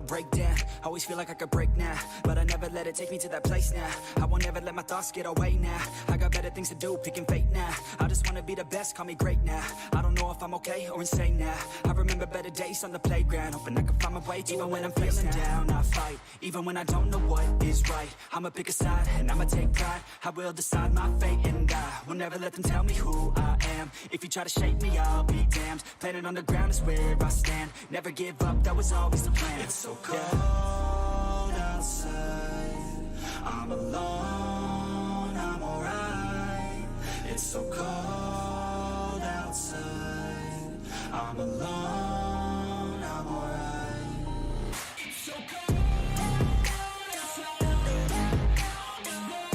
Break down, always feel like I could break now, but I never let it take me to that place now. I won't ever let my thoughts get away now. I got better things to do, picking fate now. I just wanna be the best, call me great now. I don't know if I'm okay or insane now. I remember better days on the playground, hoping I can find my way even when I'm feeling down. I fight, even when I don't know what is right. I'ma pick a side, and I'ma take pride. I will decide my fate, and I will never let them tell me who I am. If you try to shape me, I'll be damned. Planet on the ground is where I stand. Never give up, that was always the plan. It's so cold outside, I'm alone, I'm alright. It's so cold outside, I'm alone, I'm alright. It's so cold outside, I'm alone.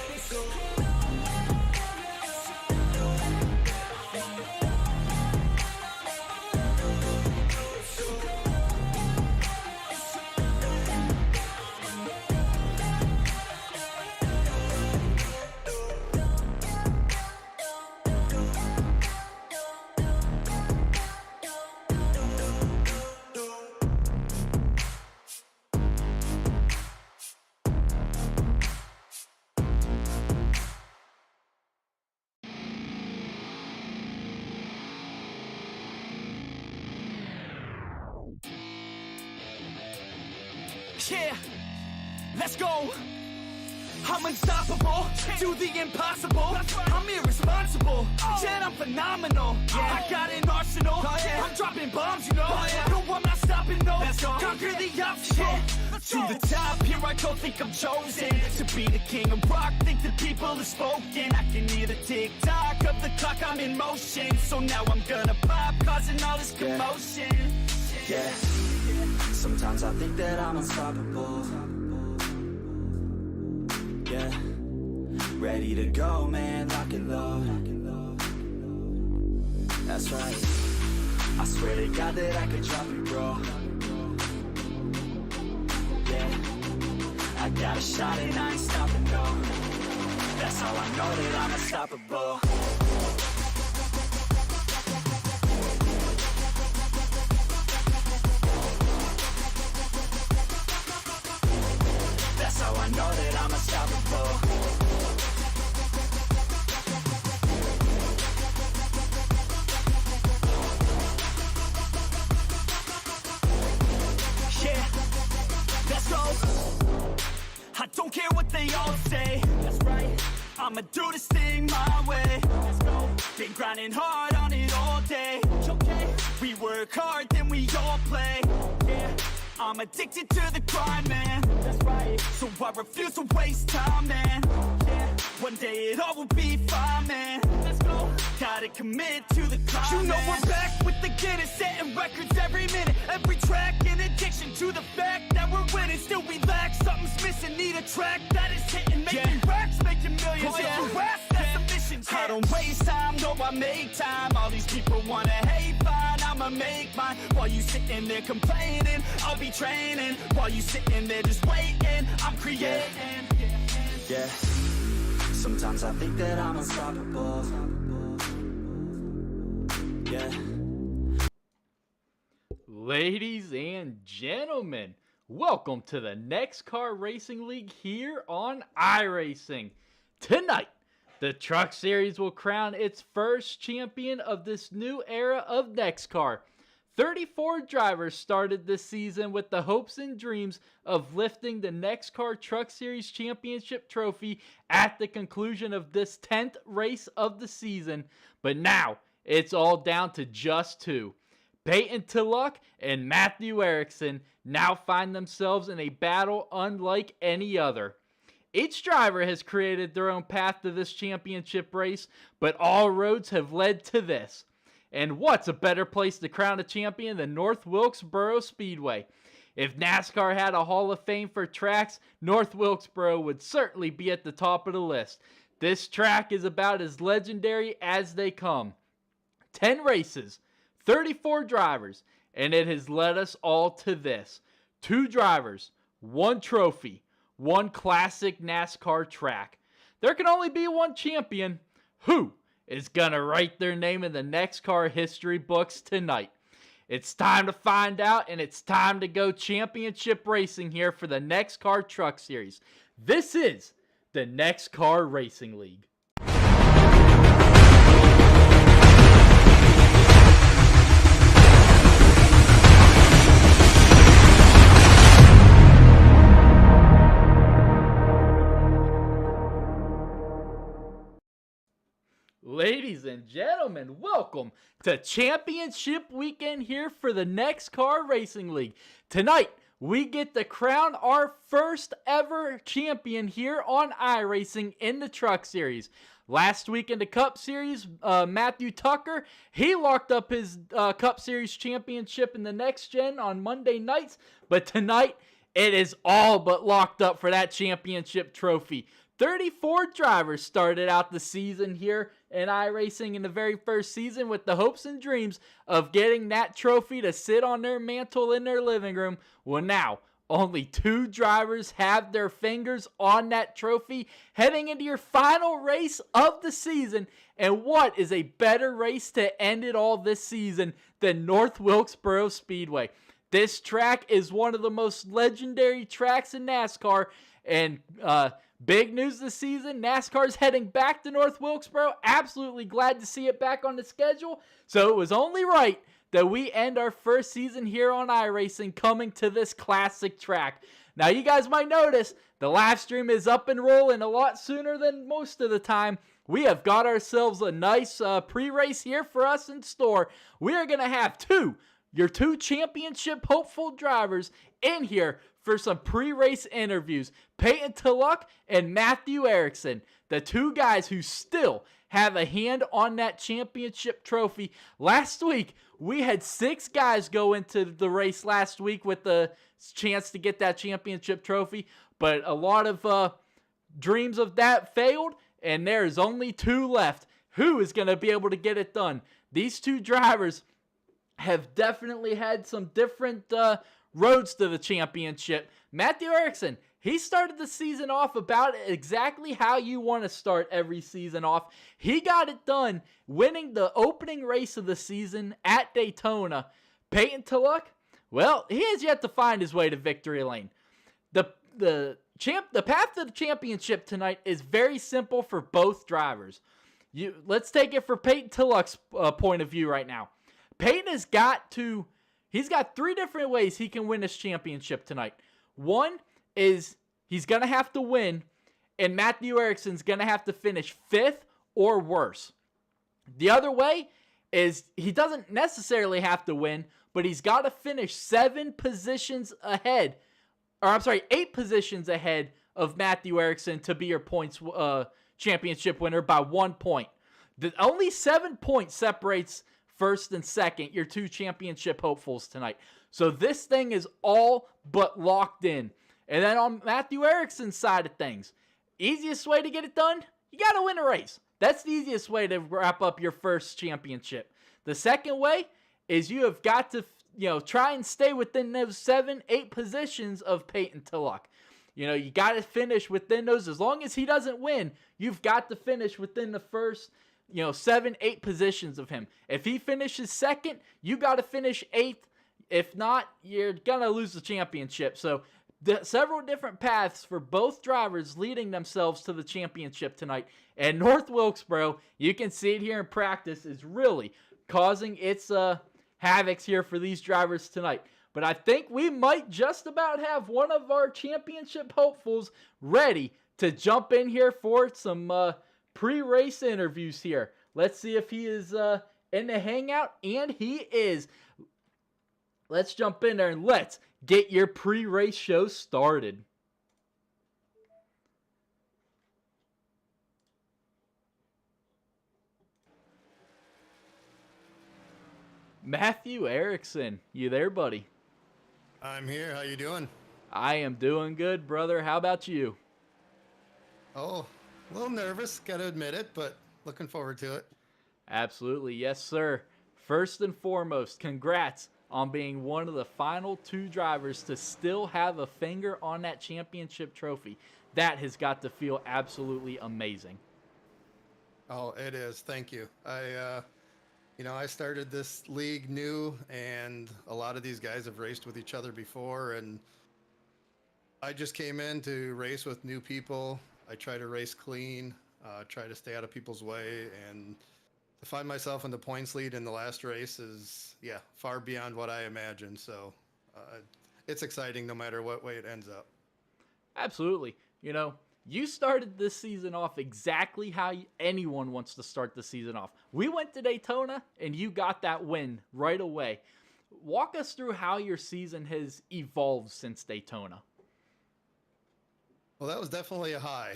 It's so cold outside, Yeah, let's go. I'm unstoppable, do the impossible. I'm irresponsible, yet I'm phenomenal. I got an arsenal, I'm dropping bombs, you know. No, I'm not stopping, no. Conquer the obstacle. To the top, here I go, think I'm chosen to be the king of rock, think the people have spoken. I can hear the tick-tock of the clock, I'm in motion. So now I'm gonna pop, causing all this commotion. Yeah, sometimes I think that I'm unstoppable. Yeah, ready to go, man, lock and load. That's right, I swear to God that I could drop it, bro. Yeah, I got a shot and I ain't stopping, no. That's how I know that I'm unstoppable. That's how I know that I'm unstoppable. Yeah, let's go. I don't care what they all say. That's right, I'ma do this thing my way. Let's go. Been grinding hard on it all day. Okay, we work hard, then we all play. Yeah, I'm addicted to the grind, man. That's right, so I refuse to waste time, man. Yeah, one day it all will be fine, man. Let's go. Gotta commit to the climb. You know we're back with the Guinness, setting records every minute, every track. In addiction to the fact that we're winning, still we lack something's missing. Need a track that is hitting, making racks, making millions. If you ask, that's the mission. I don't waste time, no, I make time. All these people wanna hate, fine, I'ma make mine. While you sitting there complaining, I'll be training. While you sitting there just waiting, I'm creating. Yeah, sometimes I think that I'm unstoppable. Yeah. Ladies and gentlemen, welcome to the NEXXTCAR Racing League here on iRacing. Tonight, the Truck Series will crown its first champion of this new era of NEXXTCAR. 34 drivers started this season with the hopes and dreams of lifting the NEXXTCAR Truck Series Championship trophy at the conclusion of this 10th race of the season. But now, it's all down to just two. Peyton Tulloch and Matthew Erickson now find themselves in a battle unlike any other. Each driver has created their own path to this championship race, but all roads have led to this. And what's a better place to crown a champion than North Wilkesboro Speedway? If NASCAR had a Hall of Fame for tracks, North Wilkesboro would certainly be at the top of the list. This track is about as legendary as they come. 10 races, 34 drivers, and it has led us all to this. 2 drivers, 1 trophy, 1 classic NASCAR track. There can only be one champion. Who is going to write their name in the NEXXTCAR history books tonight? It's time to find out, and it's time to go championship racing here for the NEXXTCAR Truck Series. This is the NEXXTCAR Racing League. Ladies and gentlemen, welcome to Championship Weekend here for the NEXXTCAR Racing League. Tonight, we get to crown our first ever champion here on iRacing in the Truck Series. Last week in the Cup Series, Matthew Tucker, he locked up his Cup Series championship in the Next Gen on Monday nights, but tonight, it is all but locked up for that championship trophy. 34 drivers started out the season here in iRacing in the very first season with the hopes and dreams of getting that trophy to sit on their mantle in their living room. Well, now, only 2 drivers have their fingers on that trophy heading into your final race of the season. And what is a better race to end it all this season than North Wilkesboro Speedway? This track is one of the most legendary tracks in NASCAR, and big news this season, NASCAR's heading back to North Wilkesboro. Absolutely glad to see it back on the schedule. So it was only right that we end our first season here on iRacing coming to this classic track. Now you guys might notice the live stream is up and rolling a lot sooner than most of the time. We have got ourselves a nice pre-race here for us in store. We are going to have your two championship hopeful drivers in here for some pre-race interviews. Peyton Tulloch and Matthew Erickson, the 2 guys who still have a hand on that championship trophy. Last week, we had 6 guys go into the race last week with the chance to get that championship trophy, but a lot of dreams of that failed, and there's only 2 left. Who is going to be able to get it done? These 2 drivers have definitely had some different roads to the championship. Matthew Erickson, he started the season off about exactly how you want to start every season off. He got it done winning the opening race of the season at Daytona. Peyton Tulloch, well, he has yet to find his way to victory lane. The path to the championship tonight is very simple for both drivers. Let's take it for Peyton Tulloch's point of view right now. Peyton he's got 3 different ways he can win this championship tonight. One is he's going to have to win, and Matthew Erickson's going to have to finish 5th or worse. The other way is he doesn't necessarily have to win, but he's got to finish 8 positions ahead of Matthew Erickson to be your points championship winner by 1 point. Only 7 points separates first and second, your 2 championship hopefuls tonight. So this thing is all but locked in. And then on Matthew Erickson's side of things, easiest way to get it done, you got to win a race. That's the easiest way to wrap up your first championship. The second way is you have got to try and stay within those 7-8 positions of Peyton Tulloch. You got to finish within those. As long as he doesn't win, you've got to finish within the first 7-8 positions of him. If he finishes 2nd, you got to finish 8th. If not, you're going to lose the championship. So several different paths for both drivers leading themselves to the championship tonight. And North Wilkesboro, you can see it here in practice, is really causing its havocs here for these drivers tonight. But I think we might just about have one of our championship hopefuls ready to jump in here for some pre-race interviews here. Let's see if he is in the hangout, and he is. let's jump in there and let's get your pre-race show started. Matthew Erickson, you there, buddy? I'm here. How you doing? I am doing good, brother. How about you? Oh, a little nervous, gotta admit it, but looking forward to it. Absolutely, yes, sir. First and foremost, congrats on being one of the final 2 drivers to still have a finger on that championship trophy. That has got to feel absolutely amazing. Oh, it is. Thank you. I started this league new, and a lot of these guys have raced with each other before, and I just came in to race with new people. I try to race clean, try to stay out of people's way, and to find myself in the points lead in the last race is, far beyond what I imagined. So it's exciting no matter what way it ends up. Absolutely. You started this season off exactly how anyone wants to start the season off. We went to Daytona, and you got that win right away. Walk us through how your season has evolved since Daytona. Well, that was definitely a high.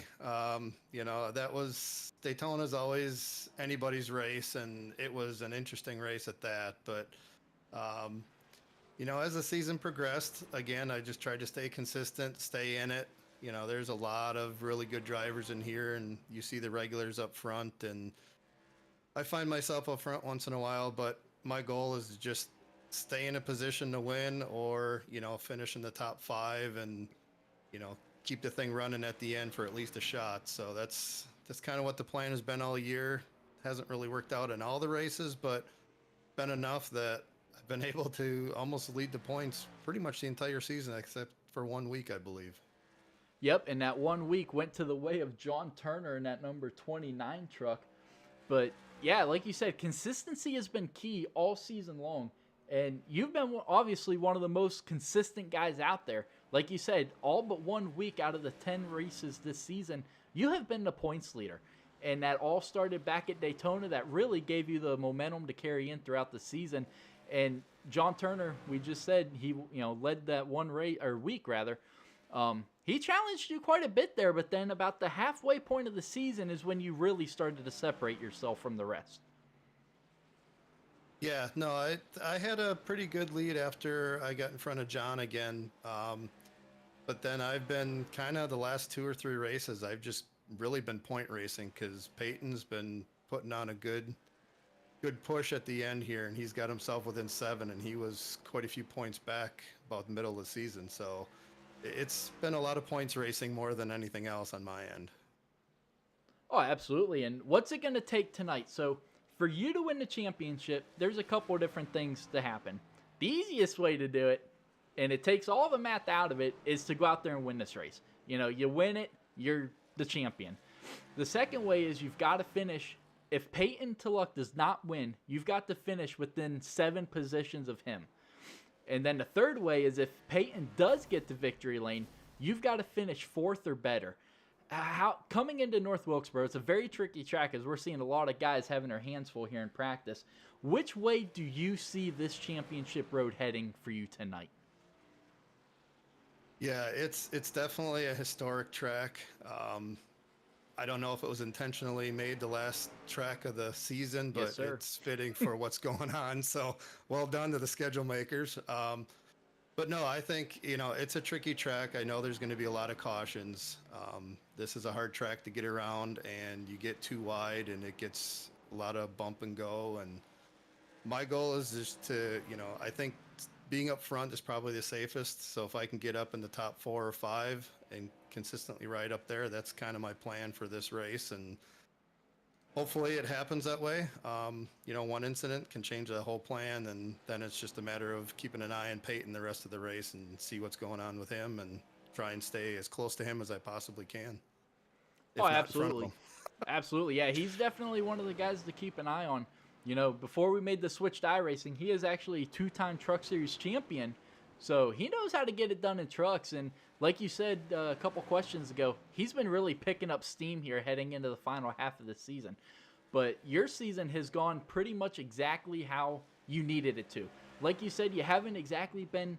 Daytona's always anybody's race, and it was an interesting race at that. But, as the season progressed, again, I just tried to stay consistent, stay in it. There's a lot of really good drivers in here, and you see the regulars up front, and I find myself up front once in a while, but my goal is to just stay in a position to win or, finish in the top 5 and, keep the thing running at the end for at least a shot. So that's kind of what the plan has been all year. Hasn't really worked out in all the races, but been enough that I've been able to almost lead the points pretty much the entire season, except for 1 week, I believe. Yep, and that 1 week went to the way of John Turner in that number 29 truck. But, yeah, like you said, consistency has been key all season long. And you've been obviously one of the most consistent guys out there. Like you said, all but 1 week out of the 10 races this season, you have been the points leader. And that all started back at Daytona. That really gave you the momentum to carry in throughout the season. And John Turner, we just said, he led that week. He challenged you quite a bit there, but then about the halfway point of the season is when you really started to separate yourself from the rest. Yeah, no, I had a pretty good lead after I got in front of John again. But then I've been kind of the last 2 or 3 races, I've just really been point racing because Peyton's been putting on a good push at the end here, and he's got himself within 7, and he was quite a few points back about the middle of the season. So it's been a lot of points racing more than anything else on my end. Oh, absolutely. And what's it going to take tonight? So for you to win the championship, there's a couple of different things to happen. The easiest way to do it, and it takes all the math out of it, is to go out there and win this race. You win it, you're the champion. The second way is you've got to finish. If Peyton Tulloch does not win, you've got to finish within 7 positions of him. And then the third way is if Peyton does get to victory lane, you've got to finish 4th or better. Coming into North Wilkesboro, it's a very tricky track as we're seeing a lot of guys having their hands full here in practice. Which way do you see this championship road heading for you tonight? Yeah, it's definitely a historic track. I don't know if it was intentionally made the last track of the season, but Yes, sir. It's fitting for what's going on. So well done to the schedule makers. But no, I think, it's a tricky track. I know there's going to be a lot of cautions. This is a hard track to get around, and you get too wide and it gets a lot of bump and go. And my goal is just to, I think being up front is probably the safest. So if I can get up in the top 4 or 5 and consistently ride up there, that's kind of my plan for this race. And hopefully it happens that way. One incident can change the whole plan, and then it's just a matter of keeping an eye on Peyton the rest of the race and see what's going on with him and try and stay as close to him as I possibly can. if Oh, not in front of absolutely. him. Absolutely. Yeah, he's definitely one of the guys to keep an eye on. Before we made the switch to iRacing, he is actually a 2-time Truck Series champion. So he knows how to get it done in trucks. And like you said a couple questions ago, he's been really picking up steam here heading into the final half of the season. But your season has gone pretty much exactly how you needed it to. like you said, you haven't exactly been,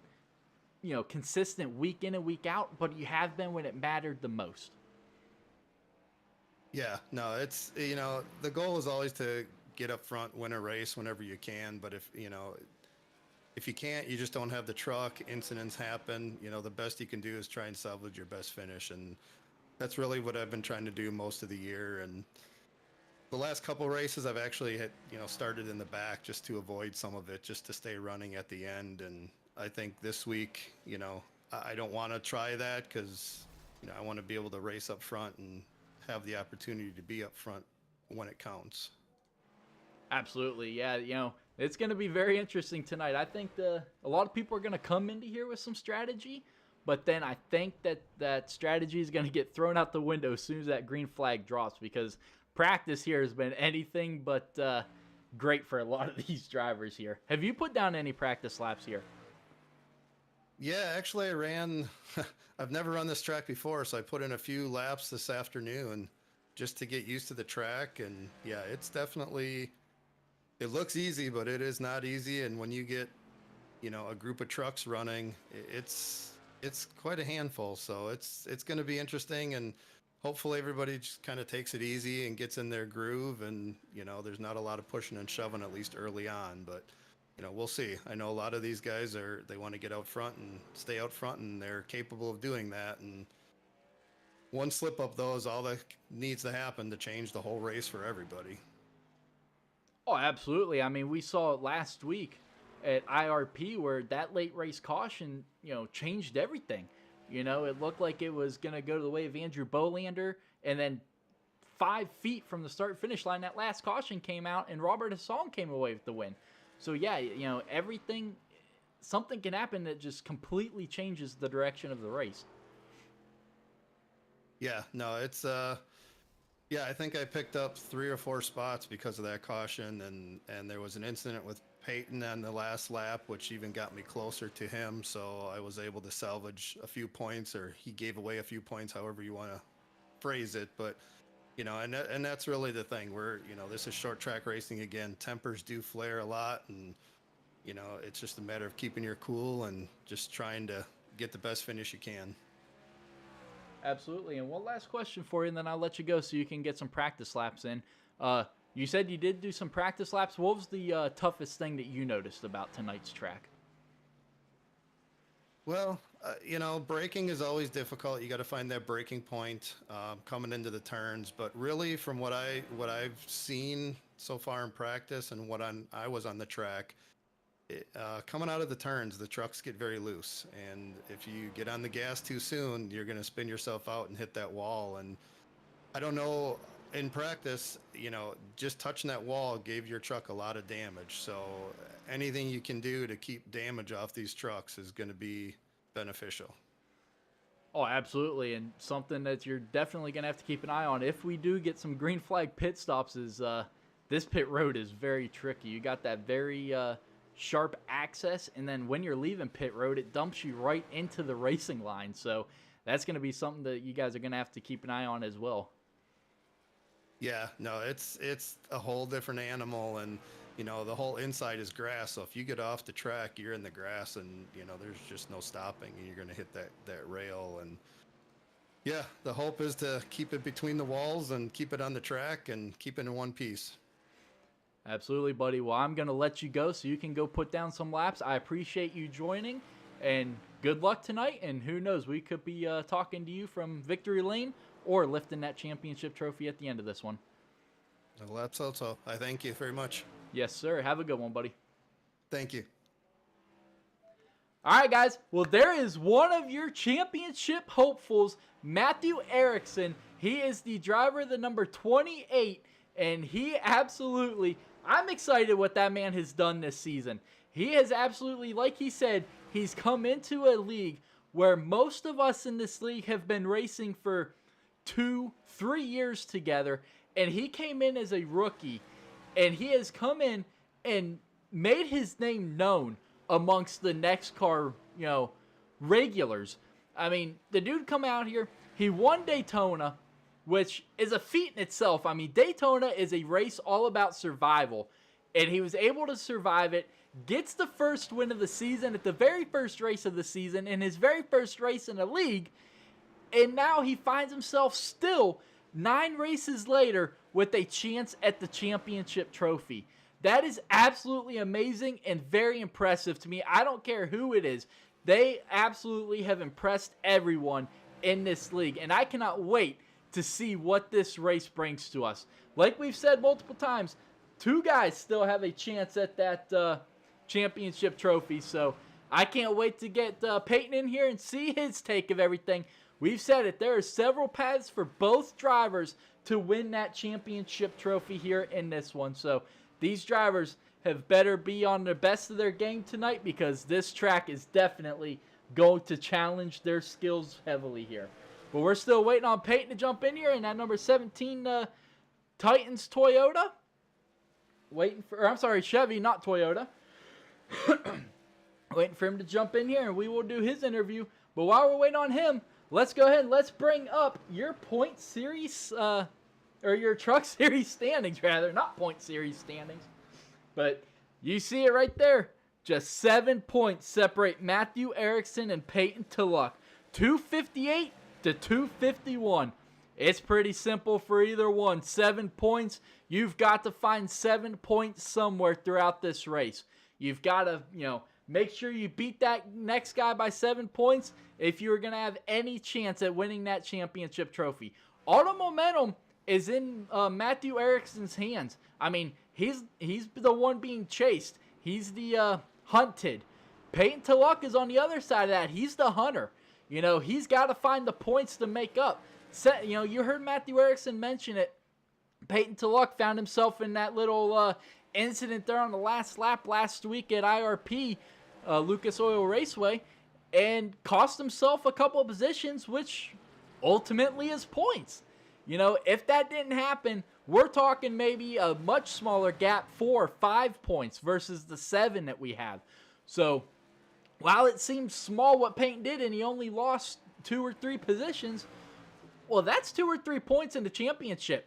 consistent week in and week out, but you have been when it mattered the most. Yeah, no, it's, the goal is always to get up front, win a race whenever you can. But if you can't, you just don't have the truck, incidents happen, the best you can do is try and salvage your best finish. And that's really what I've been trying to do most of the year. And the last couple races I've actually had, started in the back just to avoid some of it, just to stay running at the end. And I think this week, I don't want to try that because, I want to be able to race up front and have the opportunity to be up front when it counts. Absolutely. Yeah. It's going to be very interesting tonight. I think a lot of people are going to come into here with some strategy, but then I think that strategy is going to get thrown out the window as soon as that green flag drops, because practice here has been anything but great for a lot of these drivers here. Have you put down any practice laps here? Yeah, actually I ran, I've never run this track before, so I put in a few laps this afternoon just to get used to the track. And yeah, it's definitely, it looks easy, but it is not easy. And when you get, a group of trucks running, it's quite a handful. So it's going to be interesting, and hopefully everybody just kind of takes it easy and gets in their groove. And, there's not a lot of pushing and shoving, at least early on, but we'll see. I know a lot of these guys they want to get out front and stay out front, and they're capable of doing that. And one slip up though is all that needs to happen to change the whole race for everybody. Oh, absolutely. I mean, we saw it last week at IRP where that late race caution, changed everything. It looked like it was going to go to the way of Andrew Bolander, and then 5 feet from the start finish line, that last caution came out and Robert Hassan came away with the win. So yeah, something can happen that just completely changes the direction of the race. Yeah, no, it's I think I picked up 3 or 4 spots because of that caution, and there was an incident with Peyton on the last lap, which even got me closer to him. So I was able to salvage a few points, or he gave away a few points, however you want to phrase it. But and that's really the thing. This is short track racing again. Tempers do flare a lot, and it's just a matter of keeping your cool and just trying to get the best finish you can. Absolutely. And one last question for you, and then I'll let you go so you can get some practice laps in. You said you did do some practice laps. What was the toughest thing that you noticed about tonight's track? Well, braking is always difficult. You got to find that braking point coming into the turns. But really, from what I've seen so far in practice and I was on the track, coming out of the turns, the trucks get very loose. And if you get on the gas too soon, you're going to spin yourself out and hit that wall. And I don't know, in practice, just touching that wall gave your truck a lot of damage. So anything you can do to keep damage off these trucks is going to be beneficial. Oh, absolutely. And something that you're definitely going to have to keep an eye on if we do get some green flag pit stops is this pit road is very tricky. You got that very sharp access, and then when you're leaving pit road, it dumps you right into the racing line. So that's going to be something that you guys are going to have to keep an eye on as well. Yeah, no, it's a whole different animal, and the whole inside is grass. So if you get off the track, you're in the grass, and there's just no stopping, and you're going to hit that rail. And yeah, the hope is to keep it between the walls and keep it on the track and keep it in one piece. Absolutely, buddy. Well, I'm going to let you go so you can go put down some laps. I appreciate you joining, and good luck tonight. And who knows, we could be talking to you from victory lane or lifting that championship trophy at the end of this one. Well, that's also. I thank you very much. Yes, sir. Have a good one, buddy. Thank you. All right, guys. Well, there is one of your championship hopefuls, Matthew Erickson. He is the driver of the number 28, and he absolutely, I'm excited what that man has done this season. He has absolutely, like he said, he's come into a league where most of us in this league have been racing for 2-3 years together, and he came in as a rookie, and he has come in and made his name known amongst the NEXXTCAR, regulars. I mean, the dude come out here, he won Daytona, which is a feat in itself. I mean, Daytona is a race all about survival, and he was able to survive it, gets the first win of the season at the very first race of the season in his very first race in the league, and now he finds himself still 9 races later with a chance at the championship trophy. That is absolutely amazing and very impressive to me. I don't care who it is. They absolutely have impressed everyone in this league, and I cannot wait to see what this race brings to us. Like we've said multiple times, 2 guys still have a chance at that championship trophy, so I can't wait to get Peyton in here and see his take of everything. We've said it, there are several paths for both drivers to win that championship trophy here in this one, so these drivers have better be on the best of their game tonight, because this track is definitely going to challenge their skills heavily here. But we're still waiting on Peyton to jump in here in that number 17 Titans Toyota. Chevy, not Toyota. Waiting for him to jump in here, and we will do his interview. But while we're waiting on him, let's go ahead and let's bring up your point series, or your truck series standings, rather. Not point series standings. But you see it right there. Just 7 points separate Matthew Erickson and Peyton Tulloch. 258 to 251. It's pretty simple for either one. 7 points. You've got to find 7 points somewhere throughout this race. You've got to, make sure you beat that next guy by 7 points if you're going to have any chance at winning that championship trophy. All the momentum is in Matthew Erickson's hands. I mean, he's the one being chased. He's the hunted. Peyton Tulloch is on the other side of that. He's the hunter. He's got to find the points to make up. You heard Matthew Erickson mention it. Peyton Tulloch found himself in that little incident there on the last lap last week at IRP, Lucas Oil Raceway, and cost himself a couple of positions, which ultimately is points. If that didn't happen, we're talking maybe a much smaller gap, 4 or 5 points versus the 7 that we have. So while it seems small what Peyton did and he only lost 2 or 3 positions, well, that's 2 or 3 points in the championship.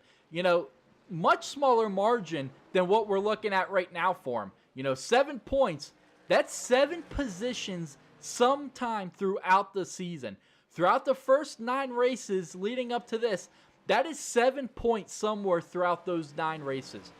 Much smaller margin than what we're looking at right now for him. 7 points, that's 7 positions sometime throughout the season. Throughout the first 9 races leading up to this, that is 7 points somewhere throughout those 9 races.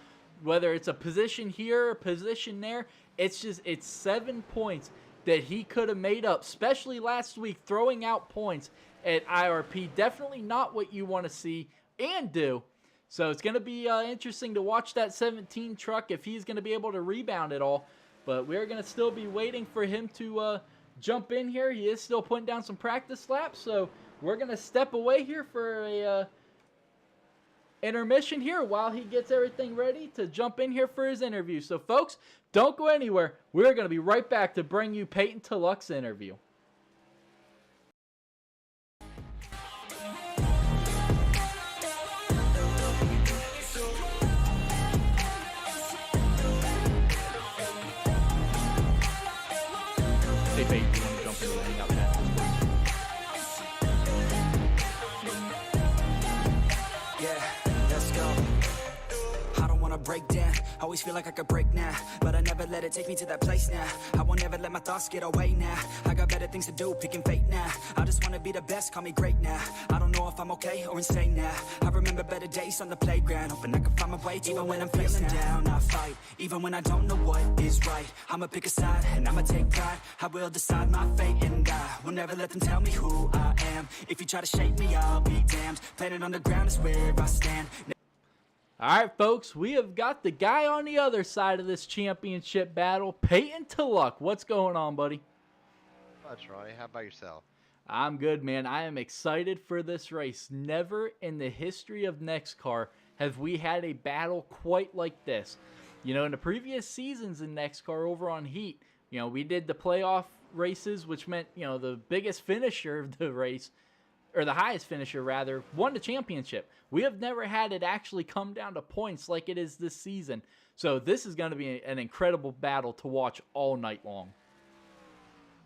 Whether it's a position here, a position there, it's 7 points that he could have made up, especially last week, throwing out points at IRP. Definitely not what you want to see and do. So it's going to be interesting to watch that 17 truck if he's going to be able to rebound at all. But we're going to still be waiting for him to jump in here. He is still putting down some practice laps, so we're going to step away here for a intermission here while he gets everything ready to jump in here for his interview. So folks, don't go anywhere. We're going to be right back to bring you Peyton Tulloch's interview. Hey Peyton, you want to jump in and hang out there? Break down, always feel like I could break now, but I never let it take me to that place now. I won't ever let my thoughts get away now. I got better things to do, picking fate now. I just wanna be the best, call me great now. I don't know if I'm okay or insane now. I remember better days on the playground, hoping I can find my way even when I'm feeling down. I fight, even when I don't know what is right. I'ma pick a side, and I'ma take pride. I will decide my fate, and I will never let them tell me who I am. If you try to shake me, I'll be damned. Planet on the ground is where I stand. All right, folks, we have got the guy on the other side of this championship battle, Peyton Tulloch. What's going on, buddy? Much, Ronnie. How about yourself? I'm good, man. I am excited for this race. Never in the history of NEXXTCAR have we had a battle quite like this. In the previous seasons in NEXXTCAR over on Heat, we did the playoff races, which meant, the biggest finisher of the race, or the highest finisher rather, won the championship. We have never had it actually come down to points like it is this season. So this is going to be an incredible battle to watch all night long.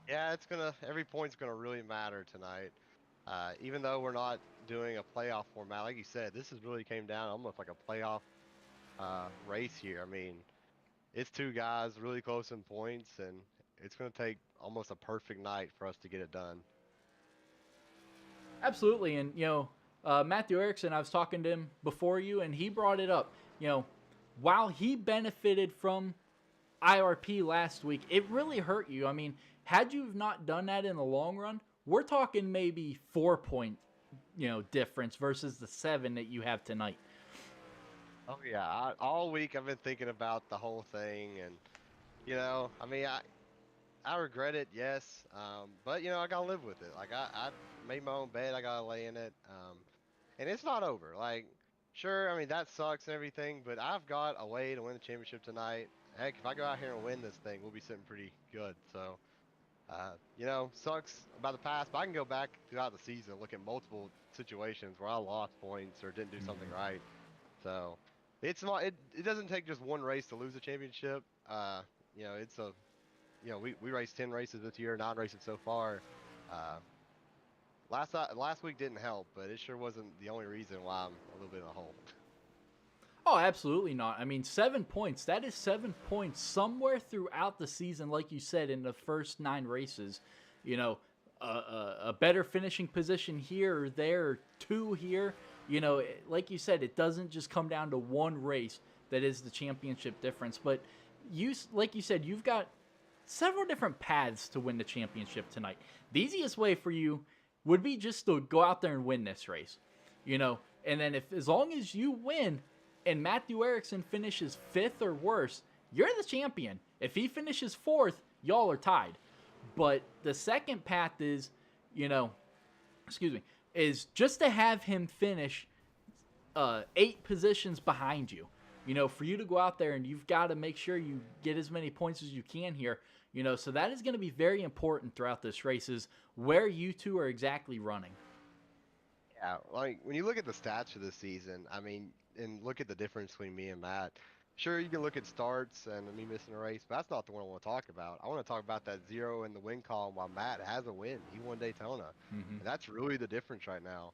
Yeah, every point's gonna really matter tonight. Even though we're not doing a playoff format, like you said, this has really came down almost like a playoff race here. I mean, it's two guys really close in points, and it's going to take almost a perfect night for us to get it done. Absolutely, and Matthew Erickson, I was talking to him before you, and he brought it up. While he benefited from IRP last week, it really hurt you. I mean, had you not done that in the long run, we're talking maybe 4-point, difference versus the 7 that you have tonight. Oh yeah, all week I've been thinking about the whole thing, and I mean, I regret it, yes, but I gotta live with it. Like I made my own bed, I gotta lay in it, and it's not over. Like, sure, I mean that sucks and everything, but I've got a way to win the championship tonight. Heck, if I go out here and win this thing, we'll be sitting pretty good. So, sucks about the past, but I can go back throughout the season, look at multiple situations where I lost points or didn't do something right. So, it's not. It doesn't take just one race to lose a championship. It's a we raced 10 races this year, 9 races so far. Uh, last week didn't help, but it sure wasn't the only reason why I'm a little bit in a hole. Oh, absolutely not. I mean, 7 points. That is 7 points somewhere throughout the season, like you said, in the first 9 races. A better finishing position here or there, or 2 here. Like you said, it doesn't just come down to one race that is the championship difference. But like you said, you've got several different paths to win the championship tonight. The easiest way for you would be just to go out there and win this race. And then as long as you win and Matthew Erickson finishes 5th or worse, you're the champion. If he finishes 4th, y'all are tied. But the second path is, is just to have him finish 8 positions behind you. For you to go out there, and you've got to make sure you get as many points as you can here. So that is going to be very important throughout this race, is where you two are exactly running. Yeah, like when you look at the stats for this season, I mean, and look at the difference between me and Matt. Sure, you can look at starts and me missing a race, but that's not the one I want to talk about. I want to talk about that 0 in the win column while Matt has a win. He won Daytona. Mm-hmm. And that's really the difference right now.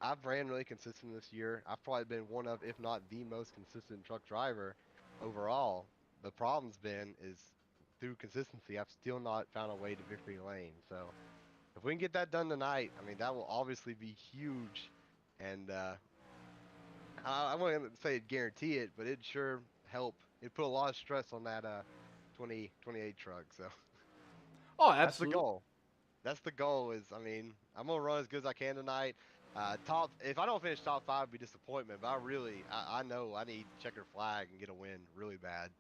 I've ran really consistent this year. I've probably been one of, if not the most consistent truck driver overall. The problem's been is through consistency, I've still not found a way to victory lane. So if we can get that done tonight, I mean, that will obviously be huge. And I wouldn't say it'd guarantee it, but it'd sure help. It'd put a lot of stress on that 2028 truck. So Oh, that's the absolutely. goal. That's the goal. I mean, I'm gonna run as good as I can tonight. If I don't finish top 5, it'd be disappointment. But I know I need checker flag and get a win really bad.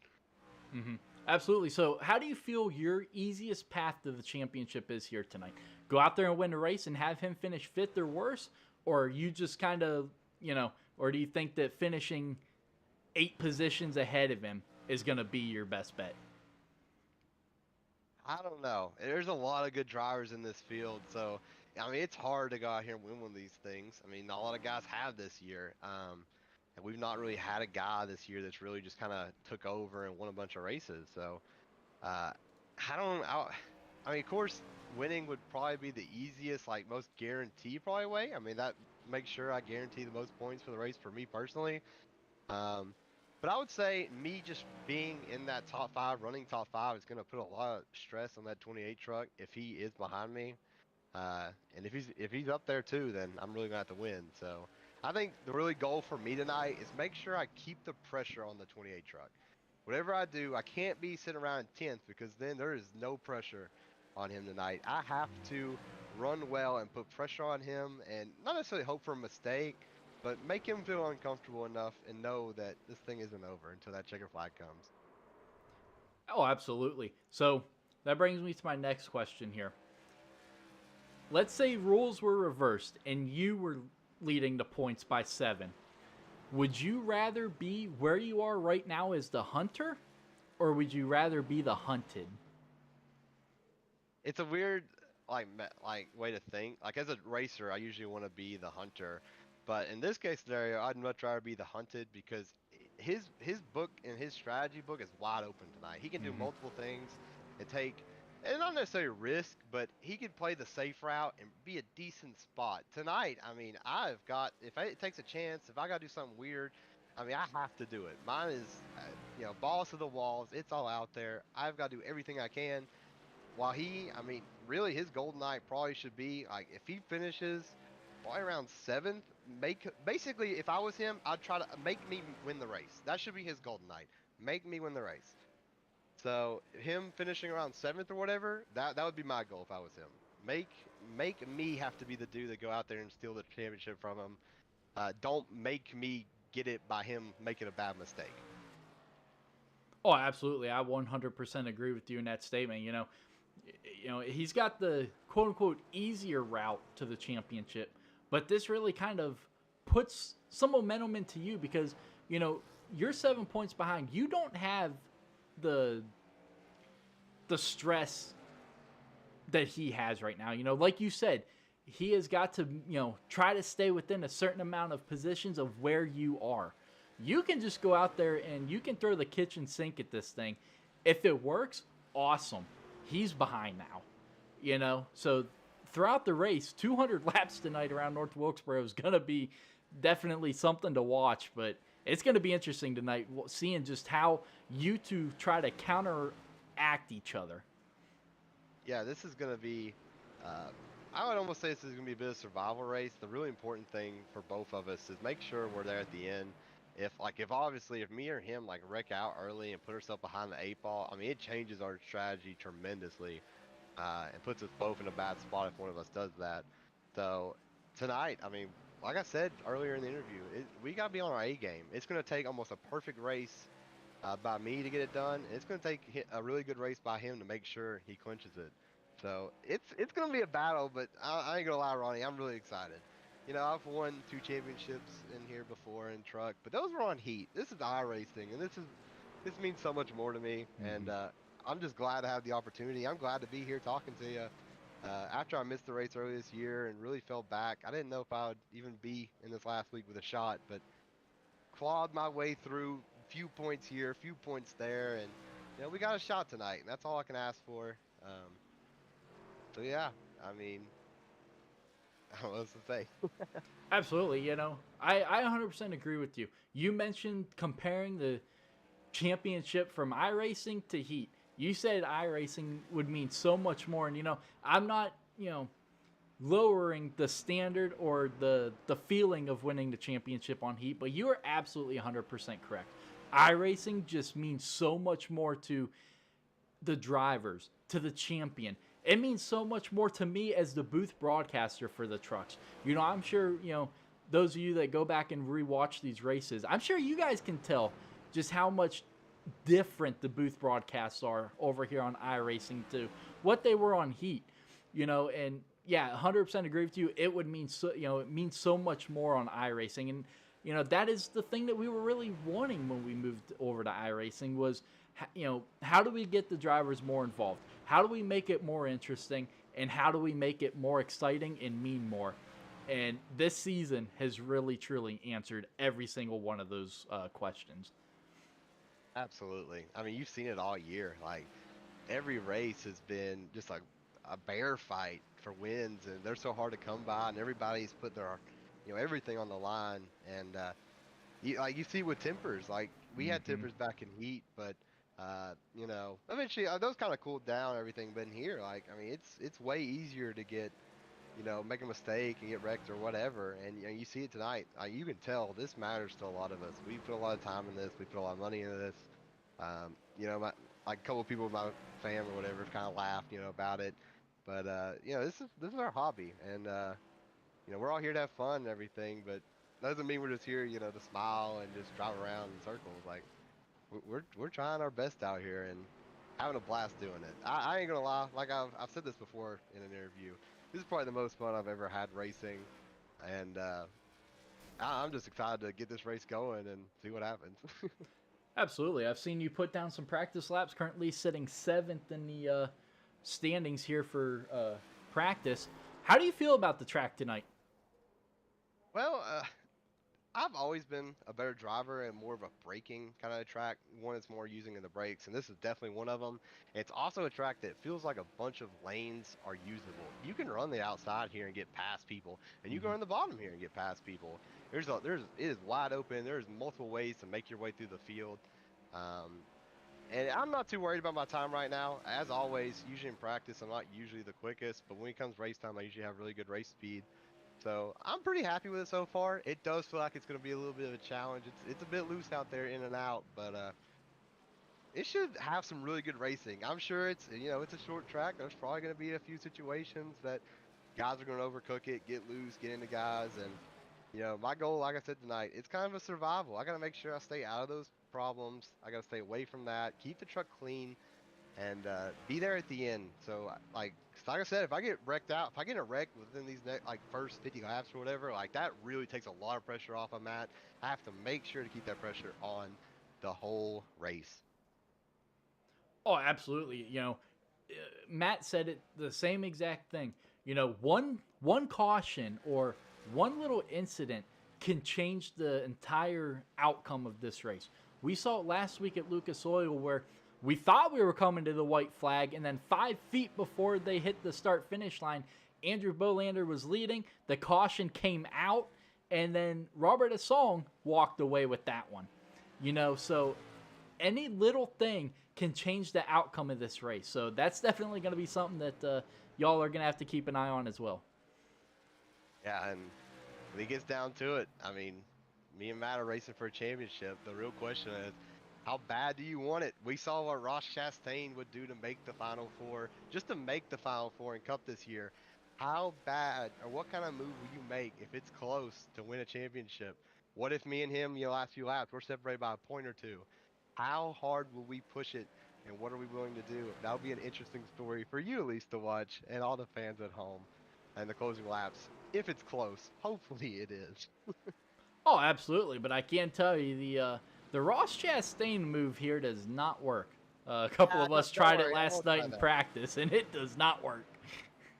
Mm-hmm. Absolutely. So how do you feel your easiest path to the championship is here tonight? Go out there and win a race and have him finish 5th or worse? Or you just kind of, or do you think that finishing 8 positions ahead of him is going to be your best bet? I don't know. There's a lot of good drivers in this field, so I mean it's hard to go out here and win one of these things. I mean, a lot of guys have this year, and we've not really had a guy this year that's really just kind of took over and won a bunch of races. So uh, I mean, of course, winning would probably be the easiest, like most guaranteed probably way. I mean, that makes sure I guarantee the most points for the race for me personally. Um, but I would say me just being in that top 5, running top 5, is going to put a lot of stress on that 28 truck if he is behind me. And if he's up there too, then I'm really gonna have to win. So I think the really goal for me tonight is make sure I keep the pressure on the 28 truck. Whatever I do, I can't be sitting around in 10th, because then there is no pressure on him tonight. I have to run well and put pressure on him, and not necessarily hope for a mistake, but make him feel uncomfortable enough and know that this thing isn't over until that checker flag comes. Oh, absolutely. So that brings me to my next question here. Let's say rules were reversed and you were leading the points by 7. Would you rather be where you are right now as the hunter, or would you rather be the hunted? It's a weird like way to think. Like as a racer, I usually want to be the hunter, but in this case scenario, I'd much rather be the hunted, because his book and his strategy book is wide open tonight. He can do Mm-hmm. multiple things and take, and not necessarily risk, but he could play the safe route and be a decent spot tonight. I mean, I've got, if it takes a chance, if I got to do something weird, I mean, I have to do it. Mine is, balls to the walls. It's all out there. I've got to do everything I can. While I mean, really, his golden night probably should be like if he finishes probably around 7th. Basically, if I was him, I'd try to make me win the race. That should be his golden night. Make me win the race. So him finishing around 7th or whatever, that would be my goal if I was him. Make me have to be the dude that go out there and steal the championship from him. Don't make me get it by him making a bad mistake. Oh, absolutely. I 100% agree with you in that statement. He's got the quote unquote easier route to the championship, but this really kind of puts some momentum into you because, you're 7 points behind. You don't have the stress that he has right now. Like you said, he has got to, try to stay within a certain amount of positions of where you are. You can just go out there and you can throw the kitchen sink at this thing. If it works, awesome. He's behind now, So throughout the race, 200 laps tonight around North Wilkesboro is going to be definitely something to watch, but it's going to be interesting tonight seeing just how you two try to counteract each other. Yeah, this is going to be, I would almost say this is going to be a bit of a survival race. The really important thing for both of us is make sure we're there at the end. If me or him wreck out early and put ourselves behind the 8 ball, I mean, it changes our strategy tremendously and puts us both in a bad spot if one of us does that. So tonight, I mean, like I said earlier in the interview, we got to be on our A game. It's going to take almost a perfect race by me to get it done. It's going to take a really good race by him to make sure he clinches it. So it's going to be a battle, but I ain't going to lie, Ronnie, I'm really excited. I've won 2 championships in here before in truck, but those were on heat. This is iRacing, and this means so much more to me, and I'm just glad to have the opportunity. I'm glad to be here talking to you. After I missed the race early this year and really fell back, I didn't know if I would even be in this last week with a shot, but clawed my way through, a few points here, a few points there, and we got a shot tonight, and that's all I can ask for. So yeah, I mean, I don't know what to say. Absolutely, I 100% agree with you. You mentioned comparing the championship from iRacing to Heat. You said iRacing would mean so much more, and I'm not, lowering the standard or the feeling of winning the championship on Heat, but you are absolutely 100% correct. iRacing just means so much more to the drivers, to the champion. It means so much more to me as the booth broadcaster for the trucks. I'm sure, those of you that go back and rewatch these races, I'm sure you guys can tell just how much different the booth broadcasts are over here on iRacing to what they were on Heat, and yeah, 100% agree with you. It would mean so, it means so much more on iRacing, and that is the thing that we were really wanting when we moved over to iRacing was, how do we get the drivers more involved? How do we make it more interesting? And how do we make it more exciting and mean more? And this season has really, truly answered every single one of those questions. Absolutely. I mean, you've seen it all year. Every race has been just a bear fight for wins, and they're so hard to come by, and everybody's put their, everything on the line. And you see with tempers, we had tempers back in Heat, but eventually those kind of cooled down and everything. But in here, I mean, it's way easier to get, make a mistake and get wrecked or whatever. And you see it tonight. You can tell this matters to a lot of us. We put a lot of time in this. We put a lot of money into this. A couple of people in my fam or whatever have kind of laughed, about it. But this is our hobby, and we're all here to have fun and everything. But that doesn't mean we're just here, to smile and just drive around in circles. We're trying our best out here and having a blast doing it. I ain't gonna lie, I've said this before in an interview. This is probably the most fun I've ever had racing, and I'm just excited to get this race going and see what happens. Absolutely. I've seen you put down some practice laps, currently sitting 7th in the standings here for practice. How do you feel about the track tonight? Well, I've always been a better driver and more of a braking kind of track, one that's more using in the brakes, and this is definitely one of them. It's also a track that feels like a bunch of lanes are usable. You can run the outside here and get past people, and you can run the bottom here and get past people. It is wide open. There's multiple ways to make your way through the field. And I'm not too worried about my time right now. As always, usually in practice, I'm not usually the quickest, but when it comes race time, I usually have really good race speed. So I'm pretty happy with it so far. It does feel like it's going to be a little bit of a challenge. It's a bit loose out there in and out, but it should have some really good racing. I'm sure it's a short track. There's probably going to be a few situations that guys are going to overcook it, get loose, get into guys, and my goal, like I said tonight, it's kind of a survival. I got to make sure I stay out of those problems. I got to stay away from that, keep the truck clean, and be there at the end. So, like I said, if I get wrecked out, if I get in a wreck within these first 50 laps or whatever, like that really takes a lot of pressure off of Matt. I have to make sure to keep that pressure on the whole race. Oh, absolutely. Matt said it the same exact thing. One caution or one little incident can change the entire outcome of this race. We saw it last week at Lucas Oil where we thought we were coming to the white flag, and then 5 feet before they hit the start-finish line, Andrew Bolander was leading. The caution came out, and then Robert Assong walked away with that one. So any little thing can change the outcome of this race. So that's definitely going to be something that y'all are going to have to keep an eye on as well. Yeah, and when it gets down to it, I mean, me and Matt are racing for a championship. The real question is, how bad do you want it? We saw what Ross Chastain would do to make the Final Four, just to make the Final Four in Cup this year. How bad, or what kind of move will you make if it's close to win a championship? What if me and him, last few laps, we're separated by a point or two? How hard will we push it, and what are we willing to do? That'll be an interesting story for you at least to watch, and all the fans at home, and the closing laps. If it's close, hopefully it is. Oh, absolutely. But I can tell you the Ross Chastain move here does not work. A couple of us tried it last night in practice, and it does not work.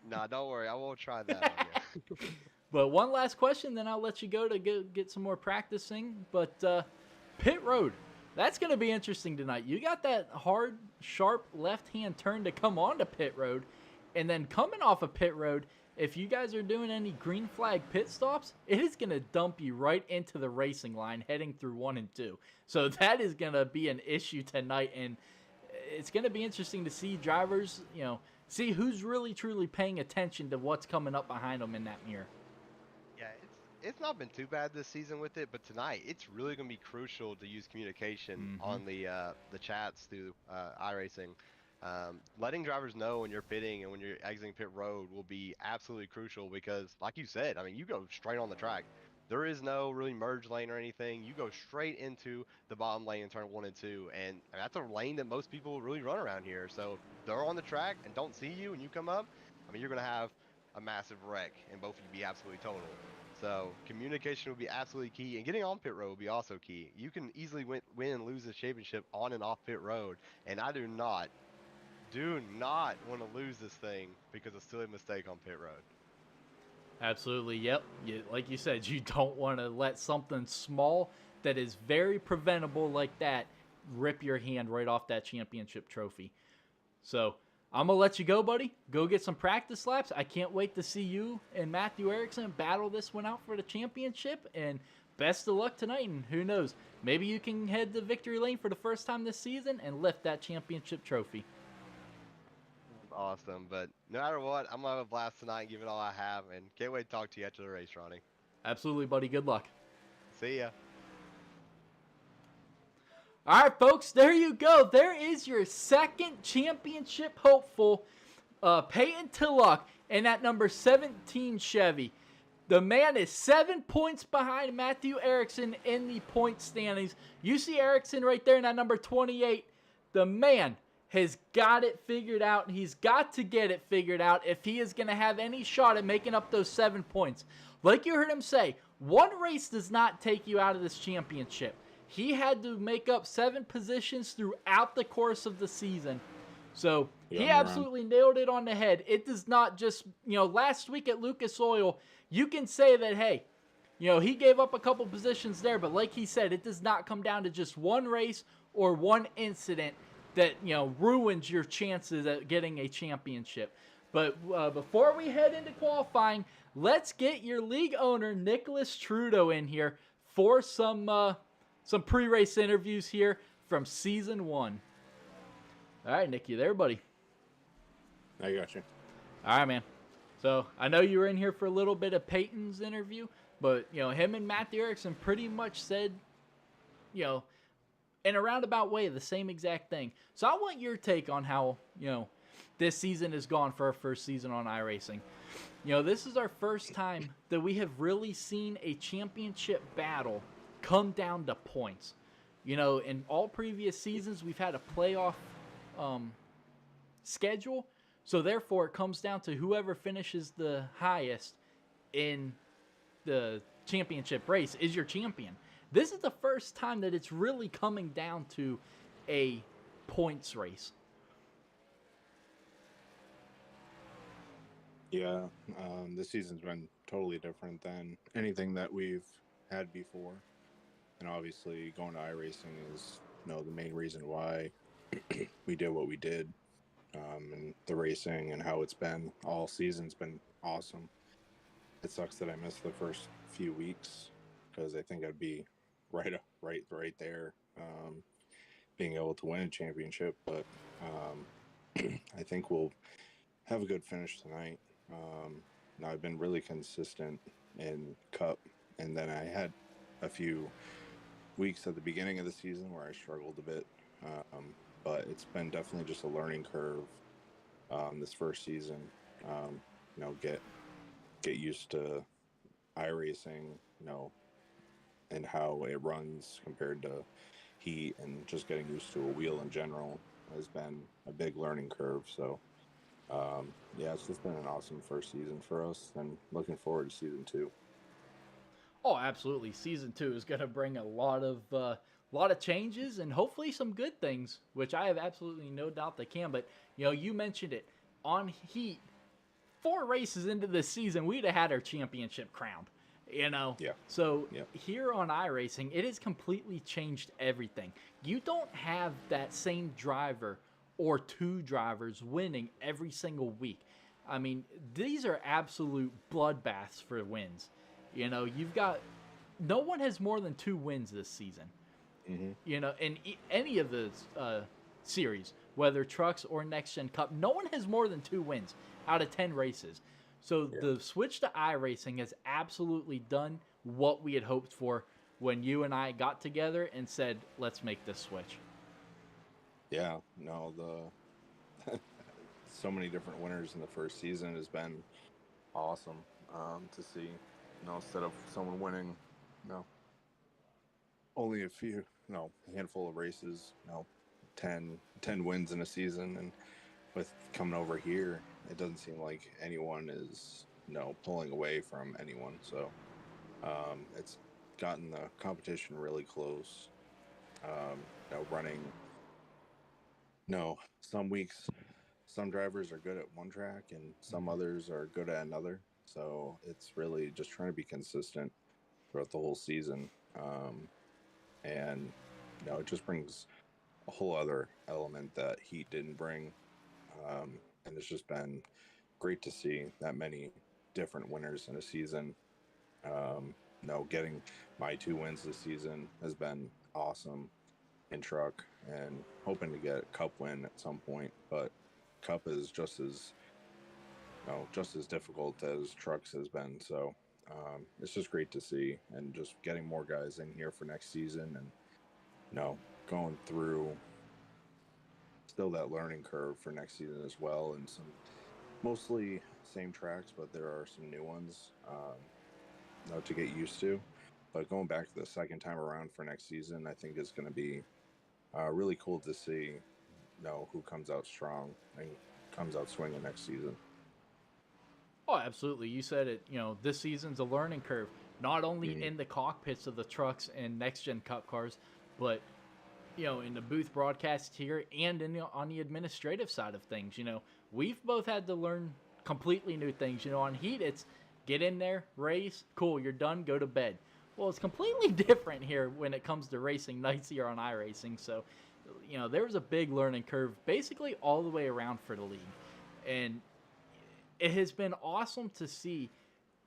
Nah, don't worry. I won't try that on you. But one last question, then I'll let you go to get some more practicing. But pit road, that's going to be interesting tonight. You got that hard, sharp left-hand turn to come onto pit road, and then coming off of pit road, if you guys are doing any green flag pit stops, it is going to dump you right into the racing line heading through 1 and 2. So that is going to be an issue tonight, and it's going to be interesting to see drivers, see who's really truly paying attention to what's coming up behind them in that mirror. Yeah, it's not been too bad this season with it, but tonight it's really going to be crucial to use communication on the chats through iRacing. Letting drivers know when you're pitting and when you're exiting pit road will be absolutely crucial because, like you said, I mean, you go straight on the track. There is no really merge lane or anything. You go straight into the bottom lane in turn 1 and 2, and that's a lane that most people really run around here. So if they're on the track and don't see you and you come up, I mean, you're going to have a massive wreck and both of you be absolutely total. So communication will be absolutely key, and getting on pit road will be also key. You can easily win and lose the championship on and off pit road, and I do not want to lose this thing because of a silly mistake on pit road. Absolutely, yep. Like you said, you don't want to let something small that is very preventable like that rip your hand right off that championship trophy. So I'm going to let you go, buddy. Go get some practice laps. I can't wait to see you and Matthew Erickson battle this one out for the championship, and best of luck tonight, and who knows, maybe you can head to victory lane for the first time this season and lift that championship trophy. Awesome, but no matter what, I'm gonna have a blast tonight and give it all I have, and can't wait to talk to you after the race, Ronnie. Absolutely, buddy. Good luck. See ya. All right, folks, there you go. There is your second championship hopeful, Peyton Tilloch, in that number 17 Chevy. The man is 7 points behind Matthew Erickson in the point standings. You see Erickson right there in that number 28. The man has got it figured out. He's got to get it figured out if he is going to have any shot at making up those 7 points. Like you heard him say, one race does not take you out of this championship. He had to make up 7 positions throughout the course of the season. So he absolutely nailed it on the head. It does not just, last week at Lucas Oil, you can say that, hey, You know, he gave up a couple positions there, but like he said, it does not come down to just one race or one incident that, you know, ruins your chances at getting a championship. But before we head into qualifying, let's get your league owner, Nicholas Trudeau, in here for some pre-race interviews here from season 1. All right, Nick, you there, buddy? I got you. All right, man. So I know you were in here for a little bit of Peyton's interview, but, you know, him and Matthew Erickson pretty much said, you know, in a roundabout way, the same exact thing. So I want your take on how, you know, this season has gone for our first season on iRacing. You know, this is our first time that we have really seen a championship battle come down to points. You know, in all previous seasons, we've had a playoff schedule. So therefore, it comes down to whoever finishes the highest in the championship race is your champion. This is the first time that it's really coming down to a points race. Yeah, this season's been totally different than anything that we've had before. And obviously, going to iRacing is, you know, the main reason why we did what we did. And the racing and how it's been all season's been awesome. It sucks that I missed the first few weeks because I think I'd be right there, being able to win a championship. But I think we'll have a good finish tonight. Now I've been really consistent in Cup, and then I had a few weeks at the beginning of the season where I struggled a bit. But it's been definitely just a learning curve this first season. You know, get used to iRacing, you know, and how it runs compared to heat, and just getting used to a wheel in general has been a big learning curve. So, yeah, it's just been an awesome first season for us, and looking forward to season 2. Oh, absolutely. Season 2 is going to bring a lot of changes and hopefully some good things, which I have absolutely no doubt they can. But, you know, you mentioned it. On heat, 4 races into this season, we'd have had our championship crowned, you know? Yeah. So here on iRacing, it has completely changed everything. You don't have that same driver or 2 drivers winning every single week. I mean, these are absolute bloodbaths for wins. You know, you've got no one has more than 2 wins this season. Mm-hmm. You know, in any of the series, whether trucks or Next Gen Cup, no one has more than 2 wins out of 10 races. So the switch to iRacing has absolutely done what we had hoped for when you and I got together and said, let's make this switch. Yeah, no, so many different winners in the first season has been awesome to see. You know, instead of someone winning, you know, only a handful of races, you know, 10 wins in a season, and with coming over here, it doesn't seem like anyone is, you know, pulling away from anyone. So it's gotten the competition really close. You know, running. No, some weeks, some drivers are good at one track, and some others are good at another. So it's really just trying to be consistent throughout the whole season. And, you know, it just brings a whole other element that heat didn't bring. And it's just been great to see that many different winners in a season. You know, getting my 2 wins this season has been awesome in truck, and hoping to get a Cup win at some point. But Cup is just as difficult as trucks has been. So it's just great to see, and just getting more guys in here for next season, and, you know, going through still that learning curve for next season as well, and some mostly same tracks, but there are some new ones, you know, to get used to. But going back to the second time around for next season, I think is going to be really cool to see, you know, who comes out strong and comes out swinging next season. Oh, absolutely. You said it. You know, this season's a learning curve, not only in the cockpits of the trucks and Next Gen Cup cars, but, you know, in the booth broadcast here and on the administrative side of things. You know, we've both had to learn completely new things. You know, on heat, it's Get in there, race, cool, you're done, go to bed. Well, it's completely different here when it comes to racing nights here on iRacing. So, there was a big learning curve basically all the way around for the league. And it has been awesome to see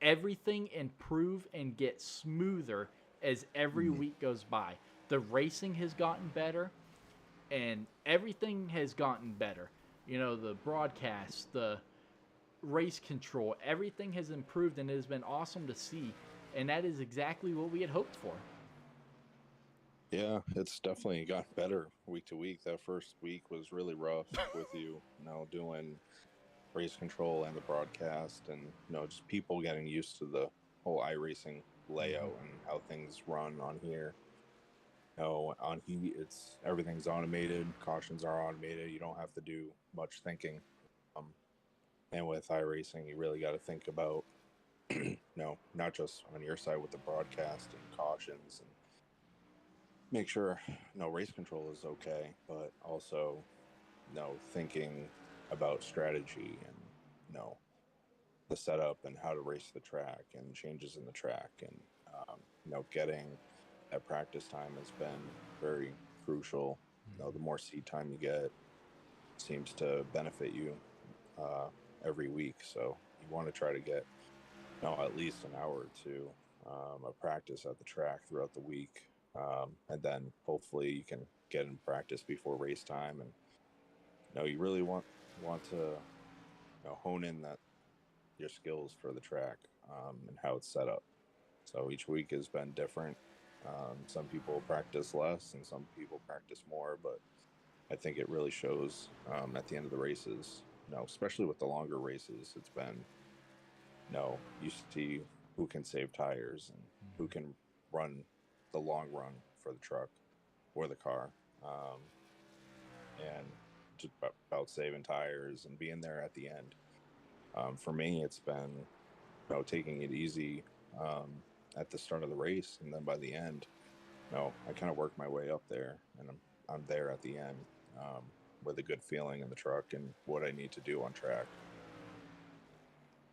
everything improve and get smoother as every week goes by. The racing has gotten better, and everything has gotten better. The broadcast, the race control, everything has improved, and it has been awesome to see. And that is exactly what we had hoped for. Yeah, it's definitely gotten better week to week. That first week was really rough with you, doing race control and the broadcast, and just people getting used to the whole iRacing layout and how things run on here. On Heat, everything's automated. Cautions are automated. You don't have to do much thinking. And with iRacing, you really got to think about, not just on your side with the broadcast and cautions, and make sure, race control is okay, but also, thinking about strategy and, the setup and how to race the track and changes in the track. And, getting that practice time has been very crucial. The more seat time you get seems to benefit you every week. So you want to try to get, at least an hour or two of practice at the track throughout the week. And then hopefully you can get in practice before race time. And, you really want to hone in your skills for the track and how it's set up. So each week has been different. Some people practice less and some people practice more, but I think it really shows at the end of the races, especially with the longer races. It's been, you see who can save tires and who can run the long run for the truck or the car, and just about saving tires and being there at the end. For me, it's been, taking it easy at the start of the race, and then by the end, I kind of work my way up there, and I'm there at the end with a good feeling in the truck and what I need to do on track.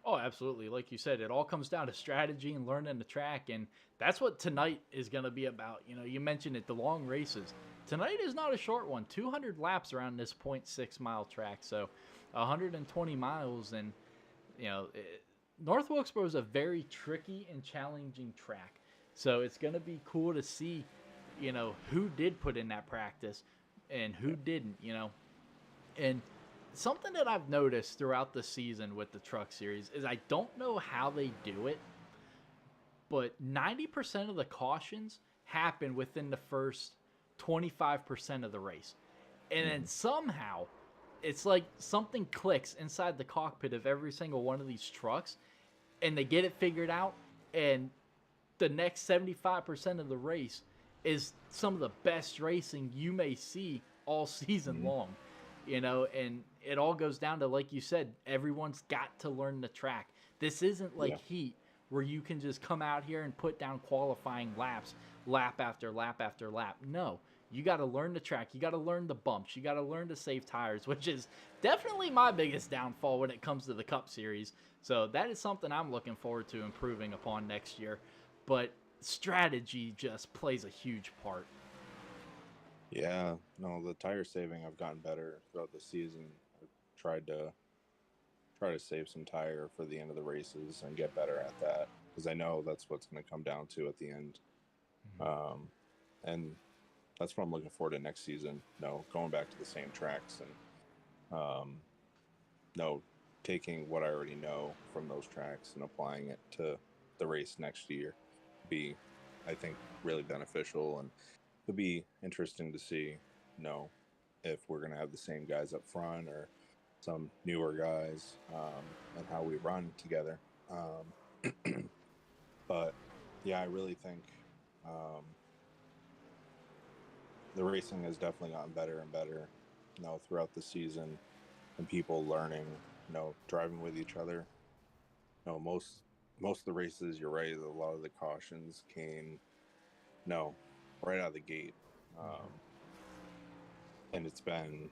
Oh, absolutely. Like you said, it all comes down to strategy and learning the track, and that's what tonight is going to be about. You mentioned it, the long races. Tonight is not a short one. 200 laps around this 0.6 mile track, so 120 miles, and North Wilkesboro is a very tricky and challenging track. So it's going to be cool to see, who did put in that practice and who didn't, And something that I've noticed throughout the season with the Truck Series is I don't know how they do it, but 90% of the cautions happen within the first 25% of the race. And then somehow it's like something clicks inside the cockpit of every single one of these trucks, and they get it figured out, and the next 75% of the race is some of the best racing you may see all season long, and it all goes down to, like you said, everyone's got to learn the track. This isn't like Heat where you can just come out here and put down qualifying laps, lap after lap after lap. No, you got to learn the track. You got to learn the bumps. You got to learn to save tires, which is definitely my biggest downfall when it comes to the Cup Series. So that is something I'm looking forward to improving upon next year. But strategy just plays a huge part. Yeah, no, the tire saving, I've gotten better throughout the season. I've tried to save some tire for the end of the races and get better at that, because I know that's what's going to come down to at the end. And that's what I'm looking forward to next season. Going back to the same tracks and taking what I already know from those tracks and applying it to the race next year be, I think, really beneficial. And it'll be interesting to see, if we're going to have the same guys up front or some newer guys, and how we run together. But yeah, I really think the racing has definitely gotten better and better, throughout the season, and people learning, driving with each other. Most of the races, you're right, a lot of the cautions came, right out of the gate. And it's been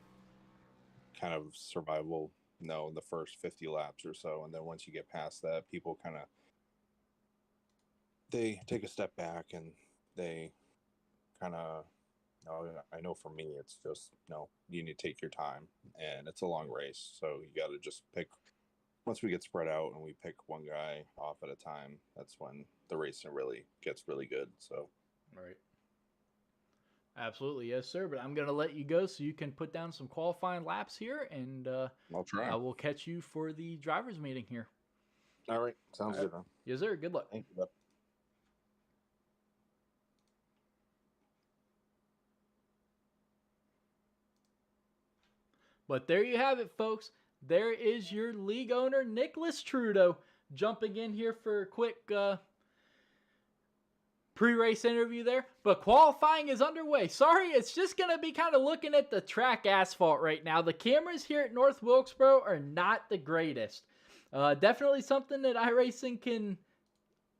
kind of survival, in the first 50 laps or so. And then once you get past that, people kind of they take a step back and they kind of, I know for me, it's just, you need to take your time, and it's a long race. So you got to just pick, once we get spread out and we pick one guy off at a time, that's when the racing really gets really good. So, Right. Absolutely, yes, sir. But I'm going to let you go so you can put down some qualifying laps here, and I'll try. I will catch you for the drivers' meeting here. All right. Sounds good, man. Yes, sir. Good luck. Thank you, bud. But there you have it, folks. There is your league owner, Nicholas Trudeau, jumping in here for a quick pre-race interview there. But qualifying is underway. Sorry, it's just going to be kind of looking at the track asphalt right now. The cameras here at North Wilkesboro are not the greatest. Definitely something that iRacing can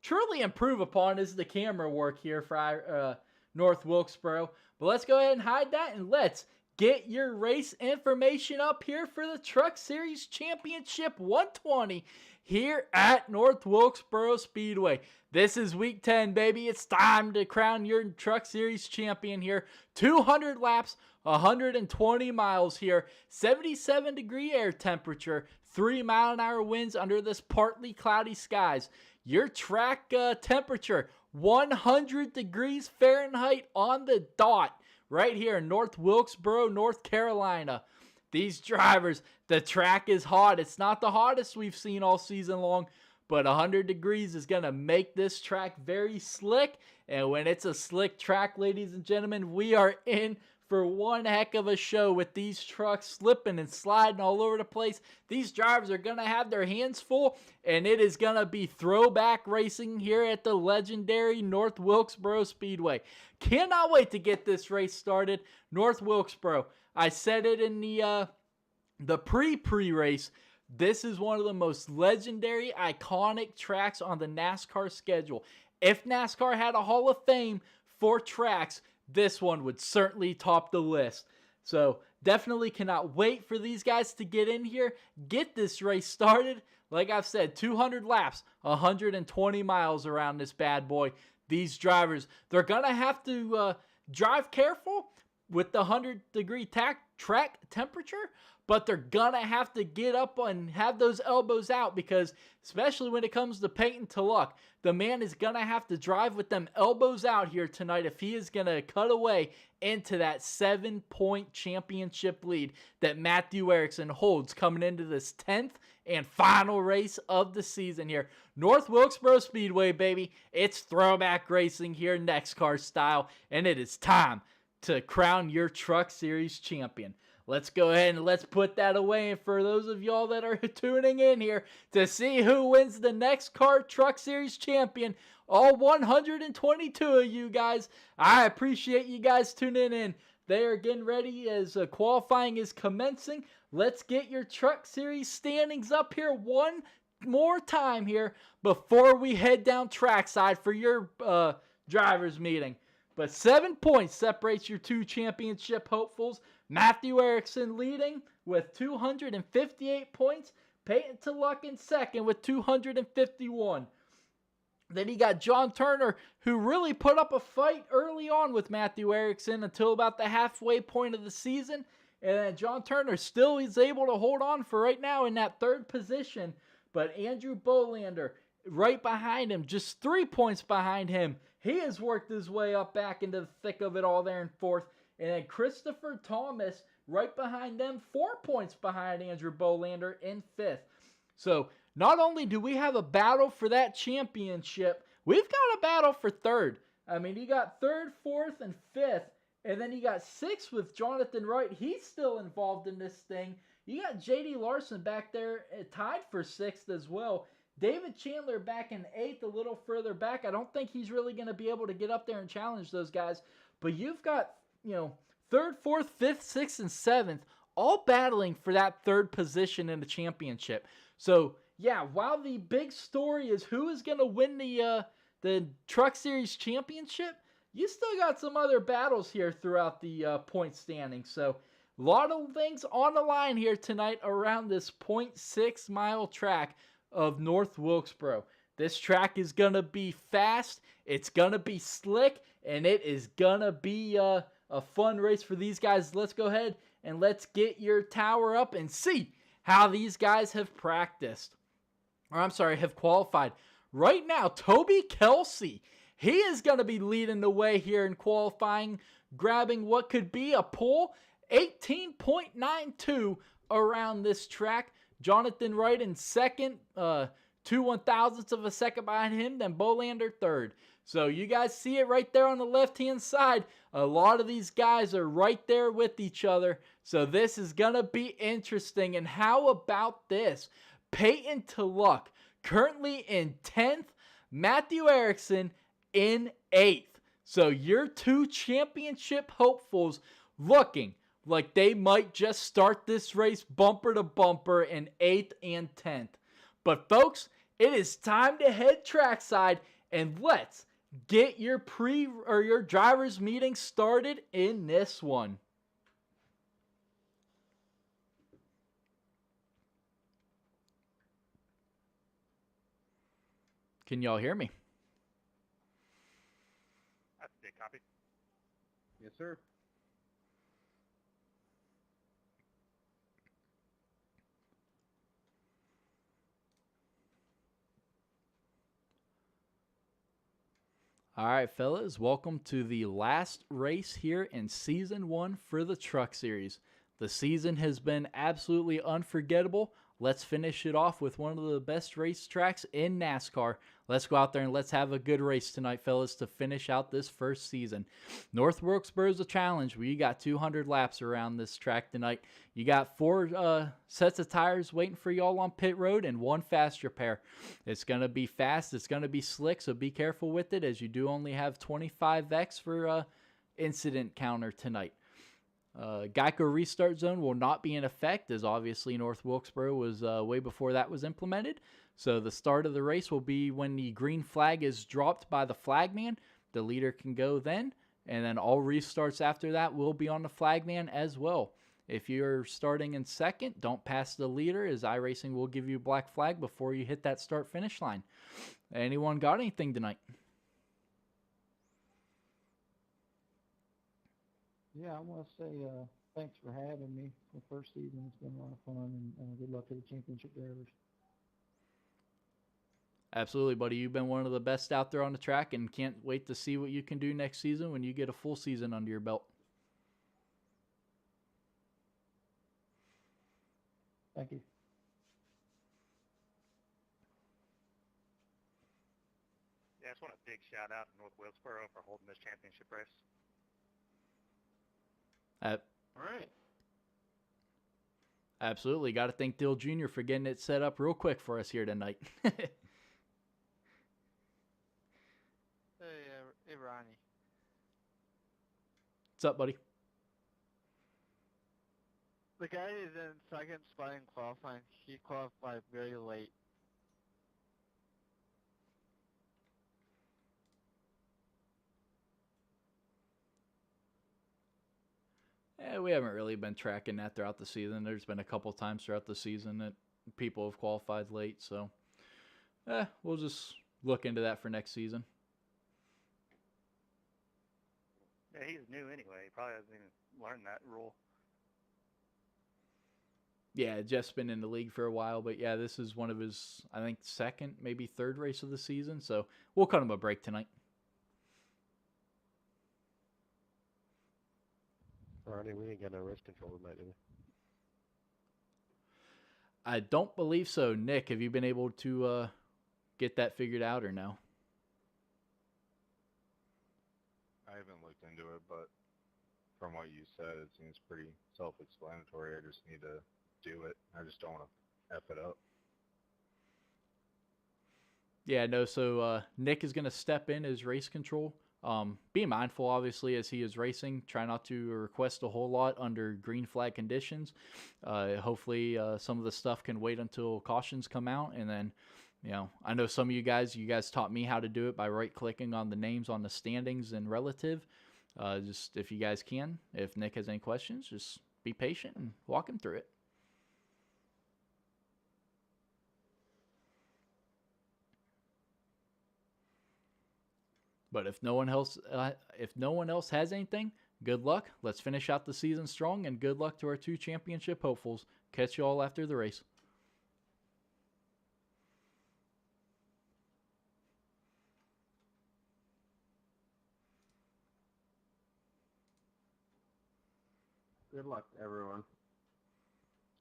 truly improve upon is the camera work here for North Wilkesboro. But let's go ahead and hide that, and let's get your race information up here for the Truck Series Championship 120 here at North Wilkesboro Speedway. This is week 10, baby. It's time to crown your Truck Series champion here. 200 laps, 120 miles here, 77-degree air temperature, 3-mile-an-hour winds under this partly cloudy skies. Your track temperature, 100 degrees Fahrenheit on the dot. Right here in North Wilkesboro, North Carolina. These drivers, the track is hot. It's not the hottest we've seen all season long, but 100 degrees is going to make this track very slick. And when it's a slick track, ladies and gentlemen, we are in for one heck of a show with these trucks slipping and sliding all over the place. These drivers are going to have their hands full, and it is going to be throwback racing here at the legendary North Wilkesboro Speedway. Cannot wait to get this race started. North Wilkesboro, I said it in the pre-race. This is one of the most legendary, iconic tracks on the NASCAR schedule. If NASCAR had a Hall of Fame for tracks, this one would certainly top the list. So definitely cannot wait for these guys to get in here, get this race started. Like I've said, 200 laps, 120 miles around this bad boy. These drivers, they're going to have to drive careful with the 100-degree track temperature, but they're going to have to get up and have those elbows out because, especially when it comes to Peyton Tulloch, the man is going to have to drive with them elbows out here tonight if he is going to cut away into that 7-point championship lead that Matthew Erickson holds coming into this 10th and final race of the season here. North Wilkesboro Speedway, baby. It's throwback racing here, NEXXTCAR style, and it is time to crown your Truck Series champion. Let's go ahead and let's put that away. And for those of y'all that are tuning in here to see who wins the NEXXTCAR Truck Series champion, all 122 of you guys, I appreciate you guys tuning in. They are getting ready as qualifying is commencing. Let's get your Truck Series standings up here one more time here before we head down trackside for your drivers meeting. But 7 points separates your two championship hopefuls. Matthew Erickson leading with 258 points. Peyton Tulloch in second with 251. Then you got John Turner, who really put up a fight early on with Matthew Erickson until about the halfway point of the season. And then John Turner still is able to hold on for right now in that third position. But Andrew Bolander right behind him, just 3 points behind him. He has worked his way up back into the thick of it all there in fourth. And then Christopher Thomas right behind them, 4 points behind Andrew Bolander in fifth. So not only do we have a battle for that championship, we've got a battle for third. I mean, you got third, fourth, and fifth. And then you got sixth with Jonathan Wright. He's still involved in this thing. You got J.D. Larson back there tied for sixth as well. David Chandler back in eighth, a little further back. I don't think he's really going to be able to get up there and challenge those guys. But you've got, third, fourth, fifth, sixth, and seventh all battling for that third position in the championship. So, yeah, while the big story is who is going to win the Truck Series championship, you still got some other battles here throughout the point standings. So, a lot of things on the line here tonight around this 0.6 mile track of North Wilkesboro. This track is going to be fast, it's going to be slick, and it is going to be a fun race for these guys. Let's go ahead and let's get your tower up and see how these guys have practiced. Or I'm sorry, have qualified. Right now, Toby Kelsey, he is going to be leading the way here in qualifying, grabbing what could be a pole, 18.92 around this track. Jonathan Wright in second, 2/1000ths of a second behind him, then Bolander third. So you guys see it right there on the left-hand side. A lot of these guys are right there with each other. So this is going to be interesting. And how about this? Peyton Tulloch currently in 10th, Matthew Erickson in 8th. So your two championship hopefuls looking like they might just start this race bumper to bumper in 8th and 10th. But folks, it is time to head trackside and let's get your your drivers meeting started in this one. Can y'all hear me? That's a big copy. Yes, sir. All right, fellas, welcome to the last race here in Season 1 for the Truck Series. The season has been absolutely unforgettable. Let's finish it off with one of the best racetracks in NASCAR. Let's go out there and let's have a good race tonight, fellas, to finish out this first season. North Wilkesboro is a challenge. We got 200 laps around this track tonight. You got 4 sets of tires waiting for y'all on pit road and 1 fast repair. It's going to be fast. It's going to be slick, so be careful with it as you do only have 25X for incident counter tonight. Geico restart zone will not be in effect as obviously North Wilkesboro was way before that was implemented. So the start of the race will be when the green flag is dropped by the flagman. The leader can go then, and then all restarts after that will be on the flagman as well. If you're starting in second, don't pass the leader as iRacing will give you a black flag before you hit that start finish line. Anyone got anything tonight? Yeah, I want to say thanks for having me. The first season has been a lot of fun, and good luck to the championship drivers. Absolutely, buddy. You've been one of the best out there on the track and can't wait to see what you can do next season when you get a full season under your belt. Thank you. Yeah, I just want a big shout out to North Wilkesboro for holding this championship race. All right. Absolutely. Got to thank Dill Jr. for getting it set up real quick for us here tonight. Hey, Ronnie. What's up, buddy? The guy is in second spot in qualifying. He qualified very late. We haven't really been tracking that throughout the season. There's been a couple times throughout the season that people have qualified late, so we'll just look into that for next season. Yeah, he's new anyway. He probably hasn't even learned that rule. Yeah, Jeff's been in the league for a while, but yeah, this is one of his, I think, second, maybe third race of the season, so we'll cut him a break tonight. Ronnie, we ain't got no race control tonight, do we? I don't believe so. Nick, have you been able to get that figured out or no? I haven't looked into it, but from what you said, it seems pretty self-explanatory. I just need to do it. I just don't want to F it up. Yeah, no, so Nick is going to step in as race control. Be mindful, obviously, as he is racing. Try not to request a whole lot under green flag conditions. Hopefully, some of the stuff can wait until cautions come out. And then, you know, I know some of you guys taught me how to do it by right-clicking on the names on the standings and relative. Just if you guys can. If Nick has any questions, just be patient and walk him through it. But if no one else has anything, good luck. Let's finish out the season strong, and good luck to our 2 championship hopefuls. Catch you all after the race. Good luck, everyone.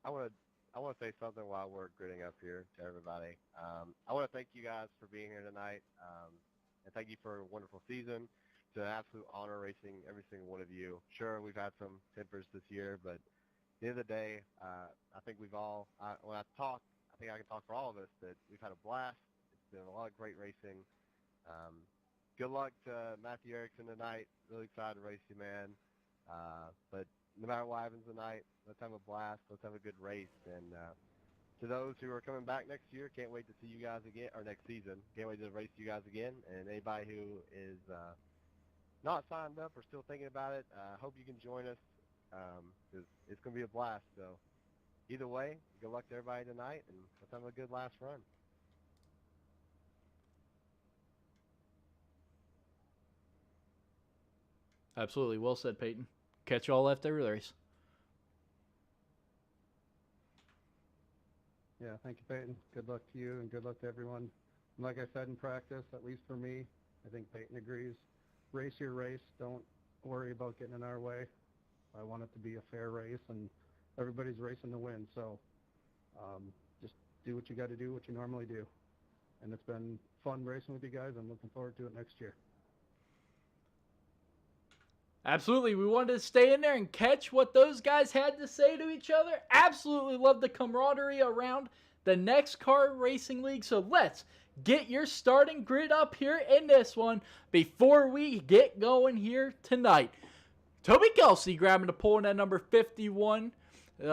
I want to say something while we're gritting up here to everybody. I want to thank you guys for being here tonight, and thank you for a wonderful season. It's an absolute honor racing every single one of you. Sure, we've had some tempers this year, but at the end of the day, I think we've all, when I talk, I think I can talk for all of us that we've had a blast. It's been a lot of great racing. Good luck to Matthew Erickson tonight. Really excited to race you, man. But no matter what happens tonight, let's have a blast. Let's have a good race. And to those who are coming back next year, can't wait to see you guys again, or next season. Can't wait to race you guys again. And anybody who is not signed up or still thinking about it, hope you can join us, because it's going to be a blast. So either way, good luck to everybody tonight, and let's have a good last run. Absolutely. Well said, Peyton. Catch you all after the race. Yeah, thank you, Peyton. Good luck to you, and good luck to everyone. And like I said in practice, at least for me, I think Peyton agrees. Race your race. Don't worry about getting in our way. I want it to be a fair race, and everybody's racing to win. So just do what you got to do, what you normally do. And it's been fun racing with you guys. I'm looking forward to it next year. Absolutely. We wanted to stay in there and catch what those guys had to say to each other. Absolutely love the camaraderie around the NEXXTCAR Racing League. So let's get your starting grid up here in this one before we get going here tonight. Toby Kelsey grabbing the pole in at number 51.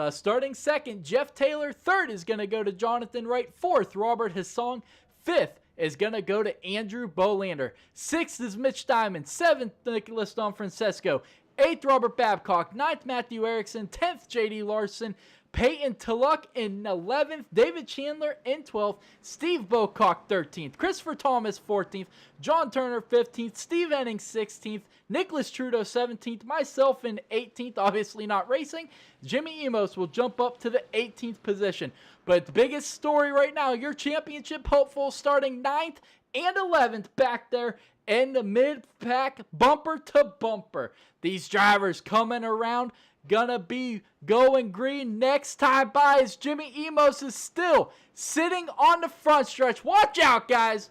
Starting second, Jeff Taylor. Third is going to go to Jonathan Wright. Fourth, Robert Hassong. Fifth is going to go to Andrew Bolander. Sixth is Mitch Diamond. Seventh, Nicholas Don Francesco. Eighth, Robert Babcock. Ninth, Matthew Erickson. 10th, J.D. Larson. Peyton Tullock in 11th. David Chandler in 12th. Steve Bocock 13th. Christopher Thomas 14th. John Turner 15th. Steve Henning 16th. Nicholas Trudeau 17th. Myself in 18th. Obviously not racing. Jimmy Emos will jump up to the 18th position. But the biggest story right now, your championship hopeful starting 9th and 11th back there in the mid-pack, bumper to bumper. These drivers coming around, gonna be going green. Next time by is Jimmy Emos is still sitting on the front stretch. Watch out, guys.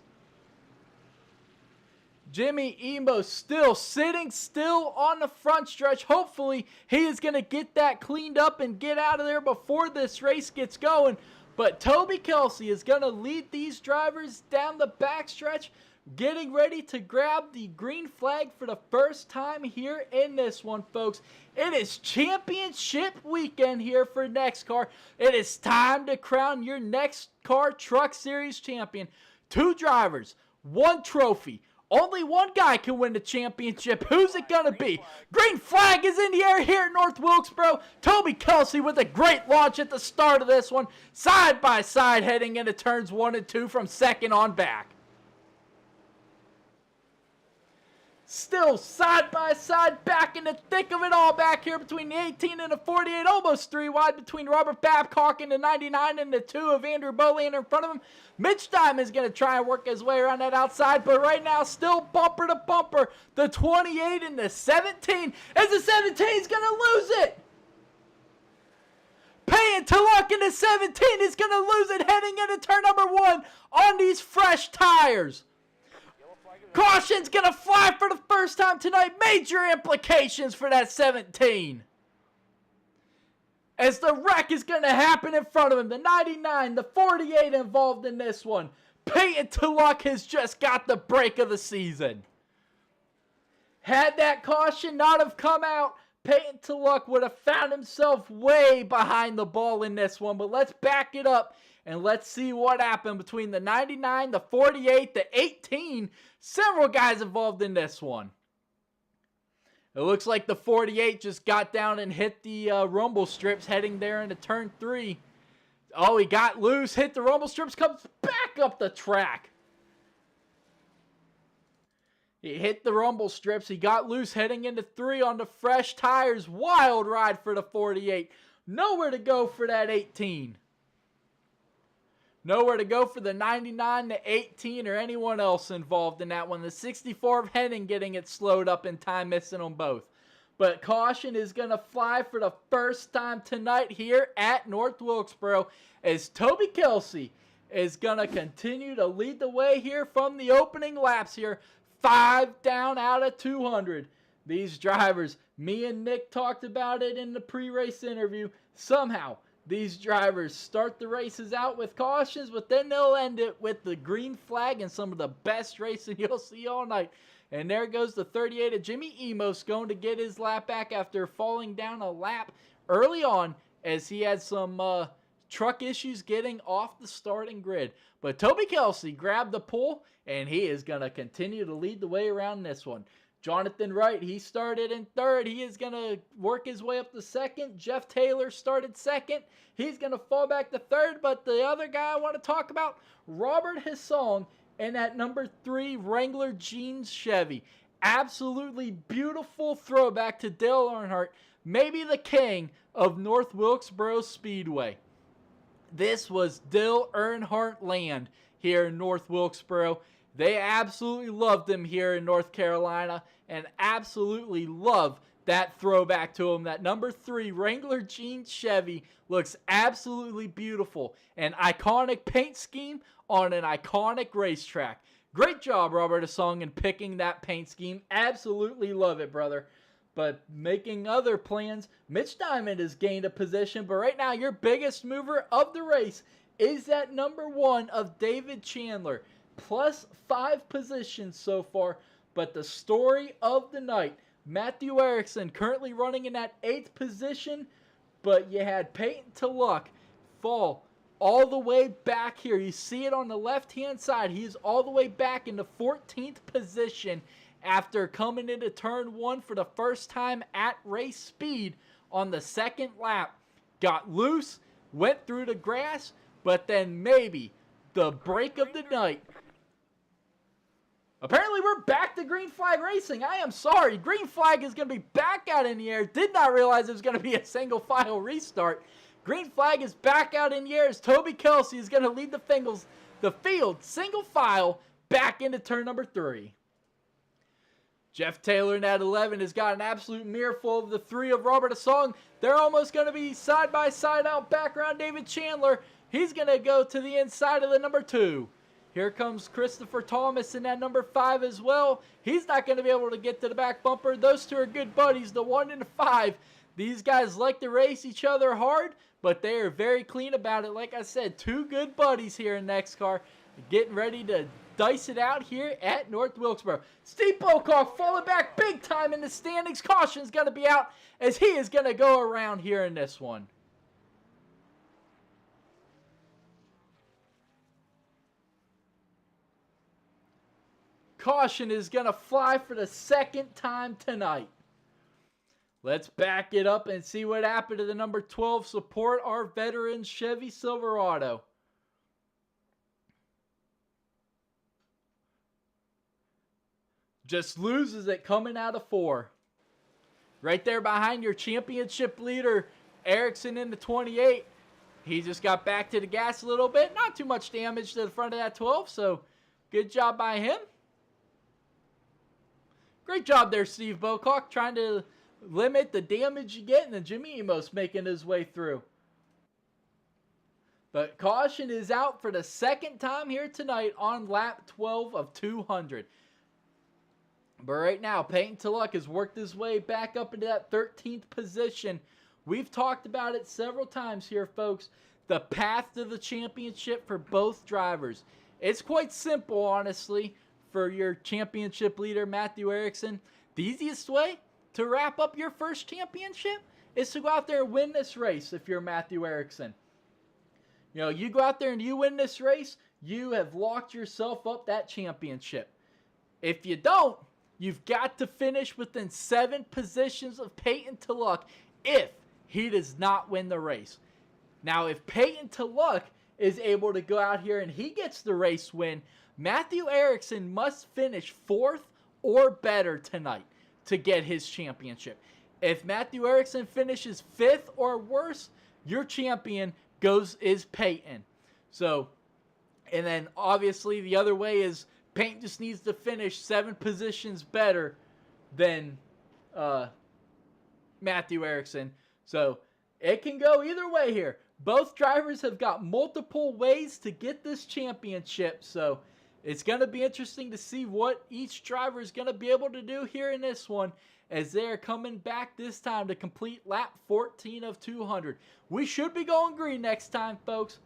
Jimmy Emos still sitting on the front stretch. Hopefully, he is going to get that cleaned up and get out of there before this race gets going. But Toby Kelsey is going to lead these drivers down the backstretch, getting ready to grab the green flag for the first time here in this one, folks. It is championship weekend here for NEXXTCAR. It is time to crown your NEXXTCAR Truck Series champion. 2 drivers, 1 trophy. Only one guy can win the championship. Who's it going to be? Green flag is in the air here at North Wilkesboro. Toby Kelsey with a great launch at the start of this one. Side by side heading into turns 1 and 2 from second on back. Still side by side back in the thick of it all back here between the 18 and the 48. Almost 3 wide between Robert Babcock and the 99 and the 2 of Andrew Bolander in front of him. Mitch Diamond is going to try and work his way around that outside, but right now still bumper to bumper. The 28 and the 17 as the 17 is going to lose it. Paying to luck in the 17 is going to lose it heading into turn number 1 on these fresh tires. Caution's going to fly for the first time tonight. Major implications for that 17. As the wreck is going to happen in front of him. The 99, the 48 involved in this one. Peyton Tullock has just got the break of the season. Had that caution not have come out, Peyton Tullock would have found himself way behind the ball in this one. But let's back it up and let's see what happened between the 99, the 48, the 18. Several guys involved in this one. It looks like the 48 just got down and hit the rumble strips heading there into turn 3. Oh, he got loose, hit the rumble strips, comes back up the track. He hit the rumble strips. He got loose heading into 3 on the fresh tires. Wild ride for the 48. Nowhere to go for that 18. Nowhere to go for the 99, the 18, or anyone else involved in that one. The 64 of Henning getting it slowed up in time, missing them both. But caution is going to fly for the first time tonight here at North Wilkesboro as Toby Kelsey is going to continue to lead the way here from the opening laps here. 5 down out of 200. These drivers, me and Nick talked about it in the pre-race interview. Somehow, these drivers start the races out with cautions, but then they'll end it with the green flag and some of the best racing you'll see all night. And there goes the 38 of Jimmy Emos going to get his lap back after falling down a lap early on as he had some truck issues getting off the starting grid. But Toby Kelsey grabbed the pole, and he is going to continue to lead the way around this one. Jonathan Wright, he started in 3rd. He is going to work his way up to 2nd. Jeff Taylor started 2nd. He's going to fall back to 3rd. But the other guy I want to talk about, Robert Hissong, in that number 3 Wrangler Jeans Chevy. Absolutely beautiful throwback to Dale Earnhardt, maybe the king of North Wilkesboro Speedway. This was Dale Earnhardt land here in North Wilkesboro. They absolutely loved him here in North Carolina and absolutely love that throwback to him. That number 3 Wrangler Jeans Chevy looks absolutely beautiful. An iconic paint scheme on an iconic racetrack. Great job, Robert Asong, in picking that paint scheme. Absolutely love it, brother. But making other plans, Mitch Diamond has gained a position. But right now, your biggest mover of the race is that number 1 of David Chandler. Plus 5 positions so far. But the story of the night, Matthew Erickson currently running in that 8th position. But you had Peyton Tulloch fall all the way back here. You see it on the left-hand side. He's all the way back in the 14th position after coming into turn 1 for the first time at race speed on the 2nd lap. Got loose, went through the grass, but then maybe the break of the night. Apparently we're back to green flag racing. I am sorry. Green flag is going to be back out in the air. Did not realize it was going to be a single file restart. Green flag is back out in the air as Toby Kelsey is going to lead the field single file back into turn number 3. Jeff Taylor in that 11 has got an absolute mirrorful of the 3 of Robert Asong. They're almost going to be side by side out back around David Chandler. He's going to go to the inside of the number 2. Here comes Christopher Thomas in that number 5 as well. He's not going to be able to get to the back bumper. Those 2 are good buddies, the 1 and the 5. These guys like to race each other hard, but they are very clean about it. Like I said, 2 good buddies here in NEXXTCAR getting ready to dice it out here at North Wilkesboro. Steve Bocock falling back big time in the standings. Caution's going to be out as he is going to go around here in this one. Caution is going to fly for the 2nd time tonight. Let's back it up and see what happened to the number 12 support, our veteran Chevy Silverado. Just loses it coming out of 4. Right there behind your championship leader, Erickson in the 28. He just got back to the gas a little bit. Not too much damage to the front of that 12, so good job by him. Great job there, Steve Bocock, trying to limit the damage you get, and then Jimmy Emos making his way through. But caution is out for the 2nd time here tonight on lap 12 of 200. But right now, Peyton Tulloch has worked his way back up into that 13th position. We've talked about it several times here, folks. The path to the championship for both drivers. It's quite simple, honestly, for your championship leader, Matthew Erickson. The easiest way to wrap up your first championship is to go out there and win this race if you're Matthew Erickson. You know, you go out there and you win this race, you have locked yourself up that championship. If you don't, you've got to finish within 7 positions of Peyton Tulloch if he does not win the race. Now, if Peyton Tulloch is able to go out here and he gets the race win, Matthew Erickson must finish 4th or better tonight to get his championship. If Matthew Erickson finishes 5th or worse, your champion is Peyton. So, and then obviously the other way is Peyton just needs to finish 7 positions better than Matthew Erickson. So it can go either way here. Both drivers have got multiple ways to get this championship. So it's going to be interesting to see what each driver is going to be able to do here in this one, as they're coming back this time to complete lap 14 of 200. We should be going green next time, folks.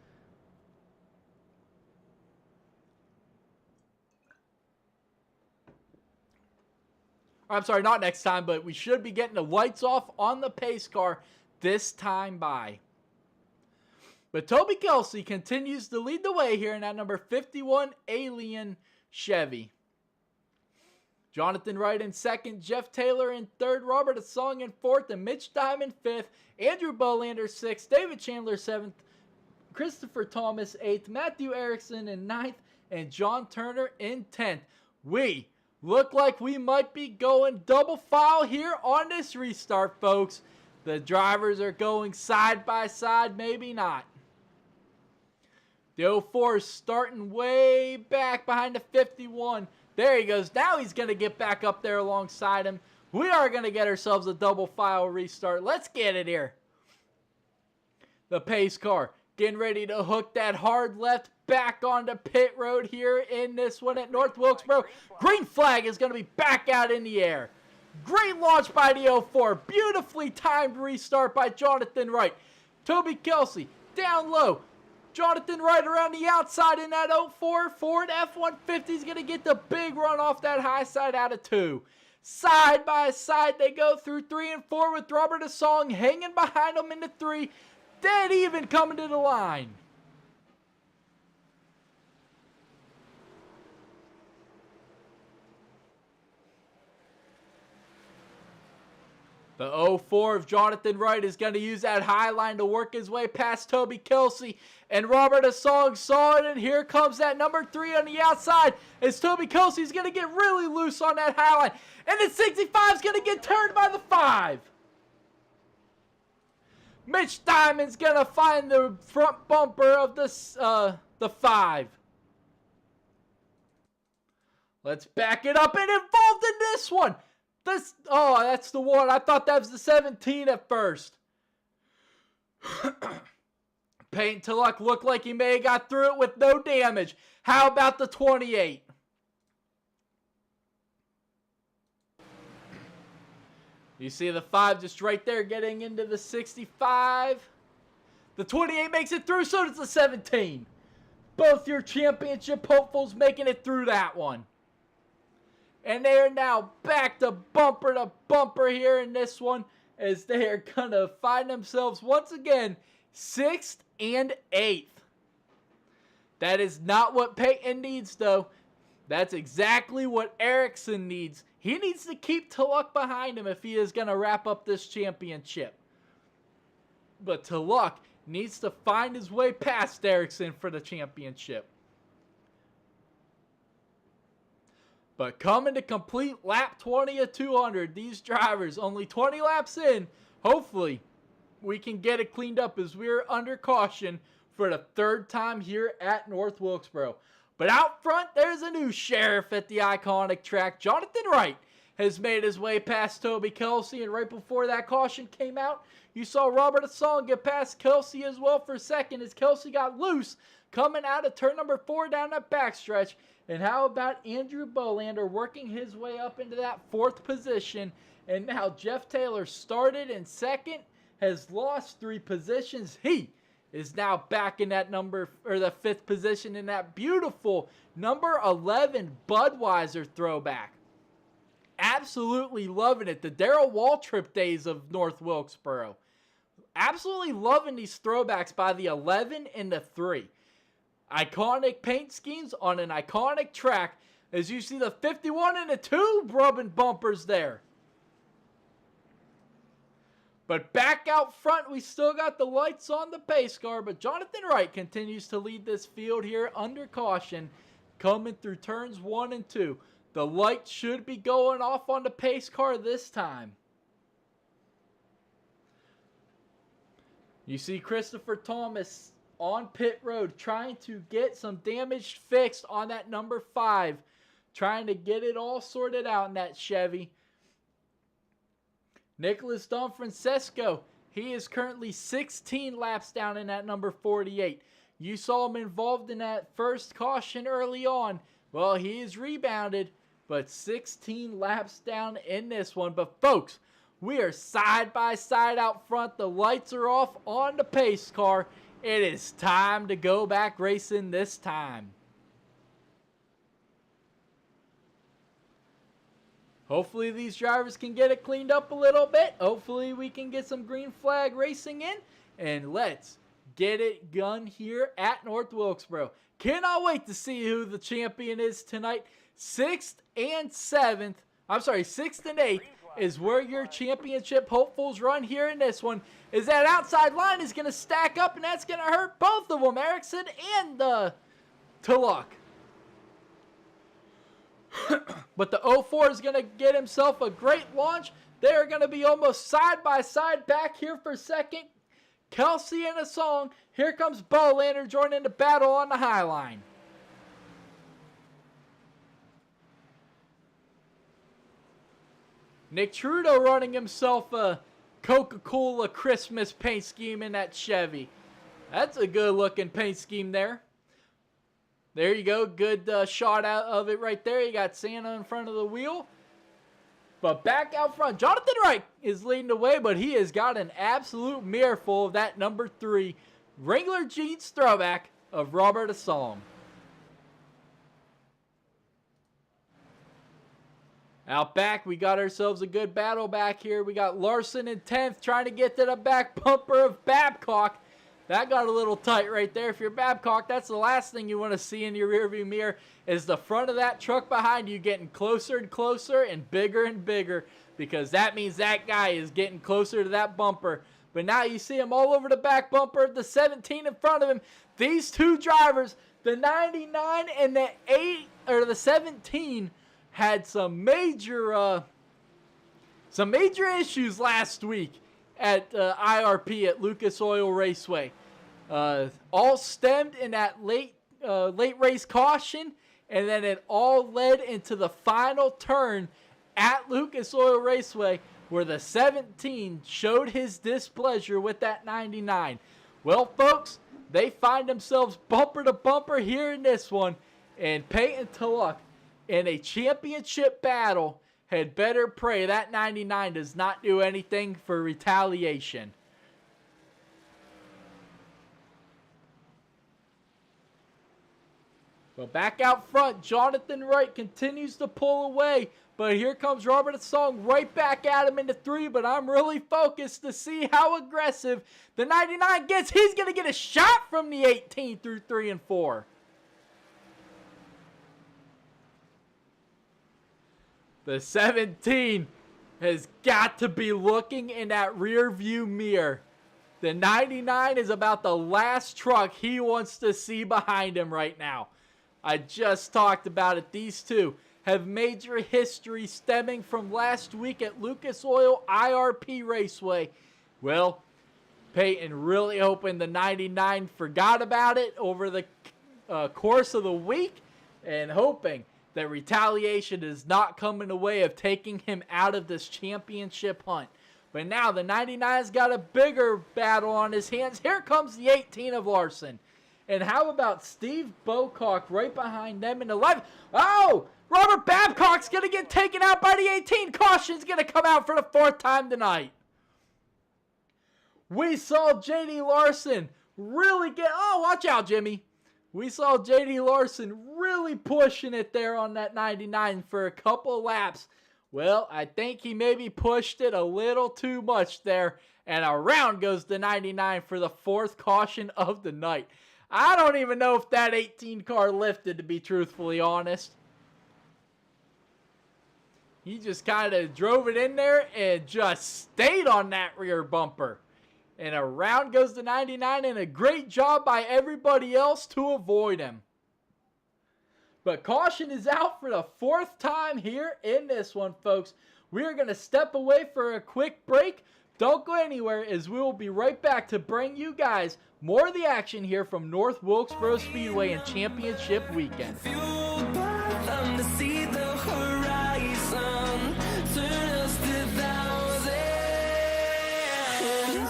I'm sorry, not next time, but we should be getting the lights off on the pace car this time by. But Toby Kelsey continues to lead the way here in that number 51 Alien Chevy. Jonathan Wright in 2nd, Jeff Taylor in 3rd, Robert Asong in 4th, and Mitch Diamond 5th, Andrew Bolander 6th, David Chandler 7th, Christopher Thomas 8th, Matthew Erickson in 9th, and John Turner in 10th. We look like we might be going double file here on this restart, folks. The drivers are going side by side, maybe not. The 04 is starting way back behind the 51. There he goes. Now he's going to get back up there alongside him. We are going to get ourselves a double file restart. Let's get it here. The pace car getting ready to hook that hard left back onto pit road here in this one at North Wilkesboro. Green flag is going to be back out in the air. Great launch by the 04. Beautifully timed restart by Jonathan Wright. Toby Kelsey down low. Jonathan Wright around the outside in that 04 Ford F-150 is going to get the big run off that high side out of 2. Side by side they go through 3 and 4 with Robert Asong hanging behind them into 3. Dead even coming to the line. The 04 of Jonathan Wright is going to use that high line to work his way past Toby Kelsey. And Robert Asong saw it, and here comes that number 3 on the outside as Toby Kelsey is going to get really loose on that high line. And the 65 is going to get turned by the 5. Mitch Diamond's going to find the front bumper of the 5. Let's back it up and involved in this one. Oh, that's the one. I thought that was the 17 at first. Peyton Tulloch looked like he may have got through it with no damage. How about the 28? You see the 5 just right there getting into the 65. The 28 makes it through, so does the 17. Both your championship hopefuls making it through that one. And they are now back to bumper here in this one, as they are going to find themselves once again 6th and 8th. That is not what Peyton needs, though. That's exactly what Erickson needs. He needs to keep Tulloch behind him if he is going to wrap up this championship. But Tulloch needs to find his way past Erickson for the championship. But coming to complete lap 20 of 200, these drivers only 20 laps in. Hopefully, we can get it cleaned up as we're under caution for the 3rd time here at North Wilkesboro. But out front, there's a new sheriff at the iconic track. Jonathan Wright has made his way past Toby Kelsey, and right before that caution came out, you saw Robert Asong get past Kelsey as well for 2nd as Kelsey got loose coming out of turn number 4 down that backstretch. And how about Andrew Bolander working his way up into that 4th position? And now Jeff Taylor started in 2nd, has lost 3 positions. He is now back in that the 5th position in that beautiful number 11 Budweiser throwback. Absolutely loving it. The Darrell Waltrip days of North Wilkesboro. Absolutely loving these throwbacks by the 11 and the 3. Iconic paint schemes on an iconic track, as you see the 51 and the 2 rubbing bumpers there. But back out front, we still got the lights on the pace car, but Jonathan Wright continues to lead this field here under caution, coming through turns 1 and 2. The light should be going off on the pace car this time. You see Christopher Thomas on pit road trying to get some damage fixed on that number 5. Trying to get it all sorted out in that Chevy. Nicholas Donfrancesco, he is currently 16 laps down in that number 48. You saw him involved in that first caution early on. Well, he is rebounded, but 16 laps down in this one. But folks, we are side by side out front. The lights are off on the pace car. It is time to go back racing this time. Hopefully these drivers can get it cleaned up a little bit. Hopefully we can get some green flag racing in. And let's get it done here at North Wilkesboro. Cannot wait to see who the champion is tonight. 6th and 8th is where your championship hopefuls run here in this one. Is that outside line is going to stack up, and that's going to hurt both of them, Erickson and Tulloch. But the 04 is going to get himself a great launch. They're going to be almost side by side back here for second. Kelsey and a song. Here comes Bolander joining the battle on the high line. Nick Trudeau running himself a Coca-Cola Christmas paint scheme in that Chevy. That's a good looking paint scheme there. There you go. Good shot out of it right there. You got Santa in front of the wheel. But back out front, Jonathan Wright is leading the way, but he has got an absolute mirror full of that number 3 Wrangler jeans throwback of Robert Asong. Out back, we got ourselves a good battle back here. We got Larson in 10th trying to get to the back bumper of Babcock. That got a little tight right there. If you're Babcock, that's the last thing you want to see in your rearview mirror is the front of that truck behind you getting closer and closer and bigger, because that means that guy is getting closer to that bumper. But now you see him all over the back bumper of the 17 in front of him. These two drivers, the 99 and the 17, had some major issues last week at IRP at Lucas Oil Raceway. All stemmed in that late race caution, and then it all led into the final turn at Lucas Oil Raceway where the 17 showed his displeasure with that 99. Well, folks, they find themselves bumper to bumper here in this one, and Peyton Tulloch in a championship battle had better pray that 99 does not do anything for retaliation. But back out front, Jonathan Wright continues to pull away. But here comes Robert Asong right back at him into 3. But I'm really focused to see how aggressive the 99 gets. He's going to get a shot from the 18 through 3 and 4. The 17 has got to be looking in that rear view mirror. The 99 is about the last truck he wants to see behind him right now. I just talked about it. These two have major history stemming from last week at Lucas Oil IRP Raceway. Well, Peyton really hoping the 99 forgot about it over the course of the week, and hoping that retaliation is not coming in the way of taking him out of this championship hunt. But now the 99's got a bigger battle on his hands. Here comes the 18 of Larson. And how about Steve Bocock right behind them in the 11? Oh, Robert Babcock's going to get taken out by the 18. Caution's going to come out for the 4th time tonight. We saw J.D. Larson really get... Oh, watch out, Jimmy. We saw J.D. Larson really pushing it there on that 99 for a couple laps. Well, I think he maybe pushed it a little too much there. And around goes the 99 for the 4th caution of the night. I don't even know if that 18 car lifted, to be truthfully honest. He just kind of drove it in there and just stayed on that rear bumper. And around goes the 99, and a great job by everybody else to avoid him. But caution is out for the 4th time here in this one, folks. We are going to step away for a quick break. Don't go anywhere, as we will be right back to bring you guys more of the action here from North Wilkesboro Speedway and Championship Weekend. Fueled by them to see the horizon, turn us to thousands. And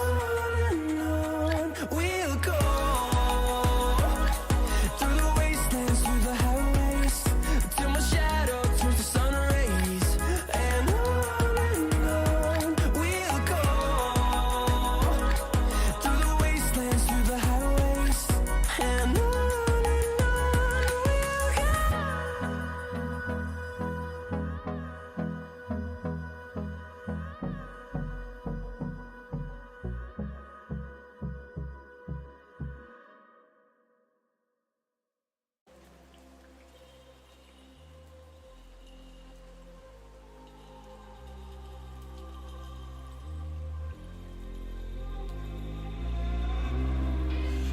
on we'll go, through the wastelands, through the highways, till my shadow turns to sun rays. And on we'll go, through the wastelands, through the highways, and on we'll go.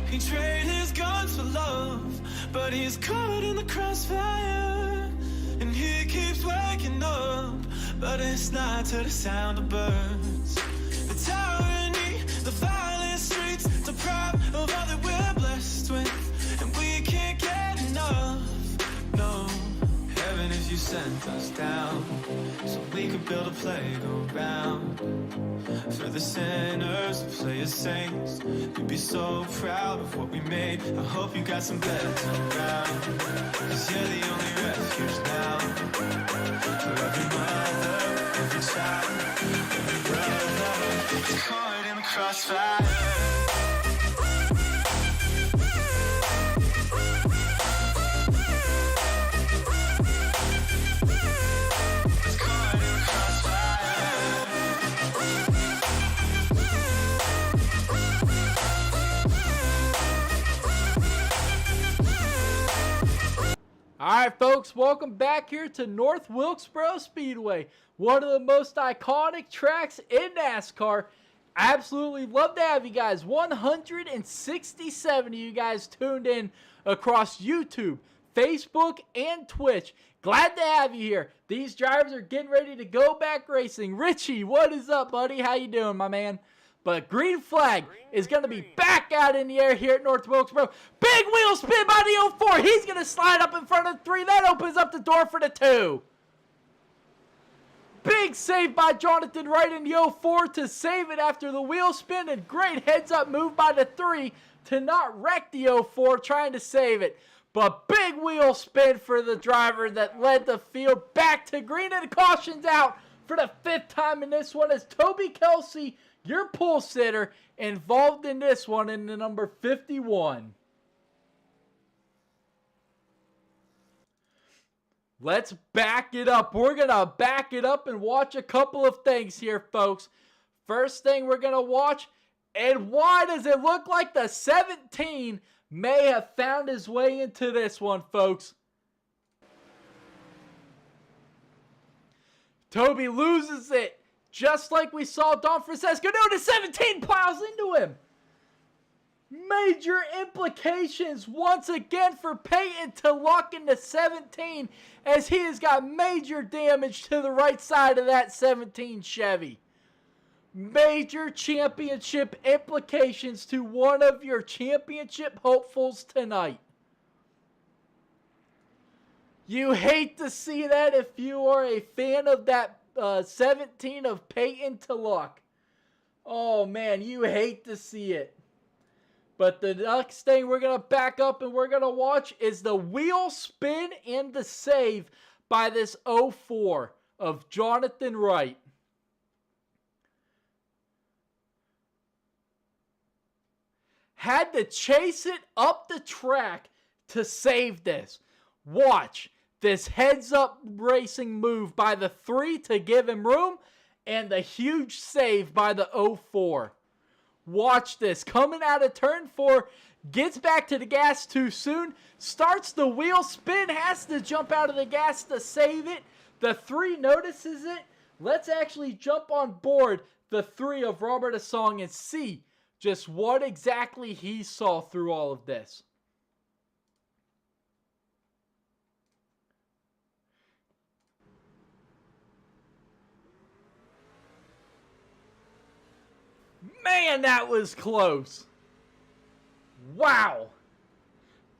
He traded his guns for love, but he's caught in the crossfire. And he keeps waking up, but it's not to the sound of birds. The tyranny, the violent streets, deprived of all that we're blessed with, and we can't get enough. No, heaven, if you sent us down, so we could build a playground for the sinners, play as saints. We'd be so proud of what we made. I hope you got some beds around, 'cause you're the only refuge now for every mother, every child, every brother that's caught in the crossfire. Alright folks, welcome back here to North Wilkesboro Speedway, one of the most iconic tracks in NASCAR. Absolutely love to have you guys. 167 of you guys tuned in across YouTube, Facebook, and Twitch. Glad to have you here. These drivers are getting ready to go back racing. Richie, what is up, buddy? How you doing, my man? But green flag is going to be back out in the air here at North Wilkesboro. Big wheel spin by the 04. He's going to slide up in front of the 3. That opens up the door for the 2. Big save by Jonathan Wright in the 04 to save it after the wheel spin. And great heads-up move by the 3 to not wreck the 04, trying to save it. But big wheel spin for the driver that led the field back to green. And caution's out for the 5th time in this one as Toby Kelsey, your pole sitter, involved in this one in the number 51. Let's back it up. We're going to back it up and watch a couple of things here, folks. First thing we're going to watch, and why does it look like the 17 may have found his way into this one, folks? Toby loses it. Just like we saw Don Francesco do, the 17 plows into him. Major implications once again for Peyton to lock in the 17, as he has got major damage to the right side of that 17 Chevy. Major championship implications to one of your championship hopefuls tonight. You hate to see that if you are a fan of that 17 of Peyton to luck. Oh man, you hate to see it. But the next thing we're going to back up and we're going to watch is the wheel spin and the save by this 04 of Jonathan Wright. Had to chase it up the track to save this. Watch this heads-up racing move by the 3 to give him room, and the huge save by the 04. Watch this. Coming out of turn 4, gets back to the gas too soon, starts the wheel spin, has to jump out of the gas to save it. The 3 notices it. Let's actually jump on board the 3 of Robert Asong and see just what exactly he saw through all of this. Man, that was close. Wow.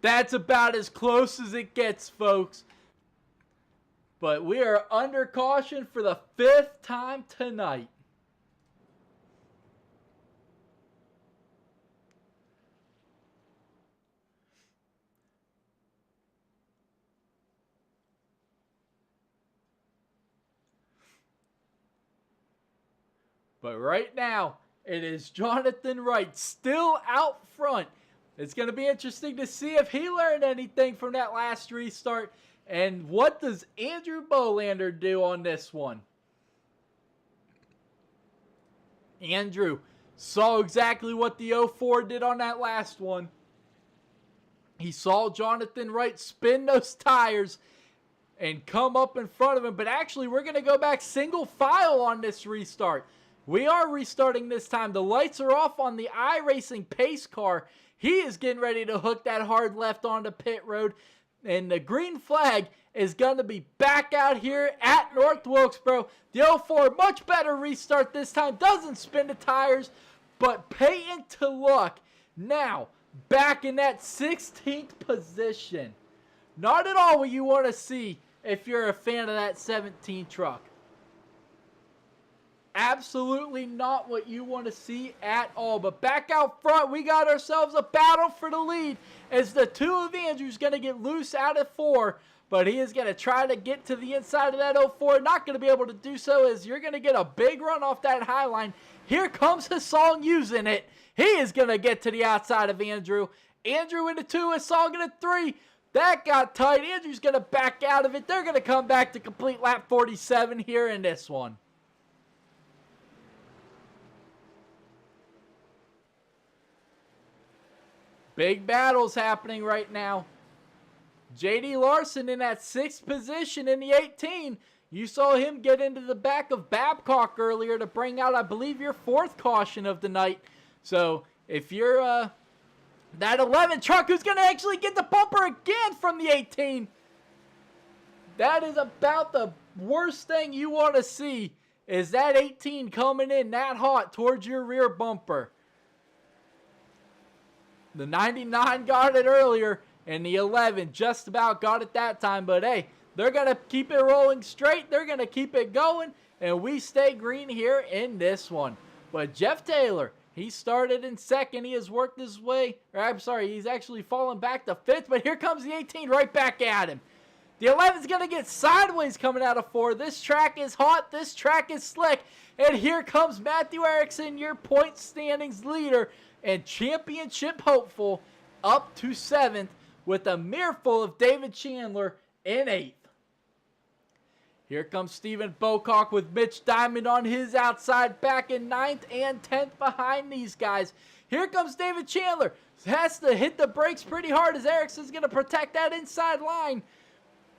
That's about as close as it gets, folks. But we are under caution for the 5th time tonight. But right now, it is Jonathan Wright still out front. It's going to be interesting to see if he learned anything from that last restart. And what does Andrew Bolander do on this one? Andrew saw exactly what the 04 did on that last one. He saw Jonathan Wright spin those tires and come up in front of him. But actually, we're going to go back single file on this restart. We are restarting this time. The lights are off on the iRacing pace car. He is getting ready to hook that hard left onto pit road. And the green flag is going to be back out here at North Wilkesboro. The 04, much better restart this time. Doesn't spin the tires, but Peyton to look. Now, back in that 16th position. Not at all what you want to see if you're a fan of that 17 truck. Absolutely not what you want to see at all. But back out front, we got ourselves a battle for the lead as the 2 of Andrew's going to get loose out of 4. But he is going to try to get to the inside of that 04. Not going to be able to do so as you're going to get a big run off that high line. Here comes Hassan using it. He is going to get to the outside of Andrew. Andrew into 2, Hassan into 3. That got tight. Andrew's going to back out of it. They're going to come back to complete lap 47 here in this one. Big battles happening right now. J.D. Larson in that 6th position in the 18. You saw him get into the back of Babcock earlier to bring out, I believe, your 4th caution of the night. So if you're that 11 truck who's going to actually get the bumper again from the 18, that is about the worst thing you want to see, is that 18 coming in that hot towards your rear bumper. The 99 got it earlier, and the 11 just about got it that time. But hey, they're going to keep it rolling straight. They're going to keep it going, and we stay green here in this one. But Jeff Taylor, he started in 2nd. He has worked his way, or I'm sorry, he's actually fallen back to 5th. But here comes the 18 right back at him. The 11's going to get sideways coming out of 4. This track is hot. This track is slick. And here comes Matthew Erickson, your point standings leader and championship hopeful, up to 7th with a mirrorful of David Chandler in 8th. Here comes Stephen Bocock with Mitch Diamond on his outside back in 9th and 10th behind these guys. Here comes David Chandler. Has to hit the brakes pretty hard as Erickson's going to protect that inside line.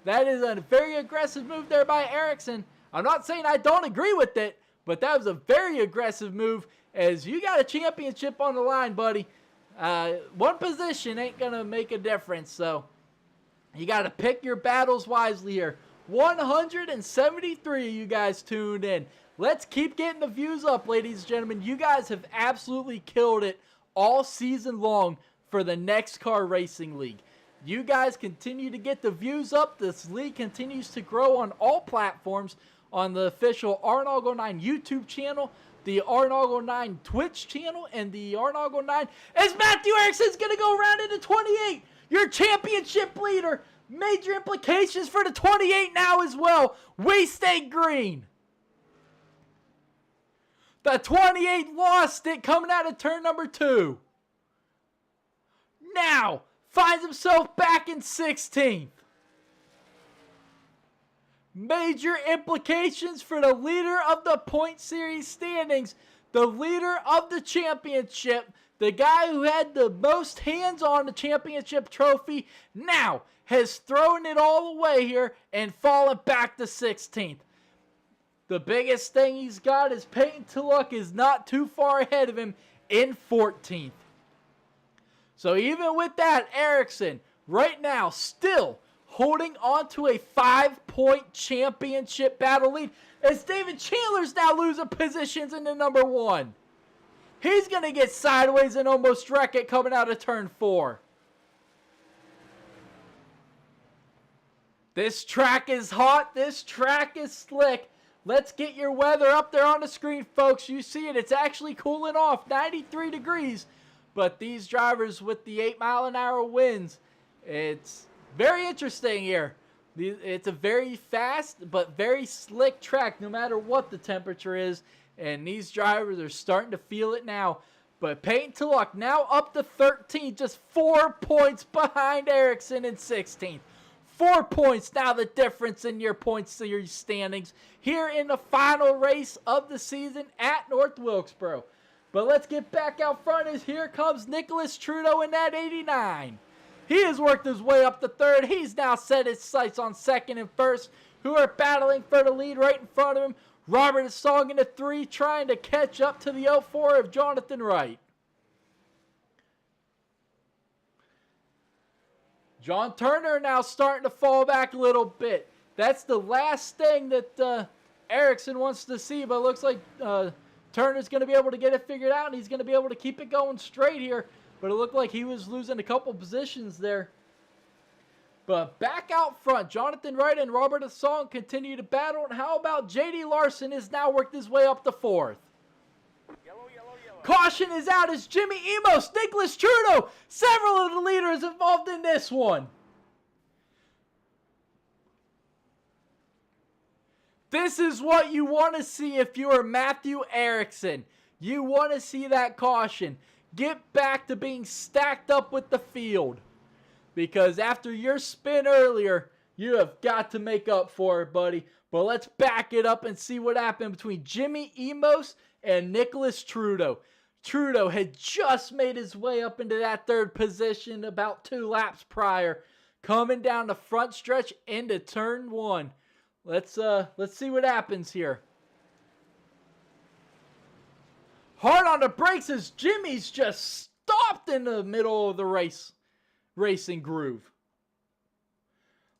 That is a very aggressive move there by Erickson. I'm not saying I don't agree with it, but that was a very aggressive move as you got a championship on the line, buddy. One position ain't going to make a difference, so you got to pick your battles wisely here. 173 of you guys tuned in. Let's keep getting the views up, ladies and gentlemen. You guys have absolutely killed it all season long for the NEXXTCAR Racing League. You guys continue to get the views up. This league continues to grow on all platforms, on the official R9 YouTube channel, the R9 Twitch channel, and the R9 as Matthew Erickson's going to go around into 28. Your championship leader. Major implications for the 28 now as well. We stay green. The 28 lost it coming out of turn number 2. Now finds himself back in 16th. Major implications for the leader of the point series standings, the leader of the championship, the guy who had the most hands on the championship trophy, now has thrown it all away here and fallen back to 16th. The biggest thing he's got is Peyton Tulloch is not too far ahead of him in 14th. So even with that, Erickson right now still holding on to a 5-point championship battle lead as David Chandler's now losing positions into number 1. He's going to get sideways and almost wreck it coming out of turn 4. This track is hot. This track is slick. Let's get your weather up there on the screen, folks. You see it. It's actually cooling off, 93 degrees. But these drivers with the 8-mile-an-hour winds, it's very interesting here. It's a very fast but very slick track no matter what the temperature is. And these drivers are starting to feel it now. But Peyton Tulloch now up to 13th, just 4 points behind Ericsson in 16th. 4 points now the difference in your points series standings here in the final race of the season at North Wilkesboro. But let's get back out front as here comes Nicholas Trudeau in that 89. He has worked his way up to 3rd. He's now set his sights on 2nd and 1st, who are battling for the lead right in front of him. Robert Song in the 3 trying to catch up to the 04 of Jonathan Wright. John Turner now starting to fall back a little bit. That's the last thing that Ericsson wants to see, but it looks like Turner's going to be able to get it figured out, and he's going to be able to keep it going straight here. But it looked like he was losing a couple positions there. But back out front, Jonathan Wright and Robert Song continue to battle. And how about J.D. Larson has now worked his way up to 4th. Caution is out as Jimmy Emos, Nicholas Trudeau, several of the leaders involved in this one. This is what you want to see if you are Matthew Ericsson. You want to see that caution. Get back to being stacked up with the field. Because after your spin earlier, you have got to make up for it, buddy. But let's back it up and see what happened between Jimmy Emos and Nicholas Trudeau. Trudeau had just made his way up into that 3rd position about 2 laps prior. Coming down the front stretch into turn 1. Let's see what happens here. Hard on the brakes as Jimmy's just stopped in the middle of the racing groove.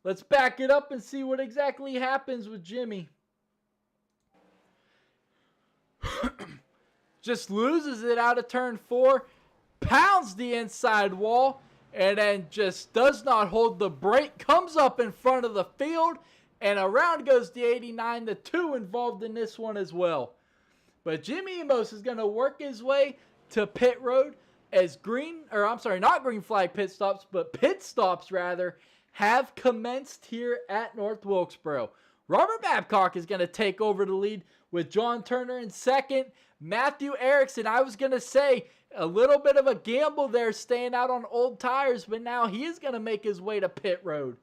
Let's back it up and see what exactly happens with Jimmy. Just loses it out of turn 4, pounds the inside wall, and then just does not hold the brake, comes up in front of the field, and around goes the 89, the 2 involved in this one as well. But Jimmy Emos is going to work his way to pit road as not green flag pit stops, but pit stops rather, have commenced here at North Wilkesboro. Robert Babcock is going to take over the lead with John Turner in 2nd. Matthew Ericsson, I was going to say, a little bit of a gamble there staying out on old tires, but now he is going to make his way to pit road.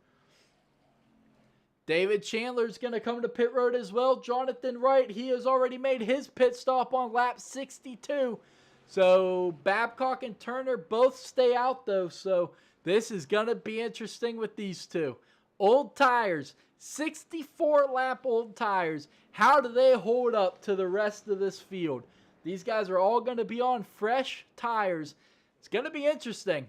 David Chandler is going to come to pit road as well. Jonathan Wright, he has already made his pit stop on lap 62. So Babcock and Turner both stay out though. So this is going to be interesting with these two. Old tires, 64 lap old tires. How do they hold up to the rest of this field? These guys are all going to be on fresh tires. It's going to be interesting.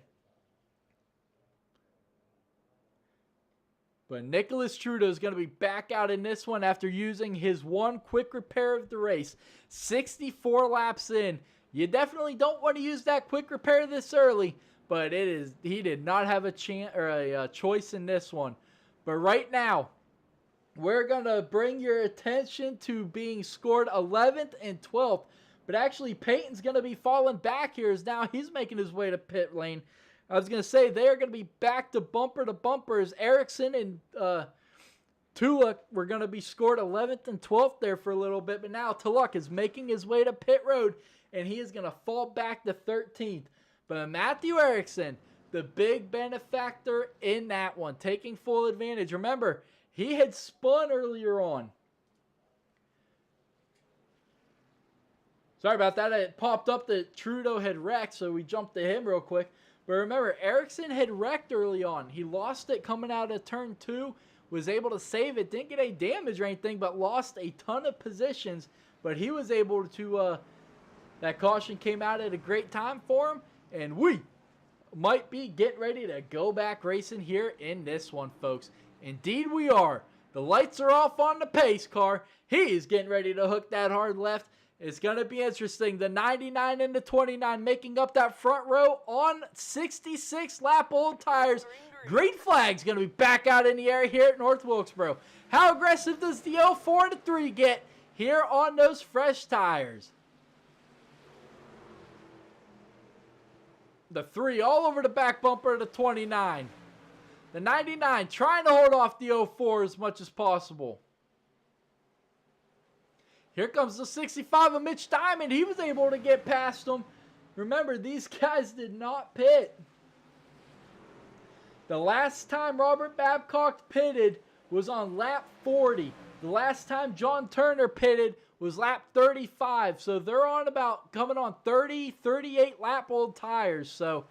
But Nicholas Trudeau is going to be back out in this one after using his 1 quick repair of the race. 64 laps in. You definitely don't want to use that quick repair this early, but he did not have a chance or a choice in this one. But right now, we're going to bring your attention to being scored 11th and 12th. But actually, Peyton's going to be falling back here as now he's making his way to pit lane. I was going to say they're going to be back to bumper as Ericsson and Tulloch were going to be scored 11th and 12th there for a little bit. But now Tulloch is making his way to pit road, and he is going to fall back to 13th. But Matthew Ericsson, the big benefactor in that one, taking full advantage. Remember, he had spun earlier on. Sorry about that. It popped up that Trudeau had wrecked, so we jumped to him real quick. But remember, Ericsson had wrecked early on. He lost it coming out of turn 2, was able to save it, didn't get any damage or anything, but lost a ton of positions. But he was able to, that caution came out at a great time for him, and we might be getting ready to go back racing here in this one, folks. Indeed we are. The lights are off on the pace car. He is getting ready to hook that hard left, It's going to be interesting. The 99 and the 29 making up that front row on 66 lap old tires. Green flag's going to be back out in the air here at North Wilkesboro. How aggressive does the 04 and the 3 get here on those fresh tires? The 3 all over the back bumper of the 29. The 99 trying to hold off the 04 as much as possible. Here comes the 65 of Mitch Diamond. He was able to get past him. Remember, these guys did not pit. The last time Robert Babcock pitted was on lap 40. The last time John Turner pitted was lap 35. So they're on about coming on 30, 38 lap old tires. So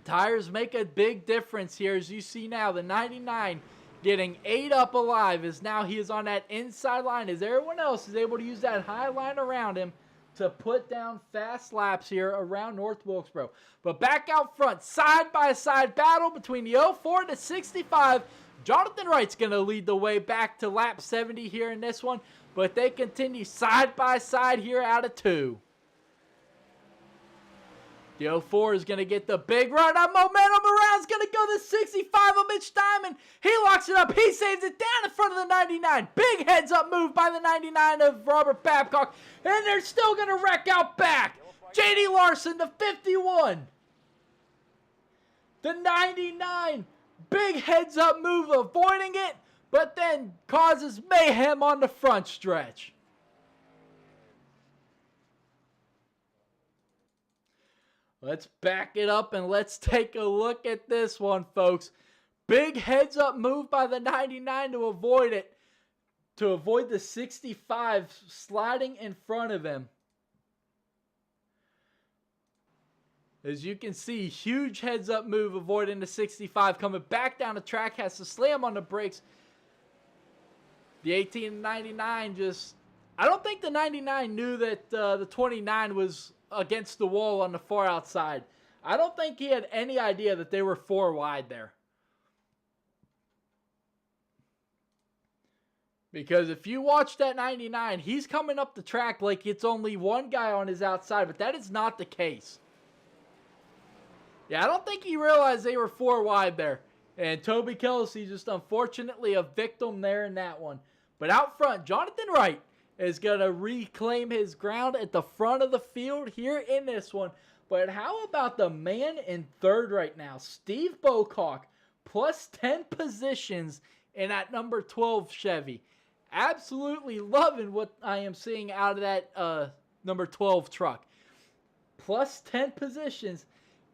tires make a big difference here. As you see now, the 99 getting 8 up alive as now he is on that inside line as everyone else is able to use that high line around him to put down fast laps here around North Wilkesboro. But back out front, side-by-side battle between the 04 and the 65. Jonathan Wright's going to lead the way back to lap 70 here in this one, but they continue side-by-side here out of 2. The 04 is going to get the big run. That momentum around is going to go to 65 of Mitch Diamond. He locks it up. He saves it down in front of the 99. Big heads up move by the 99 of Robert Babcock. And they're still going to wreck out back. J.D. Larson, the 51. The 99. Big heads up move avoiding it, but then causes mayhem on the front stretch. Let's back it up and let's take a look at this one, folks. Big heads up move by the 99 to avoid it. To avoid the 65 sliding in front of him. As you can see, huge heads up move avoiding the 65. Coming back down the track, has to slam on the brakes. The 18 and 99 just... I don't think the 99 knew that the 29 was against the wall on the far outside. I don't think he had any idea that they were 4 wide there. Because if you watch that 99, he's coming up the track like it's only one guy on his outside, but that is not the case. Yeah, I don't think he realized they were 4 wide there. And Toby Kelsey just unfortunately a victim there in that one. But out front, Jonathan Wright is going to reclaim his ground at the front of the field here in this one. But how about the man in third right now? Steve Bocock, plus 10 positions in that number 12 Chevy. Absolutely loving what I am seeing out of that number 12 truck. Plus 10 positions.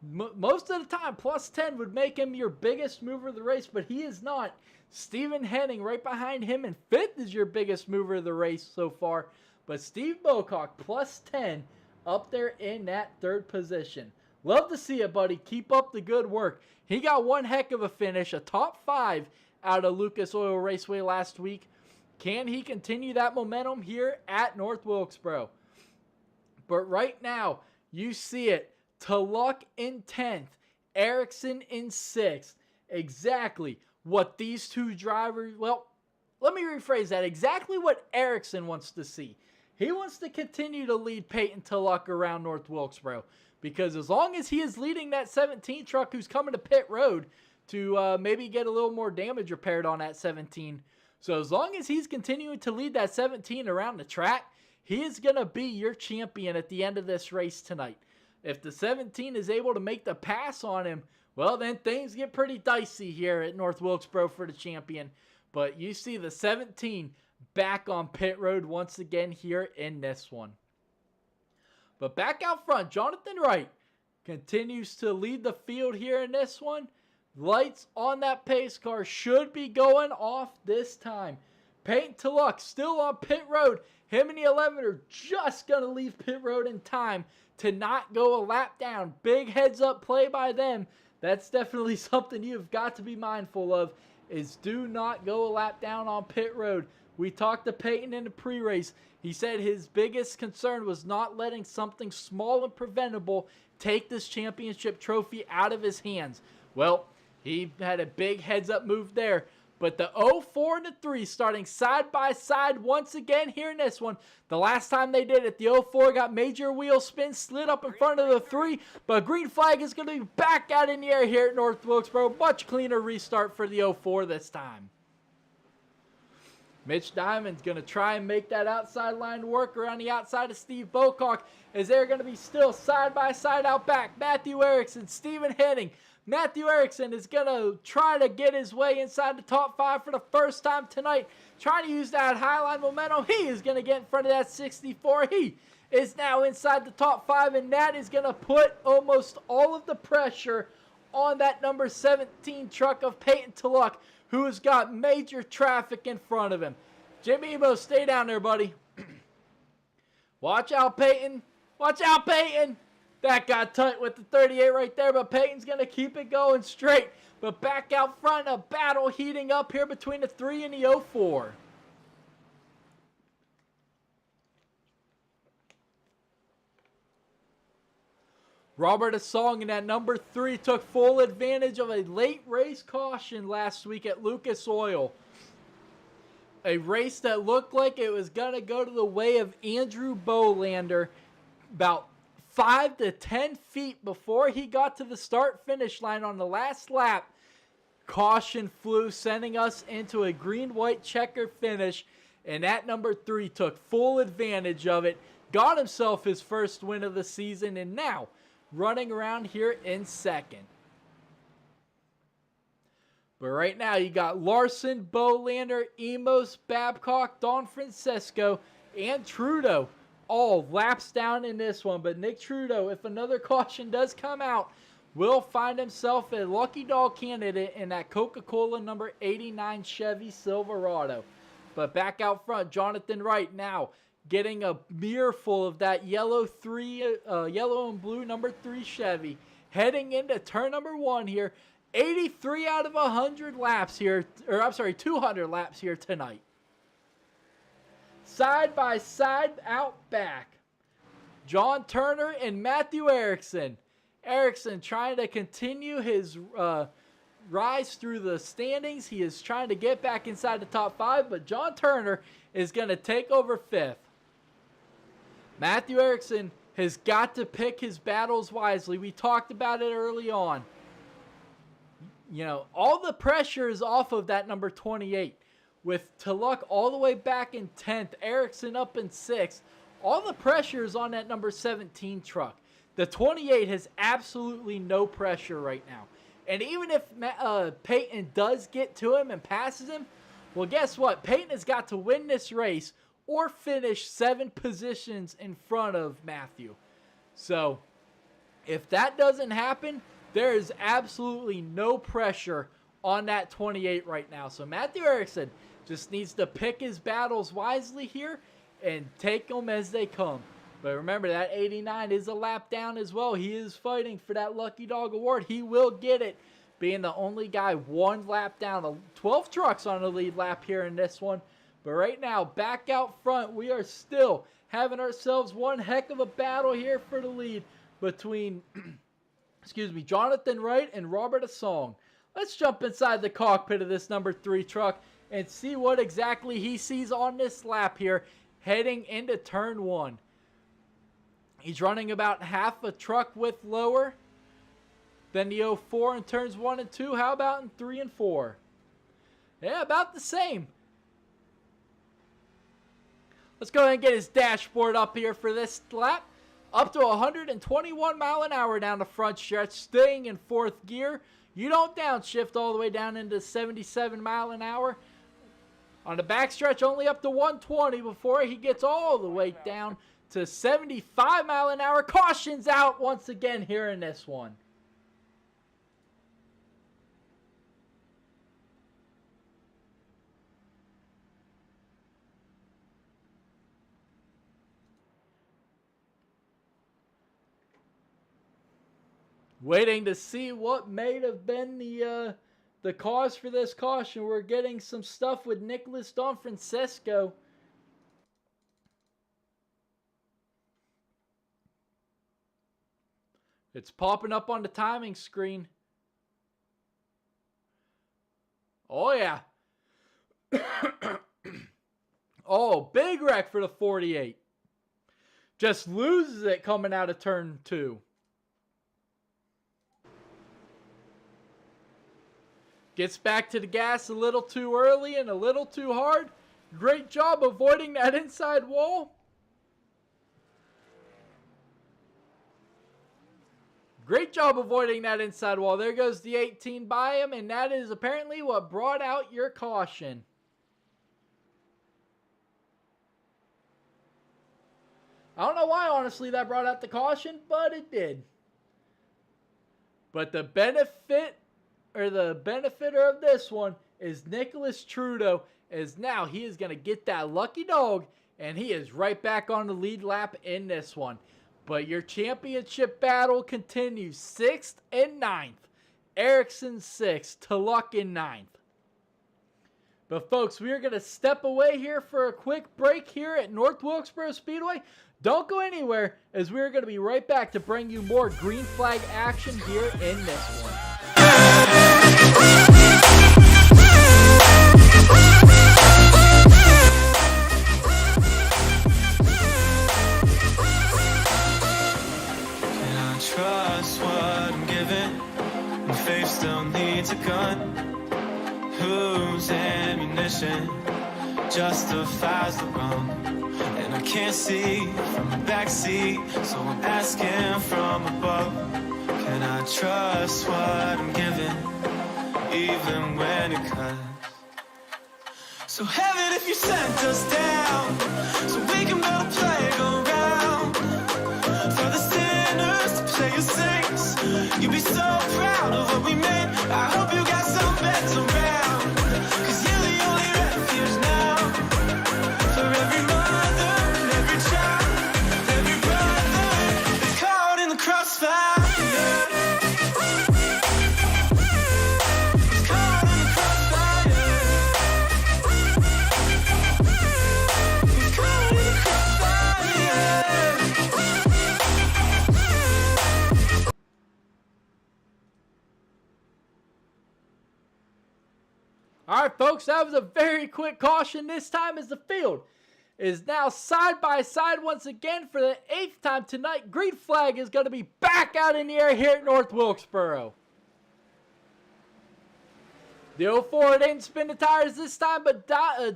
Most of the time, plus 10 would make him your biggest mover of the race, but he is not. Stephen Henning right behind him in 5th is your biggest mover of the race so far. But Steve Bocock, plus 10, up there in that 3rd position. Love to see it, buddy. Keep up the good work. He got one heck of a finish, a top 5 out of Lucas Oil Raceway last week. Can he continue that momentum here at North Wilkesboro? But right now, you see it. Tulloch in 10th. Erickson in 6th. Exactly what these two drivers... Well, let me rephrase that. Exactly what Erickson wants to see. He wants to continue to lead Peyton Tulloch around North Wilkesboro. Because as long as he is leading that 17 truck who's coming to pit road to maybe get a little more damage repaired on that 17... So as long as he's continuing to lead that 17 around the track, he is going to be your champion at the end of this race tonight. If the 17 is able to make the pass on him, well, then things get pretty dicey here at North Wilkesboro for the champion. But you see the 17 back on pit road once again here in this one. But back out front, Jonathan Wright continues to lead the field here in this one. Lights on that pace car should be going off this time. Peyton Tulloch still on pit road. Him and the 11 are just going to leave pit road in time to not go a lap down. Big heads up play by them. That's definitely something you've got to be mindful of, is do not go a lap down on pit road. We talked to Peyton in the pre-race. He said his biggest concern was not letting something small and preventable take this championship trophy out of his hands. Well, he had a big heads-up move there. But the 04 and the 3 starting side by side once again here in this one. The last time they did it, the 04 got major wheel spin, slid up in front of the 3, but green flag is going to be back out in the air here at North Wilkesboro. Much cleaner restart for the 04 this time. Mitch Diamond's going to try and make that outside line work around the outside of Steve Bocock, as they're going to be still side by side out back. Matthew Erickson, Stephen Henning. Matthew Erickson is going to try to get his way inside the top 5 for the first time tonight. Trying to use that highline momentum. He is going to get in front of that 64. He is now inside the top 5, and that is going to put almost all of the pressure on that number 17 truck of Peyton Tulloch, who has got major traffic in front of him. Jimmy Emo, stay down there, buddy. Watch out, Peyton. Watch out, Peyton. That got tight with the 38 right there, but Peyton's going to keep it going straight. But back out front, a battle heating up here between the 3 and the 04. Robert Asong in that number 3 took full advantage of a late race caution last week at Lucas Oil. A race that looked like it was going to go to the way of Andrew Bolander about 5 to 10 feet before he got to the start-finish line on the last lap. Caution flew, sending us into a green-white checker finish, and that number 3 took full advantage of it, got himself his first win of the season, and now running around here in second. But right now you got Larson, Bolander, Emos, Babcock, Don Francisco, and Trudeau all laps down in this one. But Nick Trudeau, if another caution does come out, will find himself a lucky dog candidate in that Coca-Cola number 89 Chevy Silverado. But back out front, Jonathan Wright now getting a mirror full of that yellow and blue number 3 Chevy, heading into turn number 1 here. 83 out of 100 laps here, or I'm sorry, 200 laps here tonight. Side by side out back, John Turner and Matthew Erickson. Erickson trying to continue his rise through the standings. He is trying to get back inside the top 5, but John Turner is going to take over 5th. Matthew Erickson has got to pick his battles wisely. We talked about it early on. You know, all the pressure is off of that number 28. With Tulloch all the way back in 10th, Erickson up in 6th. All the pressure is on that number 17 truck. The 28 has absolutely no pressure right now. And even if Peyton does get to him and passes him, well, guess what? Peyton has got to win this race or finish 7 positions in front of Matthew. So, if that doesn't happen, there is absolutely no pressure on that 28 right now. So Matthew Erickson just needs to pick his battles wisely here and take them as they come. But remember, that 89 is a lap down as well. He is fighting for that Lucky Dog Award. He will get it, being the only guy 1 lap down. 12 trucks on the lead lap here in this one. But right now, back out front, we are still having ourselves one heck of a battle here for the lead between Jonathan Wright and Robert Asong. Let's jump inside the cockpit of this number 3 truck and see what exactly he sees on this lap here heading into turn 1. He's running about half a truck width lower than the 04 in turns 1 and 2. How about in 3 and 4? Yeah, about the same. Let's go ahead and get his dashboard up here for this lap. Up to 121 mile an hour down the front stretch, staying in 4th gear. You don't downshift all the way down into 77 mile an hour. On the back stretch, only up to 120 before he gets all the way down to 75 mile an hour. Cautions out once again here in this one. Waiting to see what may have been the cause for this caution. We're getting some stuff with Nicholas Don Francisco. It's popping up on the timing screen. Oh yeah, Oh, big wreck for the 48. Just loses it coming out of turn 2. Gets back to the gas a little too early and a little too hard. Great job avoiding that inside wall. Great job avoiding that inside wall. There goes the 18 by him, and that is apparently what brought out your caution. I don't know why, honestly, that brought out the caution, but it did. But the benefiter of this one is Nicholas Trudeau, as now he is going to get that lucky dog, and he is right back on the lead lap in this one. But your championship battle continues. 6th and 9th. Ericsson 6th. Tulloch in 9th. But folks, we are going to step away here for a quick break here at North Wilkesboro Speedway. Don't go anywhere, as we are going to be right back to bring you more green flag action here in this one. Trust what I'm given. My faith still needs a gun. Whose ammunition justifies the wrong? And I can't see from the backseat, so I'm asking from above. Can I trust what I'm given, even when it cuts? So heaven, if you sent us down, so we can build a playground for the sinners to play your saints. You'd be so proud of what we made. I hope you got some beds around, 'cause you're the only refuge now for every mother and every child, every brother that's caught in the crossfire. It's caught in the crossfire. It's caught in the crossfire. All right, folks, that was a very quick caution this time, as the field is now side by side once again for the 8th time tonight. Green flag is going to be back out in the air here at North Wilkesboro. The 04 didn't spin the tires this time, but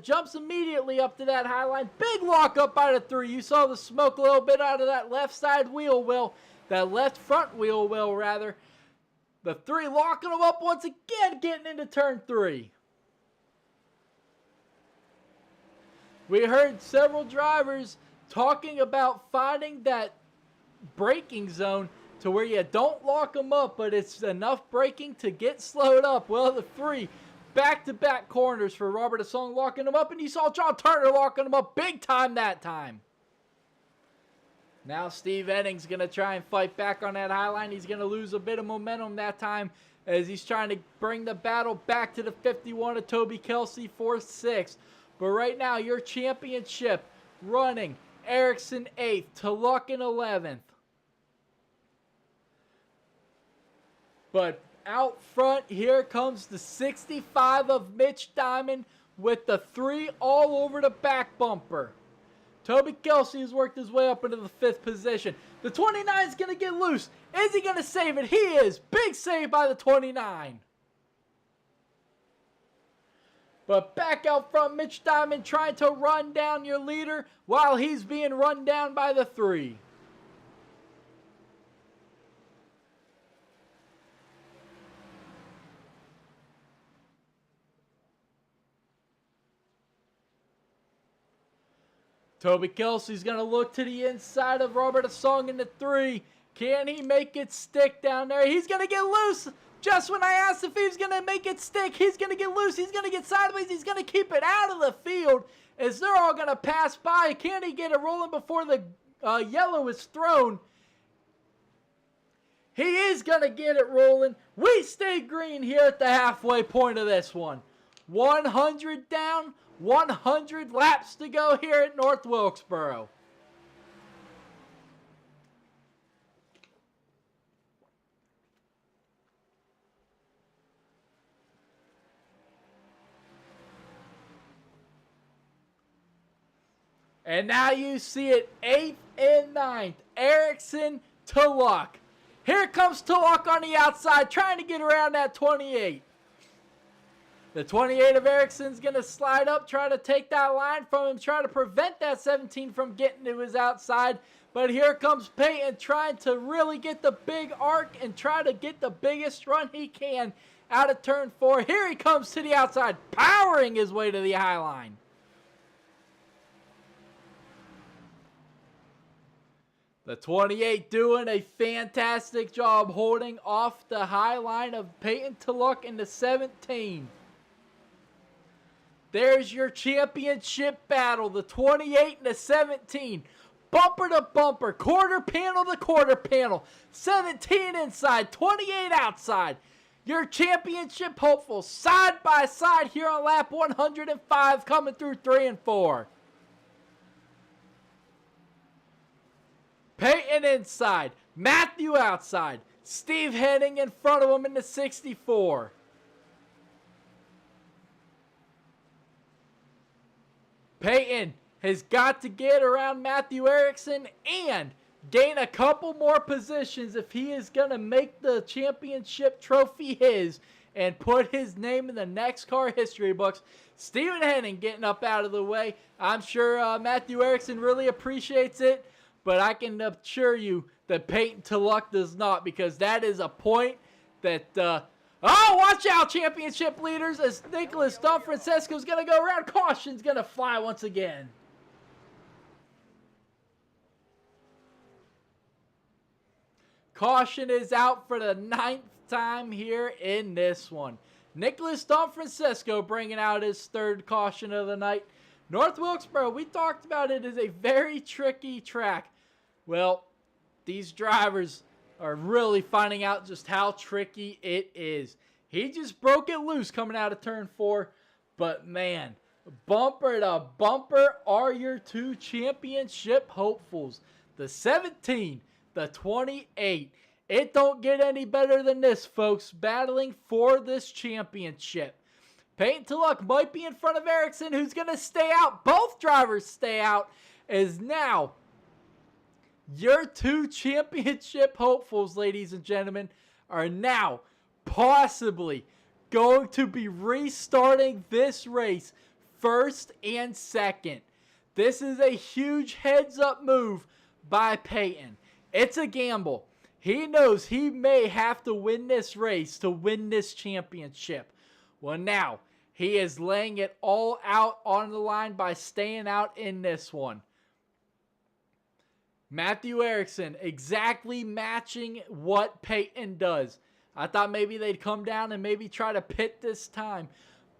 jumps immediately up to that high line. Big lock up by the 3. You saw the smoke a little bit out of that left side wheel well, that left front wheel well rather. The 3 locking them up once again, getting into turn 3. We heard several drivers talking about finding that braking zone to where you don't lock them up, but it's enough braking to get slowed up. Well, the 3 back-to-back corners for Robert Asong locking them up, and you saw John Turner locking them up big time that time. Now Steve Eddings going to try and fight back on that high line. He's going to lose a bit of momentum that time as he's trying to bring the battle back to the 51 of Toby Kelsey, 4th, 6th. But right now, your championship running Ericsson 8th, Tulloch in 11th. But out front, here comes the 65 of Mitch Diamond with the 3 all over the back bumper. Toby Kelsey has worked his way up into the 5th position. The 29 is going to get loose. Is he going to save it? He is. Big save by the 29. But back out front, Mitch Diamond trying to run down your leader while he's being run down by the 3. Toby Kelsey's going to look to the inside of Robert Asong in the 3. Can he make it stick down there? He's going to get loose. Just when I asked if he was going to make it stick, he's going to get loose. He's going to get sideways. He's going to keep it out of the field as they're all going to pass by. Can he get it rolling before the yellow is thrown? He is going to get it rolling. We stay green here at the halfway point of this one. 100 down, 100 laps to go here at North Wilkesboro. And now you see it, 8th and 9th. Ericsson to Luck. Here comes to Luck on the outside, trying to get around that 28. The 28 of Ericsson's going to slide up, try to take that line from him, try to prevent that 17 from getting to his outside. But here comes Peyton trying to really get the big arc and try to get the biggest run he can out of turn 4. Here he comes to the outside, powering his way to the high line. The 28 doing a fantastic job holding off the high line of Peyton to Luck in the 17. There's your championship battle, the 28 and the 17. Bumper to bumper, quarter panel to quarter panel. 17 inside, 28 outside. Your championship hopefuls side by side here on lap 105 coming through 3 and 4. Peyton inside, Matthew outside, Steve Henning in front of him in the 64. Peyton has got to get around Matthew Ericsson and gain a couple more positions if he is going to make the championship trophy his and put his name in the NEXXTCAR history books. Steven Henning getting up out of the way. I'm sure Matthew Ericsson really appreciates it, but I can assure you that Peyton to Luck does not, because that is a point that... oh, watch out, championship leaders, as Nicholas Donfrancesco is going to go around. Caution's going to fly once again. Caution is out for the 9th time here in this one. Nicholas Donfrancesco bringing out his 3rd caution of the night. North Wilkesboro, we talked about it, is a very tricky track. Well, these drivers are really finding out just how tricky it is. He just broke it loose coming out of turn 4. But man, bumper to bumper are your 2 championship hopefuls. The 17, the 28. It don't get any better than this, folks, battling for this championship. Peyton to Luck might be in front of Ericsson, who's going to stay out. Both drivers stay out, as now your 2 championship hopefuls, ladies and gentlemen, are now possibly going to be restarting this race 1st and 2nd. This is a huge heads-up move by Peyton. It's a gamble. He knows he may have to win this race to win this championship. Well, now he is laying it all out on the line by staying out in this one. Matthew Ericsson exactly matching what Peyton does. I thought maybe they'd come down and maybe try to pit this time.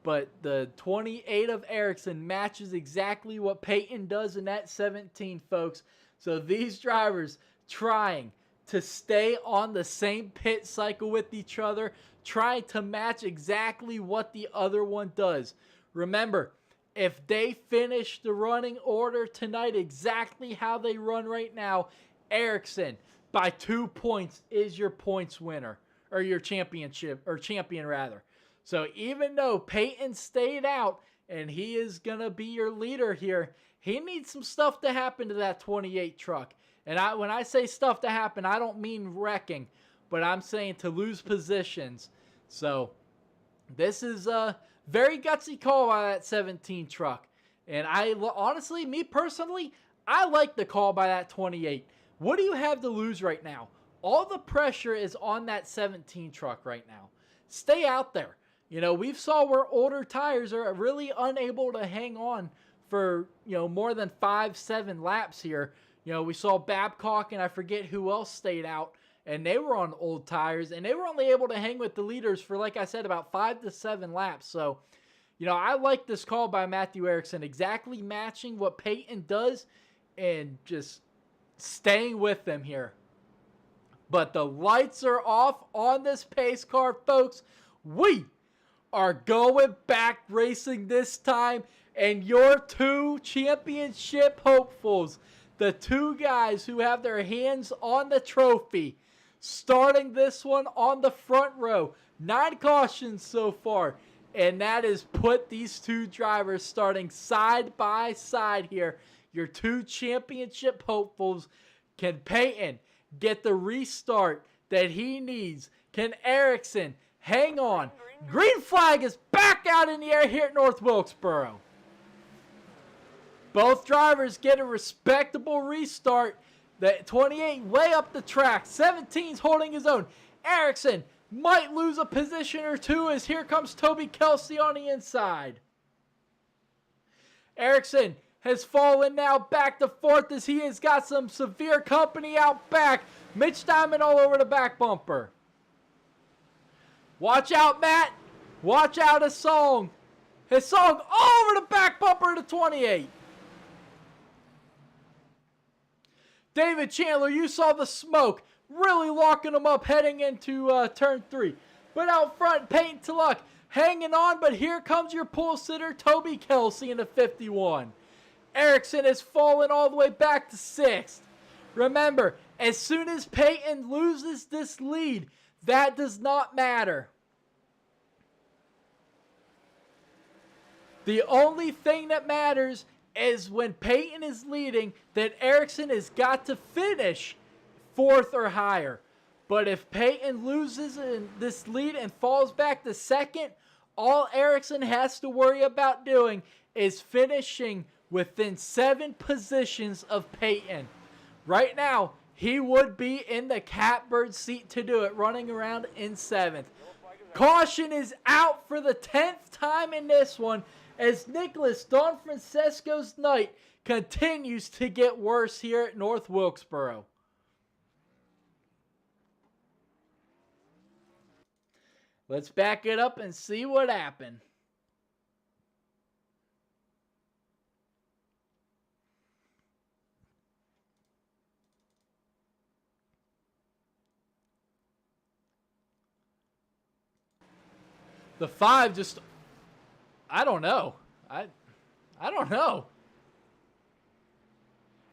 But the 28 of Ericsson matches exactly what Peyton does in that 17, folks. So these drivers trying to stay on the same pit cycle with each other, trying to match exactly what the other one does. Remember, if they finish the running order tonight exactly how they run right now, Ericsson, by 2 points, is your points winner, or your championship, or champion rather. So even though Peyton stayed out and he is going to be your leader here, he needs some stuff to happen to that 28 truck. And when I say stuff to happen, I don't mean wrecking, but I'm saying to lose positions. So this is a very gutsy call by that 17 truck. And honestly, me personally, I like the call by that 28. What do you have to lose right now? All the pressure is on that 17 truck right now. Stay out there. You know, we've saw where older tires are really unable to hang on for, more than 5-7 laps here. We saw Babcock and I forget who else stayed out, and they were on old tires, and they were only able to hang with the leaders for, like I said, about 5 to 7 laps. So, I like this call by Matthew Ericsson, exactly matching what Peyton does and just staying with them here. But the lights are off on this pace car, folks. We are going back racing this time, and your 2 championship hopefuls, the 2 guys who have their hands on the trophy, starting this one on the front row. 9 cautions so far, and that has put these 2 drivers starting side by side here, your 2 championship hopefuls. Can Peyton get the restart that he needs? Can Ericsson hang on? Green flag is back out in the air here at North Wilkesboro. Both drivers get a respectable restart. The 28 way up the track. 17's holding his own. Ericsson might lose a position or two as here comes Toby Kelsey on the inside. Ericsson has fallen now back to 4th as he has got some severe company out back. Mitch Diamond all over the back bumper. Watch out, Matt. Watch out, Hasong. Hasong all over the back bumper of the 28. David Chandler, you saw the smoke, really locking him up heading into turn 3. But out front, Peyton Tulloch hanging on, but here comes your pole sitter, Toby Kelsey in the 51. Ericsson has fallen all the way back to 6th. Remember, as soon as Peyton loses this lead, that does not matter. The only thing that matters is when Peyton is leading, that Ericsson has got to finish 4th or higher. But if Peyton loses in this lead and falls back to 2nd, all Ericsson has to worry about doing is finishing within 7 positions of Peyton. Right now, he would be in the catbird seat to do it, running around in 7th. Caution is out for the 10th time in this one, as Nicholas Don Francesco's night continues to get worse here at North Wilkesboro. Let's back it up and see what happened. The 5 just... I don't know. I don't know.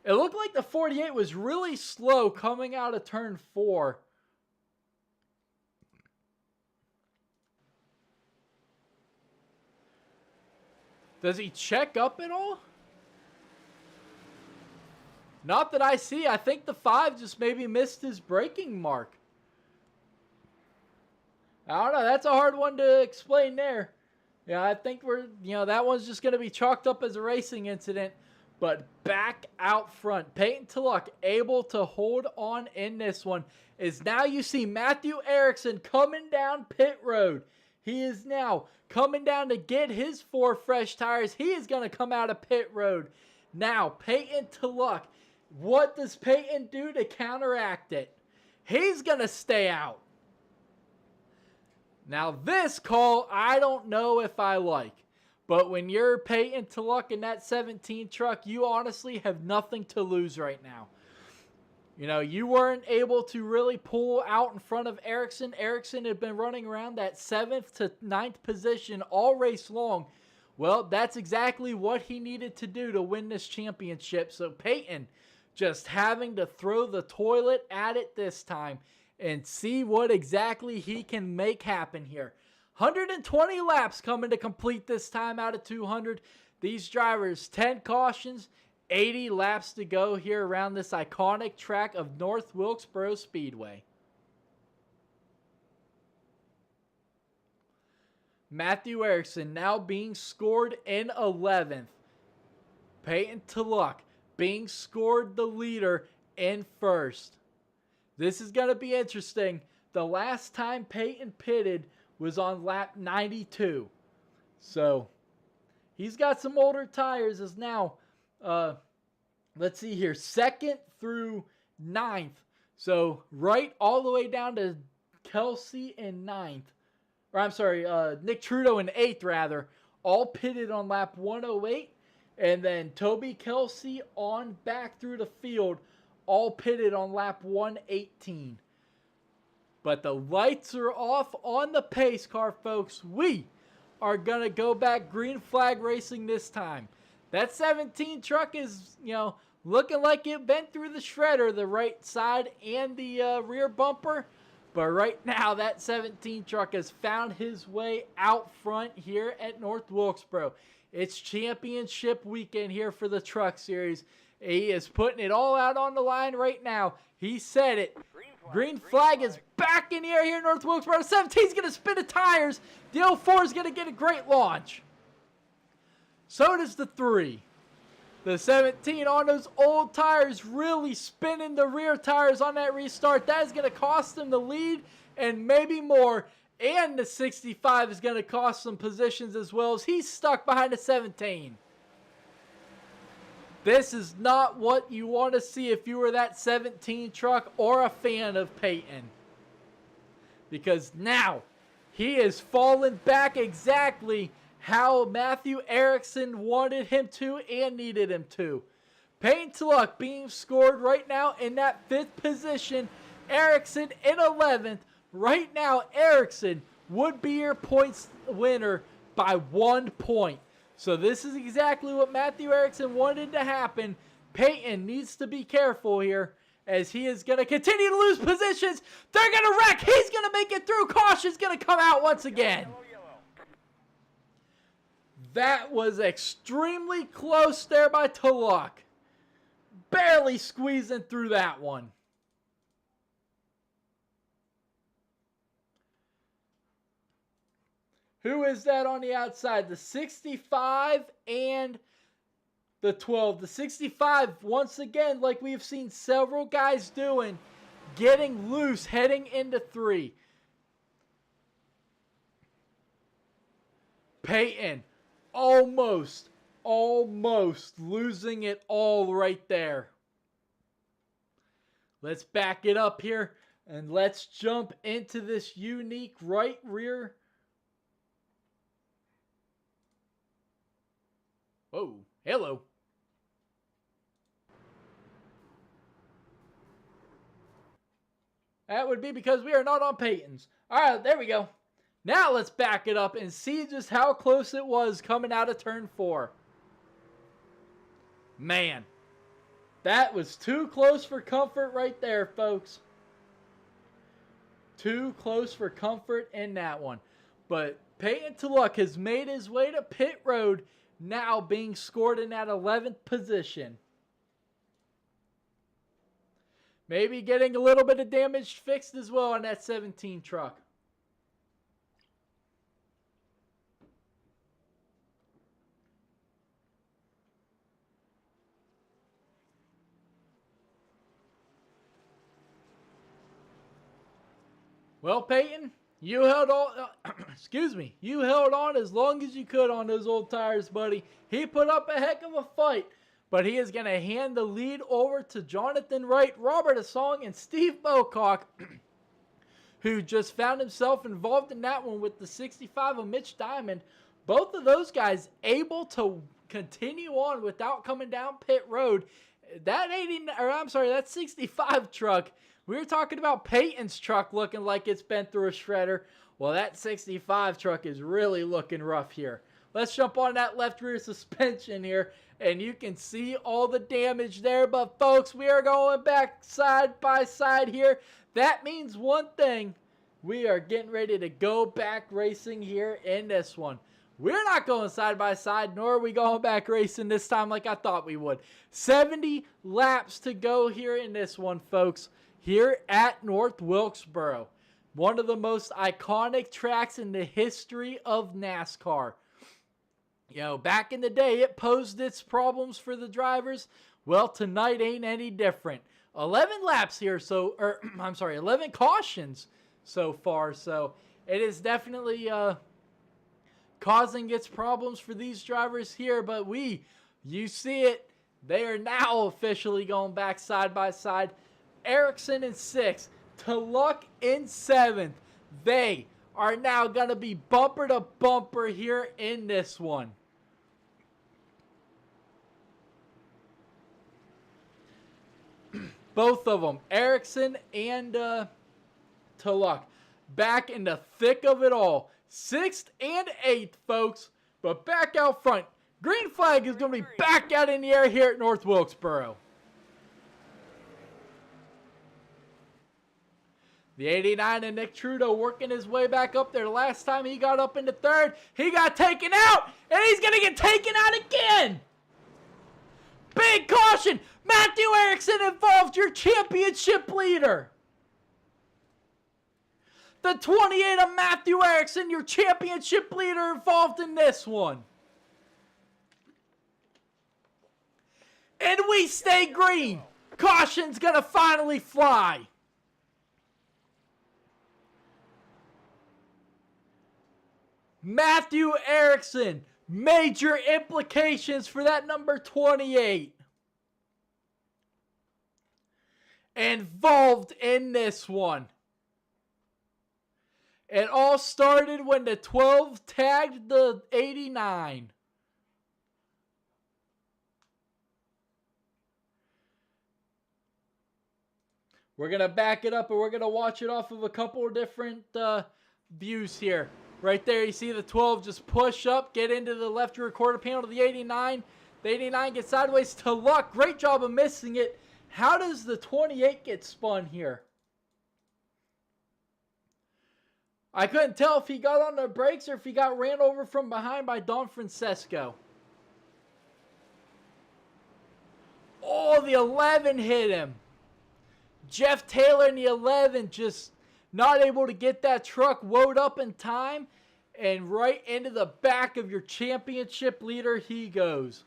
It looked like the 48 was really slow coming out of turn 4. Does he check up at all? Not that I see. I think the 5 just maybe missed his braking mark. I don't know. That's a hard one to explain there. Yeah, I think that one's just going to be chalked up as a racing incident. But back out front, Peyton Tulloch able to hold on in this one. Is now you see Matthew Ericsson coming down pit road. He is now coming down to get his 4 fresh tires. He is going to come out of pit road. Now, Peyton Tulloch, what does Peyton do to counteract it? He's going to stay out. Now this call, I don't know if I like. But when you're Peyton Tulloch in that 17 truck, you honestly have nothing to lose right now. You know, you weren't able to really pull out in front of Ericsson. Ericsson had been running around that 7th to 9th position all race long. Well, that's exactly what he needed to do to win this championship. So Peyton just having to throw the toilet at it this time and see what exactly he can make happen here. 120 laps coming to complete this time out of 200. These drivers, 10 cautions, 80 laps to go here around this iconic track of North Wilkesboro Speedway. Matthew Ericsson now being scored in 11th. Peyton Tulloch being scored the leader in 1st. This is going to be interesting. The last time Peyton pitted was on lap 92. So, he's got some older tires as now, let's see here, 2nd through 9th. So, right all the way down to Kelsey in 9th. Or, I'm sorry, Nick Trudeau in 8th, rather. All pitted on lap 108. And then Toby Kelsey on back through the field, all pitted on lap 118. But the lights are off on the pace car, folks. We are going to go back green flag racing this time. That 17 truck is, looking like it bent through the shredder, the right side and the rear bumper. But right now, that 17 truck has found his way out front here at North Wilkesboro. It's championship weekend here for the Truck Series. He is putting it all out on the line right now. He said it. Green flag is back in the air here in North Wilkesboro. 17's going to spin the tires. The 04 is going to get a great launch. So does the 3. The 17 on those old tires really spinning the rear tires on that restart. That is going to cost them the lead and maybe more. And the 65 is going to cost some positions as well as he's stuck behind the 17. This is not what you want to see if you were that 17 truck or a fan of Peyton. Because now he is falling back exactly how Matthew Erickson wanted him to and needed him to. Peyton Tulloch being scored right now in that 5th position. Erickson in 11th. Right now, Erickson would be your points winner by 1 point. So this is exactly what Matthew Erickson wanted to happen. Peyton needs to be careful here as he is going to continue to lose positions. They're going to wreck. He's going to make it through. Caution's going to come out once again. That was extremely close there by Tulloch. Barely squeezing through that one. Who is that on the outside? The 65 and the 12. The 65, once again, like we've seen several guys doing, getting loose, heading into 3. Peyton, almost losing it all right there. Let's back it up here, and let's jump into this unique right rear. Whoa, hello. That would be because we are not on Peyton's. All right, there we go. Now let's back it up and see just how close it was coming out of turn 4. Man, that was too close for comfort right there, folks. Too close for comfort in that one. But Peyton Tulloch has made his way to pit road, now being scored in that 11th position. Maybe getting a little bit of damage fixed as well on that 17 truck. Well, Peyton, you held on, you held on as long as you could on those old tires, buddy. He put up a heck of a fight, but he is going to hand the lead over to Jonathan Wright, Robert Asong, and Steve Bocock, who just found himself involved in that one with the 65 of Mitch Diamond. Both of those guys able to continue on without coming down pit road. That 65 truck, we were talking about Peyton's truck looking like it's been through a shredder. Well, that 65 truck is really looking rough here. Let's jump on that left rear suspension here, and you can see all the damage there. But, folks, we are going back side by side here. That means one thing. We are getting ready to go back racing here in this one. We're not going side by side, nor are we going back racing this time like I thought we would. 70 laps to go here in this one, folks. Here at North Wilkesboro, one of the most iconic tracks in the history of NASCAR. You know, back in the day, it posed its problems for the drivers. Well, tonight ain't any different. 11 laps here, 11 cautions so far. So it is definitely causing its problems for these drivers here. But you see it, they are now officially going back side by side. Erickson in 6th, Tulloch in 7th. They are now going to be bumper to bumper here in this one. Both of them, Erickson and Tulloch, back in the thick of it all. 6th and 8th, folks, but back out front. Green flag is going to be back out in the air here at North Wilkesboro. The 89 and Nick Trudeau working his way back up there. The last time he got up into third, he got taken out, and he's going to get taken out again. Big caution. Matthew Erickson involved, your championship leader. The 28 of Matthew Erickson, your championship leader, involved in this one. And we stay green. Caution's going to finally fly. Matthew Erickson, major implications for that number 28. Involved in this one. It all started when the 12 tagged the 89. We're going to back it up and we're going to watch it off of a couple of different views here. Right there, you see the 12 just push up, get into the left rear quarter panel to the 89. The 89 gets sideways to Luck. Great job of missing it. How does the 28 get spun here? I couldn't tell if he got on the brakes or if he got ran over from behind by Don Francesco. Oh, the 11 hit him. Jeff Taylor in the 11 just not able to get that truck woed up in time. And right into the back of your championship leader he goes.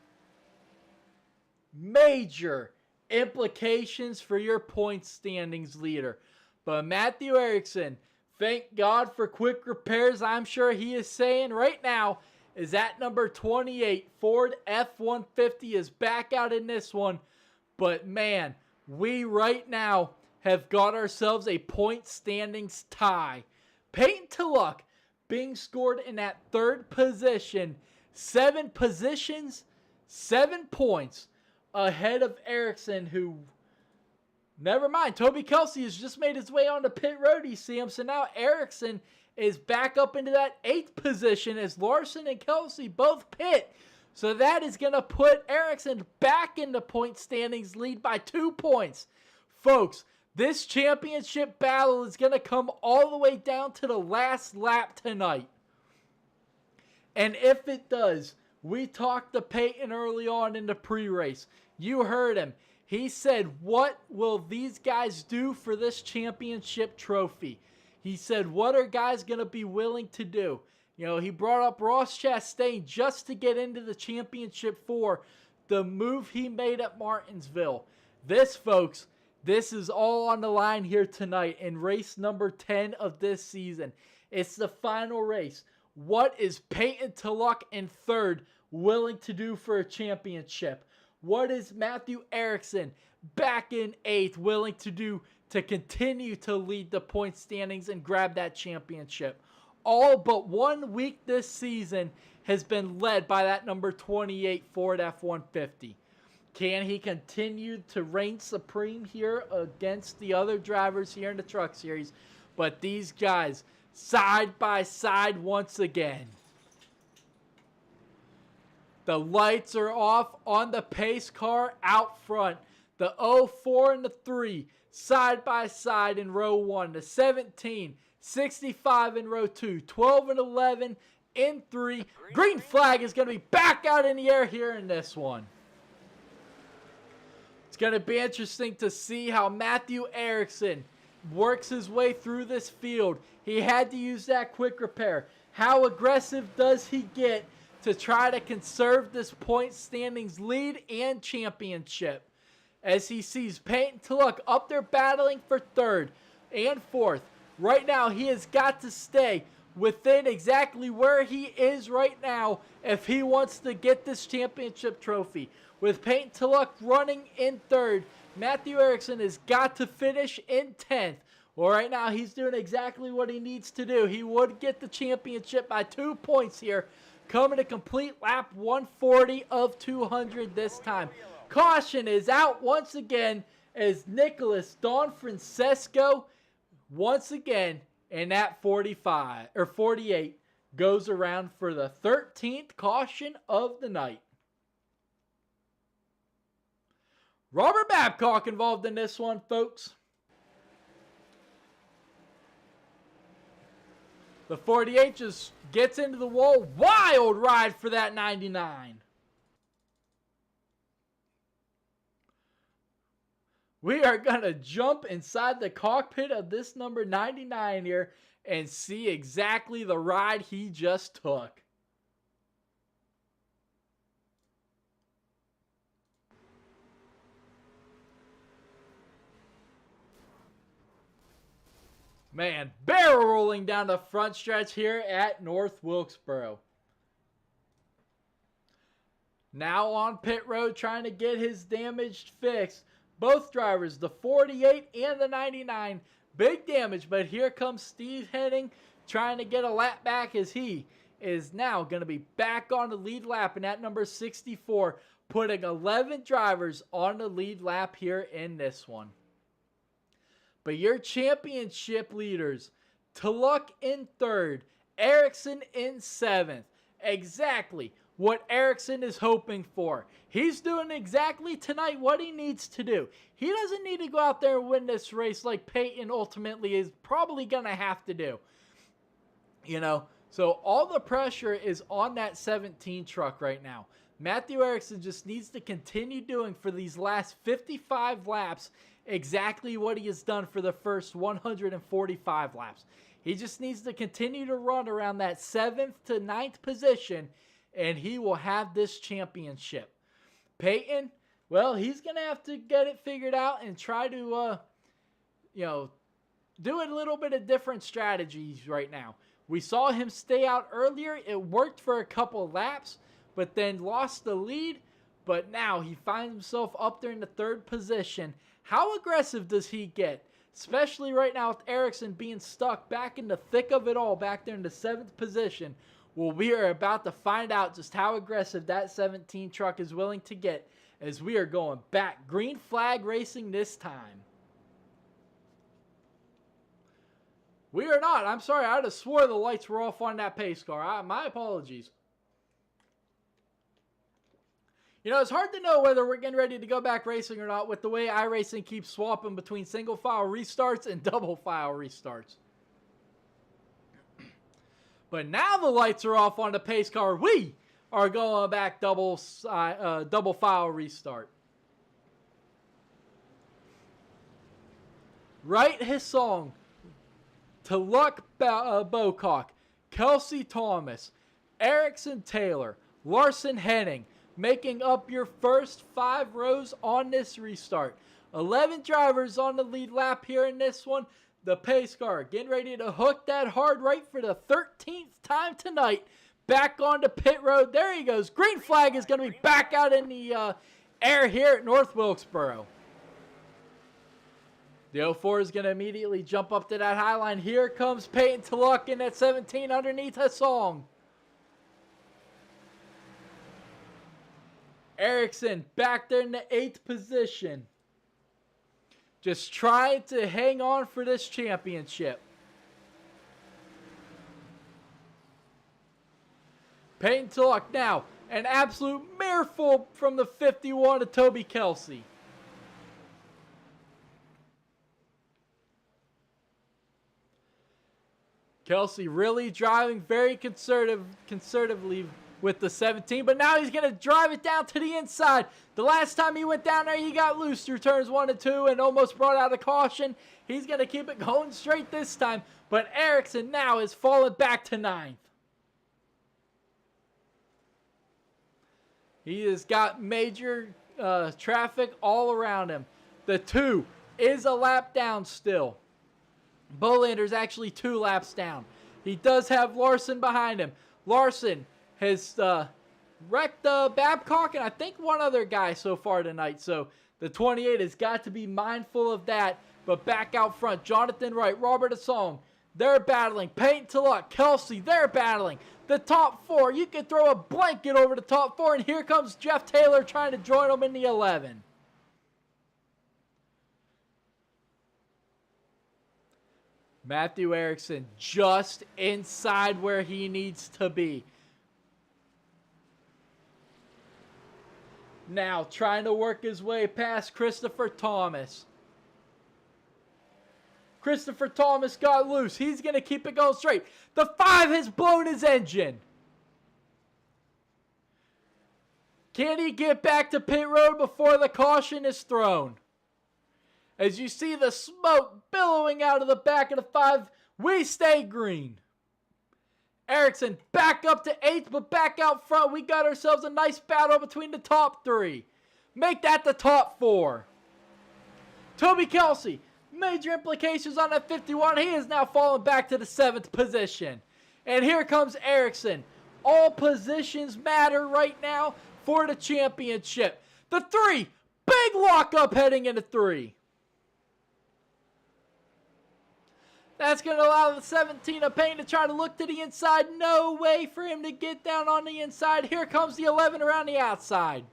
Major implications for your point standings leader. But Matthew Erickson, thank God for quick repairs. I'm sure he is saying right now is that number 28 Ford F-150 is back out in this one. But man, we right now have got ourselves a point standings tie. Peyton Tulloch being scored in that third position. 7 positions, 7 points ahead of Erickson, who, never mind, Toby Kelsey has just made his way on the pit road. You see him. So now Erickson is back up into that 8th position as Larson and Kelsey both pit. So that is going to put Erickson back in the point standings lead by 2 points. Folks, this championship battle is going to come all the way down to the last lap tonight. And if it does, we talked to Peyton early on in the pre-race. You heard him. He said, what will these guys do for this championship trophy? He said, what are guys going to be willing to do? You know, he brought up Ross Chastain just to get into the championship for the move he made at Martinsville. This, folks, this is all on the line here tonight in race number 10 of this season. It's the final race. What is Peyton Tulloch in third willing to do for a championship? What is Matthew Erickson back in 8th willing to do to continue to lead the point standings and grab that championship? All but 1 week this season has been led by that number 28 Ford F-150. Can he continue to reign supreme here against the other drivers here in the Truck Series? But these guys, side by side once again. The lights are off on the pace car out front. The 04 and the 3, side by side in row 1. The 17, 65 in row 2. 12 and 11 in 3. Green flag is going to be back out in the air here in this one. It's going to be interesting to see how Matthew Erickson works his way through this field. He had to use that quick repair. How aggressive does he get to try to conserve this point standings lead and championship? As he sees Peyton Tulloch up there battling for 3rd and 4th. Right now, he has got to stay within exactly where he is right now if he wants to get this championship trophy. With Peyton Tulloch running in 3rd, Matthew Erickson has got to finish in 10th. Well, right now, he's doing exactly what he needs to do. He would get the championship by 2 points here, coming to complete lap 140 of 200 this time. Caution is out once again as Nicholas Don Francesco once again in that 45 or 48 goes around for the 13th caution of the night. Robert Babcock involved in this one, folks. The 48 just gets into the wall. Wild ride for that 99. We are going to jump inside the cockpit of this number 99 here and see exactly the ride he just took. Man, barrel rolling down the front stretch here at North Wilkesboro. Now on pit road trying to get his damage fixed. Both drivers, the 48 and the 99, big damage. But here comes Steve Henning trying to get a lap back as he is now going to be back on the lead lap. And at number 64, putting 11 drivers on the lead lap here in this one. But your championship leaders, Tulloch in 3rd, Erickson in 7th. Exactly what Erickson is hoping for. He's doing exactly tonight what he needs to do. He doesn't need to go out there and win this race like Peyton ultimately is probably going to have to do. You know, so all the pressure is on that 17 truck right now. Matthew Erickson just needs to continue doing for these last 55 laps exactly what he has done for the first 145 laps. He just needs to continue to run around that 7th to 9th position, and he will have this championship. Peyton, well, he's going to have to get it figured out and try to, do a little bit of different strategies right now. We saw him stay out earlier. It worked for a couple laps, but then lost the lead. But now he finds himself up there in the 3rd position. How aggressive does he get? Especially right now with Erickson being stuck back in the thick of it all, back there in the 7th position. Well, we are about to find out just how aggressive that 17 truck is willing to get as we are going back. Green flag racing this time. We are not. I'm sorry. I would have swore the lights were off on that pace car. My apologies. You know, it's hard to know whether we're getting ready to go back racing or not with the way iRacing keeps swapping between single file restarts and double file restarts. But now the lights are off on the pace car. We are going back double file restart. Wright Hissong, Tulloch Bocock, Kelsey Thomas, Erickson Taylor, Larson Henning, making up your first 5 rows on this restart. 11 drivers on the lead lap here in this one. The pace car getting ready to hook that hard right for the 13th time tonight. Back onto pit road. There he goes. Green flag is going to be back out in the air here at North Wilkesboro. The 04 is going to immediately jump up to that high line. Here comes Peyton Tulloch in that 17 underneath Hissong. Erickson back there in the 8th position. Just trying to hang on for this championship. Peyton Tulloch now. An absolute mireful from the 51 to Toby Kelsey. Kelsey really driving very conservatively with the 17, but now he's going to drive it down to the inside. The last time he went down there, he got loose through turns 1 and 2 and almost brought out a caution. He's going to keep it going straight this time, but Erickson now is falling back to 9th. He has got major traffic all around him. The 2 is a lap down still. Bolander's actually 2 laps down. He does have Larson behind him. Larson has wrecked Babcock and I think one other guy so far tonight. So the 28 has got to be mindful of that. But back out front, Jonathan Wright, Robert Asong, they're battling. Peyton Tulloch, Kelsey, they're battling. The top 4, you can throw a blanket over the top 4. And here comes Jeff Taylor trying to join them in the 11. Matthew Erickson just inside where he needs to be. Now trying to work his way past Christopher Thomas. Christopher Thomas got loose. He's going to keep it going straight. The 5 has blown his engine. Can he get back to pit road before the caution is thrown? As you see the smoke billowing out of the back of the 5, we stay green. Ericsson back up to 8th, but back out front. We got ourselves a nice battle between the top 3. Make that the top 4. Toby Kelsey, major implications on that 51. He is now falling back to the 7th position. And here comes Ericsson. All positions matter right now for the championship. The 3, big lockup heading into 3. That's going to allow the 17 of Payne to try to look to the inside. No way for him to get down on the inside. Here comes the 11 around the outside.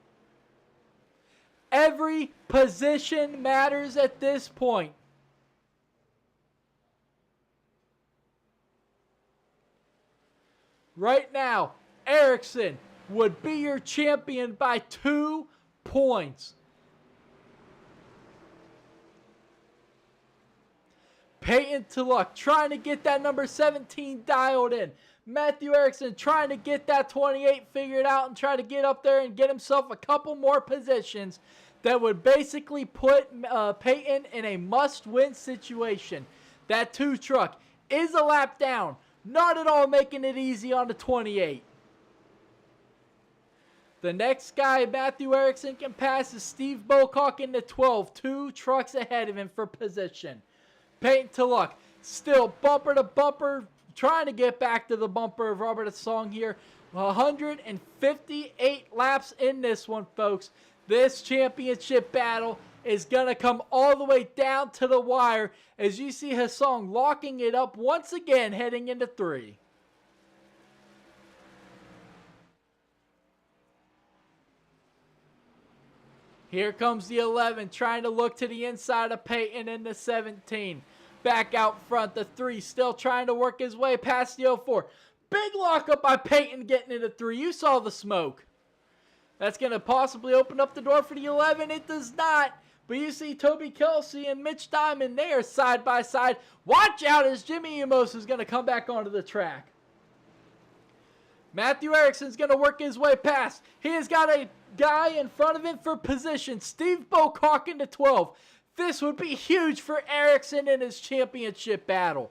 Every position matters at this point. Right now, Ericsson would be your champion by 2 points. Peyton to luck, trying to get that number 17 dialed in. Matthew Ericsson trying to get that 28 figured out and try to get up there and get himself a couple more positions that would basically put Peyton in a must-win situation. That 2 truck is a lap down, not at all making it easy on the 28. The next guy Matthew Ericsson can pass is Steve Bocock in the 12, 2 trucks ahead of him for position. Peyton to luck, still bumper to bumper, trying to get back to the bumper of Robert Song here. 158 laps in this one, folks. This championship battle is going to come all the way down to the wire as you see Hassan locking it up once again heading into 3. Here comes the 11 trying to look to the inside of Peyton in the 17. Back out front, the 3 still trying to work his way past the 04. Big lockup by Peyton getting into 3. You saw the smoke. That's going to possibly open up the door for the 11. It does not. But you see Toby Kelsey and Mitch Diamond, they are side by side. Watch out as Jimmy Emos is going to come back onto the track. Matthew Ericsson's going to work his way past. He has got a guy in front of him for position. Steve Bocock into 12. This would be huge for Ericsson in his championship battle.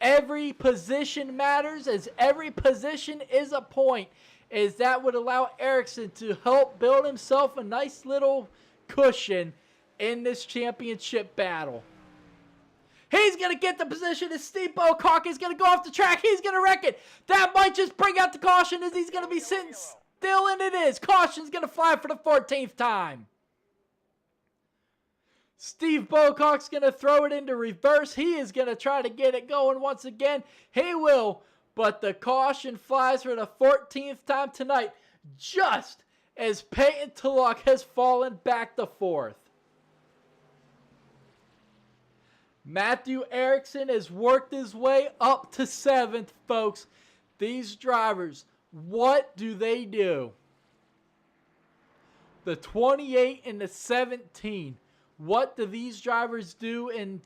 Every position matters, as every position is a point, as that would allow Ericsson to help build himself a nice little cushion in this championship battle. He's going to get the position as Steve Bocock is going to go off the track. He's going to wreck it. That might just bring out the caution as he's going to be sitting still, and it is. Caution's going to fly for the 14th time. Steve Bocock's going to throw it into reverse. He is going to try to get it going once again. He will, but the caution flies for the 14th time tonight, just as Peyton Tulloch has fallen back to 4th. Matthew Ericsson has worked his way up to 7th, folks. These drivers, what do they do? The 28 and the 17. What do these drivers do in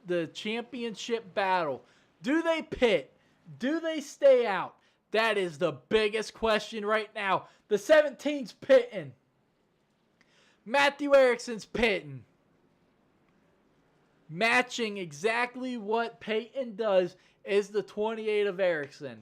the championship battle? Do they pit? Do they stay out? That is the biggest question right now. The 17's pitting. Matthew Ericsson's pitting. Matching exactly what Peyton does is the 28 of Ericsson.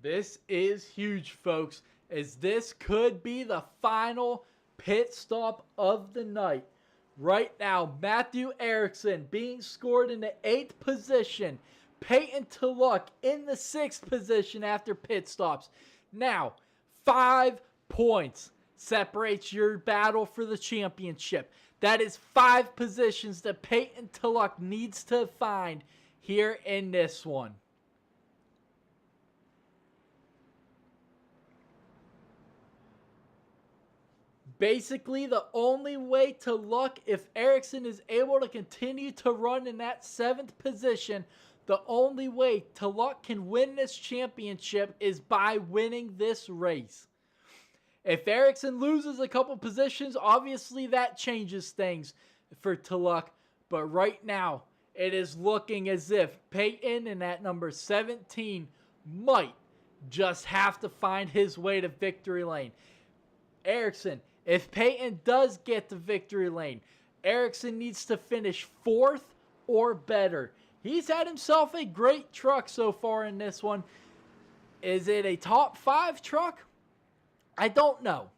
This is huge, folks, as this could be the final pit stop of the night. Right now, Matthew Ericsson being scored in the 8th position. Peyton Tulloch in the 6th position after pit stops. Now, 5 points separates your battle for the championship. That is 5 positions that Peyton Tulloch needs to find here in this one. Basically, the only way to luck, if Ericsson is able to continue to run in that 7th position, the only way to luck can win this championship is by winning this race. If Ericsson loses a couple positions, obviously that changes things for Tulloch. But right now, it is looking as if Peyton in that number 17 might just have to find his way to victory lane. Ericsson, if Peyton does get to victory lane, Ericsson needs to finish 4th or better. He's had himself a great truck so far in this one. Is it a top 5 truck? I don't know.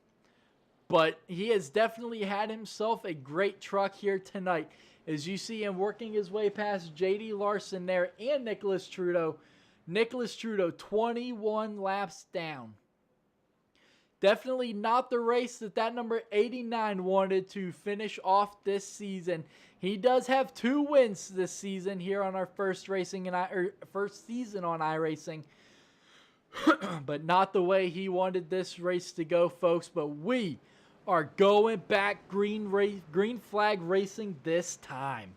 But he has definitely had himself a great truck here tonight. As you see him working his way past J.D. Larson there and Nicholas Trudeau. Nicholas Trudeau 21 laps down. Definitely not the race that number 89 wanted to finish off this season. He does have 2 wins this season here on our first season on iRacing. But not the way he wanted this race to go, folks. But we are going back green flag racing this time.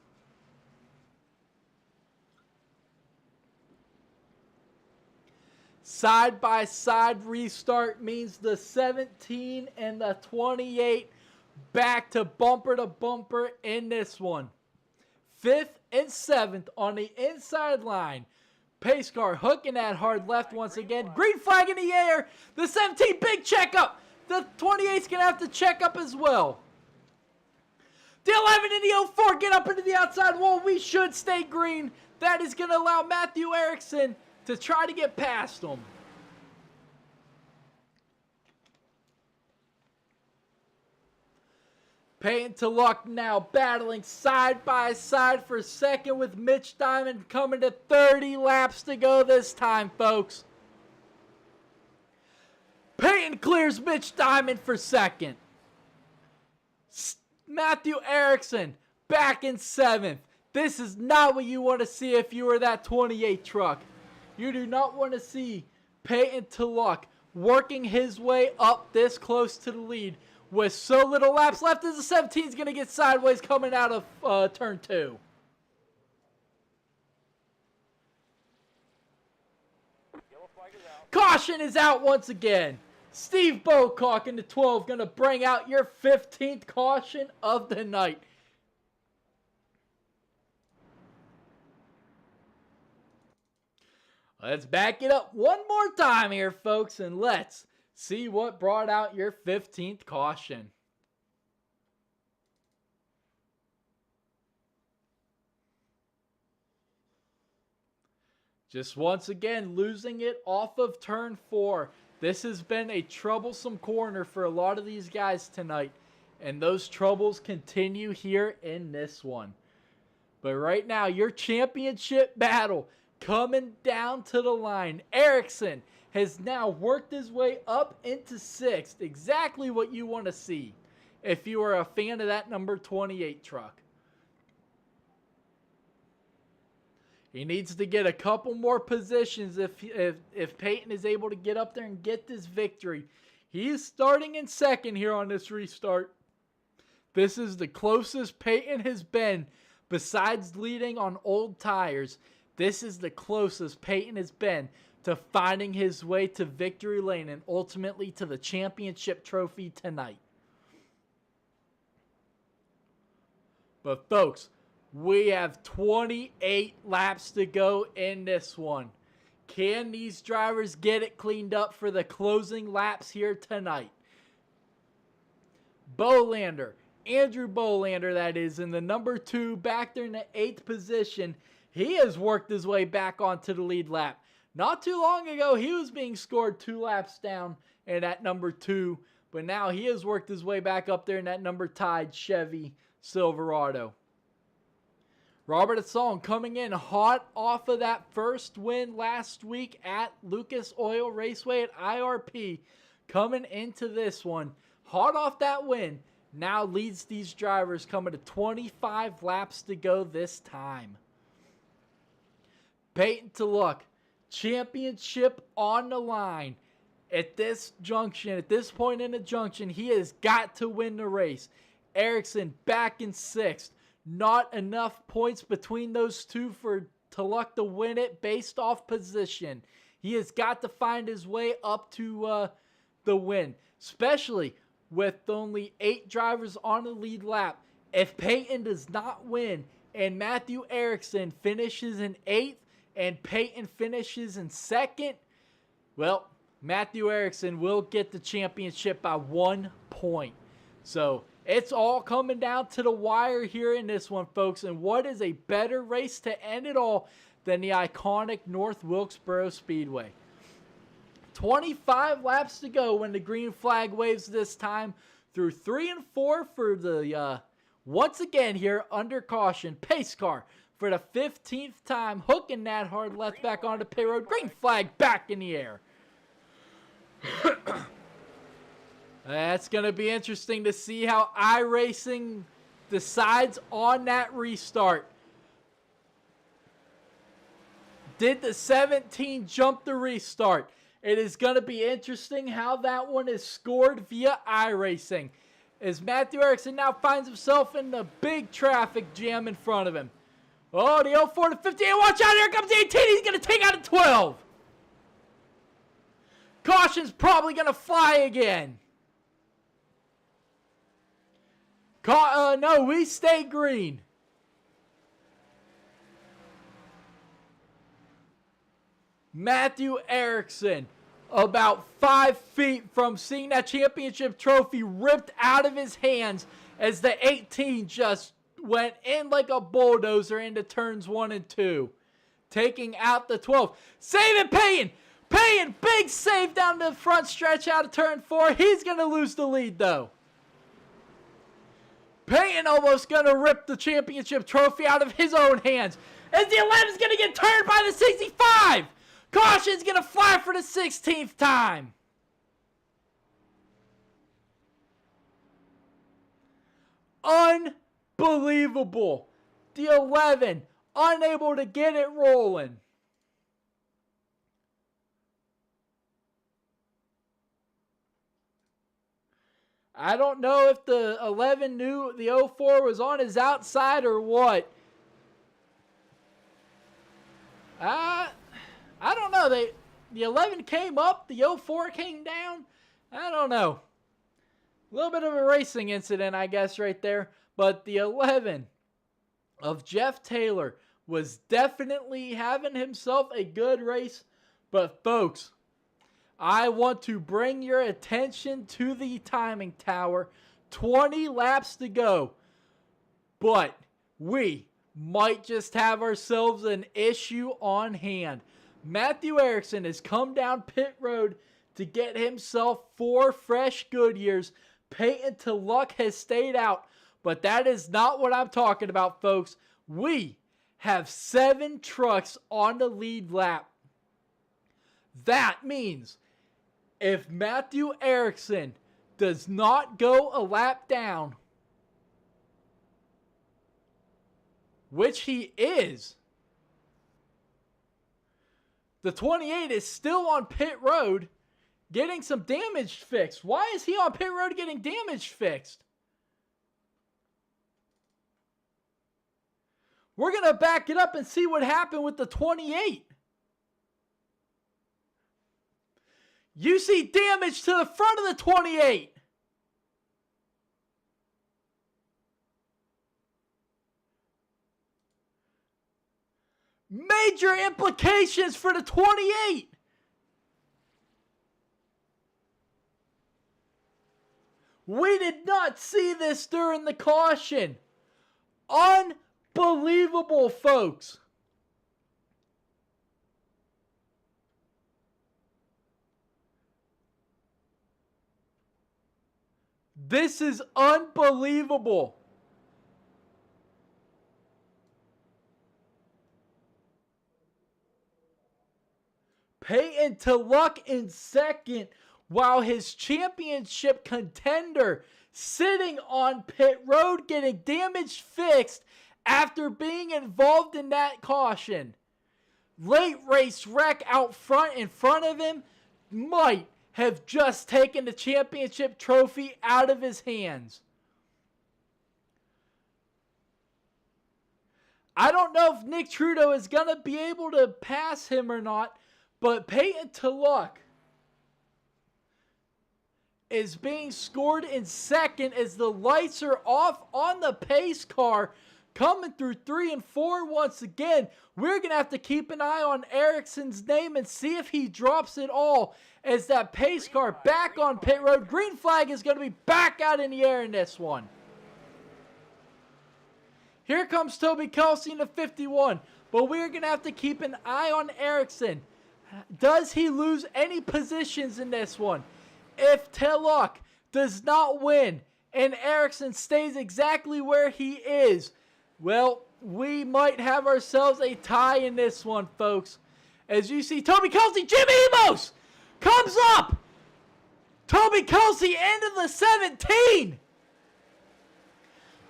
Side-by-side restart means the 17 and the 28 back to bumper in this one. 5th and 7th on the inside line. Pace car hooking that hard left once again. Green flag in the air. The 17, big checkup. The 28's going to have to check up as well. The 11 and the 04 get up into the outside wall. We should stay green. That is going to allow Matthew Ericsson to try to get past him. Peyton Tulloch now battling side by side for second with Mitch Diamond coming to 30 laps to go this time, folks. Peyton clears Mitch Diamond for second. Matthew Ericsson back in 7th. This is not what you want to see if you were that 28 truck. You do not want to see Peyton Tulloch working his way up this close to the lead with so little laps left as the 17 is going to get sideways coming out of turn 2. Caution is out once again. Steve Bocock in the 12 going to bring out your 15th caution of the night. Let's back it up one more time here, folks, and let's see what brought out your 15th caution. Just once again, losing it off of turn 4. This has been a troublesome corner for a lot of these guys tonight, and those troubles continue here in this one. But right now, your championship battle coming down to the line. Ericsson has now worked his way up into 6th. Exactly what you want to see if you are a fan of that number 28 truck. He needs to get a couple more positions if Peyton is able to get up there and get this victory. He is starting in 2nd here on this restart. This is the closest Peyton has been besides leading on old tires. This is the closest Peyton has been to finding his way to victory lane and ultimately to the championship trophy tonight. But folks, we have 28 laps to go in this one. Can these drivers get it cleaned up for the closing laps here tonight? Andrew Bolander that is, in the number 2, back there in the 8th position. He has worked his way back onto the lead lap. Not too long ago, he was being scored 2 laps down in that number 2. But now he has worked his way back up there in that number tied Chevy Silverado. Robert Asson coming in hot off of that first win last week at Lucas Oil Raceway at IRP. Coming into this one, hot off that win, now leads these drivers coming to 25 laps to go this time. Peyton Tulloch, championship on the line. At this junction, at this point in the junction, he has got to win the race. Ericsson back in 6th. Not enough points between those two for Luck to win it based off position. He has got to find his way up to the win, especially with only 8 drivers on the lead lap. If Peyton does not win and Matthew Ericsson finishes in 8th and Peyton finishes in 2nd, well, Matthew Ericsson will get the championship by 1 point. So it's all coming down to the wire here in this one, folks. And what is a better race to end it all than the iconic North Wilkesboro Speedway? 25 laps to go when the green flag waves this time. Through 3 and 4 for the, once again here, under caution, pace car for the 15th time, hooking that hard left back onto pit road. Green flag back in the air. That's going to be interesting to see how iRacing decides on that restart. Did the 17 jump the restart? It is going to be interesting how that one is scored via iRacing, as Matthew Ericsson now finds himself in the big traffic jam in front of him. Oh, the 04 to 58. Watch out. Here comes 18. He's going to take out a 12. Caution's probably going to fly again. No, we stay green. Matthew Ericsson, about 5 feet from seeing that championship trophy ripped out of his hands as the 18 just went in like a bulldozer into turns 1 and 2. Taking out the 12. Save it, Payton! Payton, big save down the front stretch out of turn 4. He's going to lose the lead, though. Payton almost going to rip the championship trophy out of his own hands, as the 11 is going to get turned by the 65. Caution's going to fly for the 16th time. Unbelievable. The 11 unable to get it rolling. I don't know if the 11 knew the 04 was on his outside or what. I don't know. The 11 came up, the 04 came down. I don't know. A little bit of a racing incident, I guess, right there. But the 11 of Jeff Taylor was definitely having himself a good race. But, folks, I want to bring your attention to the timing tower. 20 laps to go. But we might just have ourselves an issue on hand. Matthew Ericsson has come down pit road to get himself 4 fresh Goodyears. Peyton to Luck has stayed out. But that is not what I'm talking about, folks. We have 7 trucks on the lead lap. That means if Matthew Ericsson does not go a lap down, which he is, the 28 is still on pit road getting some damage fixed. Why is he on pit road getting damage fixed? We're going to back it up and see what happened with the 28. You see damage to the front of the 28. Major implications for the 28. We did not see this during the caution. Unbelievable, folks. This is unbelievable. Peyton to Luck in second, while his championship contender sitting on pit road getting damage fixed after being involved in that caution. Late race wreck out front in front of him might have just taken the championship trophy out of his hands. I don't know if Nick Trudeau is going to be able to pass him or not, but Peyton Tulloch is being scored in second as the lights are off on the pace car coming through 3 and 4 once again. We're going to have to keep an eye on Ericsson's name and see if he drops it all as that pace car back on pit road. Green flag is going to be back out in the air in this one. Here comes Toby Kelsey in the 51, but we're going to have to keep an eye on Ericsson. Does he lose any positions in this one? If Tulloch does not win and Ericsson stays exactly where he is, well, we might have ourselves a tie in this one, folks. As you see, Toby Kelsey, Jimmy Emos comes up. Toby Kelsey into the 17.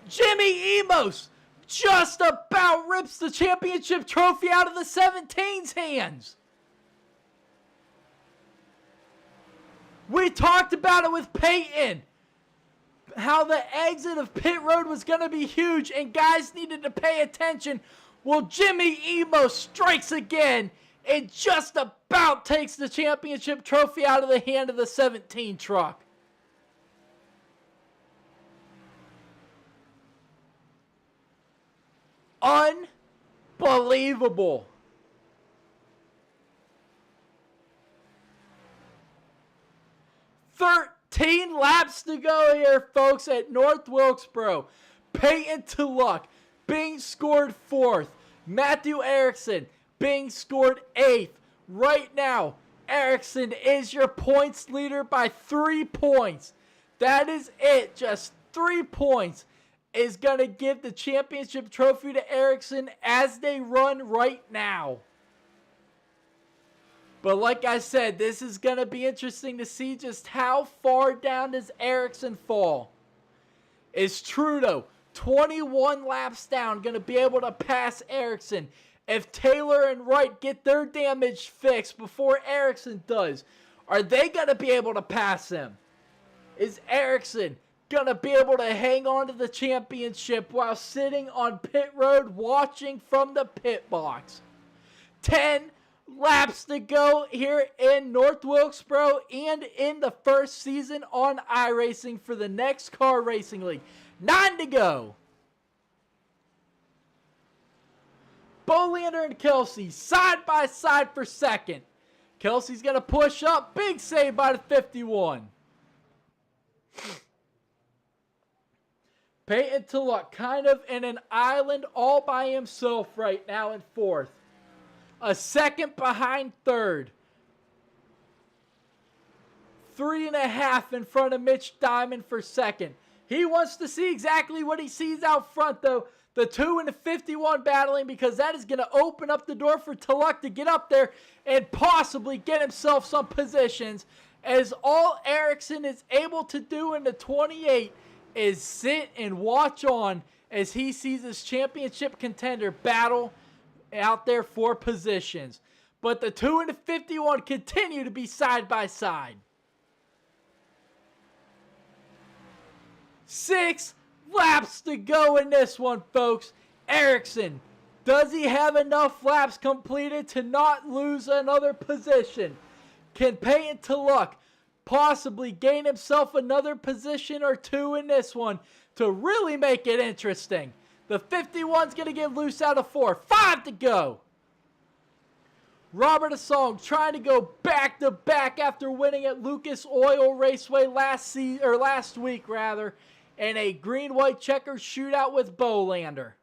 Jimmy Emos just about rips the championship trophy out of the 17's hands. We talked about it with Peyton, how the exit of pit road was going to be huge and guys needed to pay attention. Well, Jimmy Emos strikes again and just about takes the championship trophy out of the hand of the 17 truck. Unbelievable. Thirteen laps to go here, folks, at North Wilkesboro. Peyton Tulloch being scored 4th. Matthew Ericsson being scored 8th. Right now, Ericsson is your points leader by 3 points. That is it. Just 3 points is going to give the championship trophy to Ericsson as they run right now. But like I said, this is going to be interesting to see just how far down does Ericsson fall. Is Trudeau 21 laps down going to be able to pass Ericsson? If Taylor and Wright get their damage fixed before Ericsson does, are they going to be able to pass him? Is Ericsson going to be able to hang on to the championship while sitting on pit road watching from the pit box? 10 laps to go here in North Wilkesboro and in the first season on iRacing for the NEXXTCAR Racing League. 9 to go. Bolander and Kelsey side by side for second. Kelsey's going to push up. Big save by the 51. Peyton Tulloch kind of in an island all by himself right now in 4th. A second behind 3rd. 3.5 in front of Mitch Diamond for 2nd. He wants to see exactly what he sees out front, though. The 2 and the 51 battling, because that is going to open up the door for Tulloch to get up there and possibly get himself some positions, as all Ericsson is able to do in the 28 is sit and watch on as he sees his championship contender battle out there for positions. But the 2 and the 51 continue to be side by side. 6 laps to go in this one, folks. Ericsson, does he have enough laps completed to not lose another position? Can Peyton Tulloch possibly gain himself another position or 2 in this one to really make it interesting? The 51's going to get loose out of 4. 5 to go. Robert Asong trying to go back-to-back after winning at Lucas Oil Raceway last week, in a green-white checker shootout with Bolander.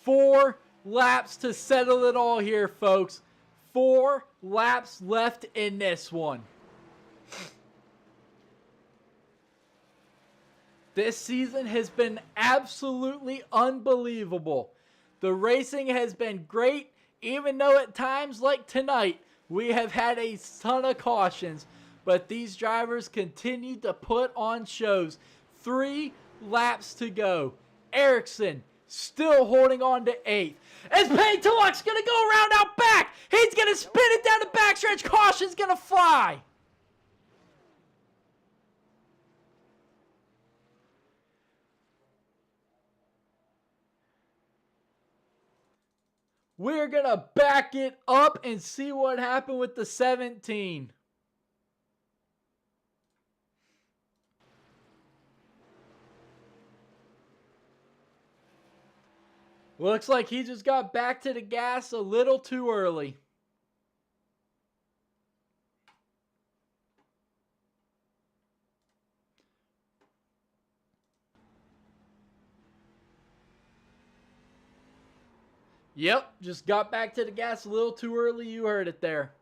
4 laps to settle it all here, folks. 4 laps left in this one. This season has been absolutely unbelievable. The racing has been great, even though at times like tonight, we have had a ton of cautions. But these drivers continue to put on shows. 3 laps to go. Ericsson still holding on to 8th. As Payne Tulloch's going to go around out back. He's going to spin it down the backstretch. Caution's going to fly. We're going to back it up and see what happened with the 17. Looks like he just got back to the gas a little too early. Yep, just got back to the gas a little too early. You heard it there.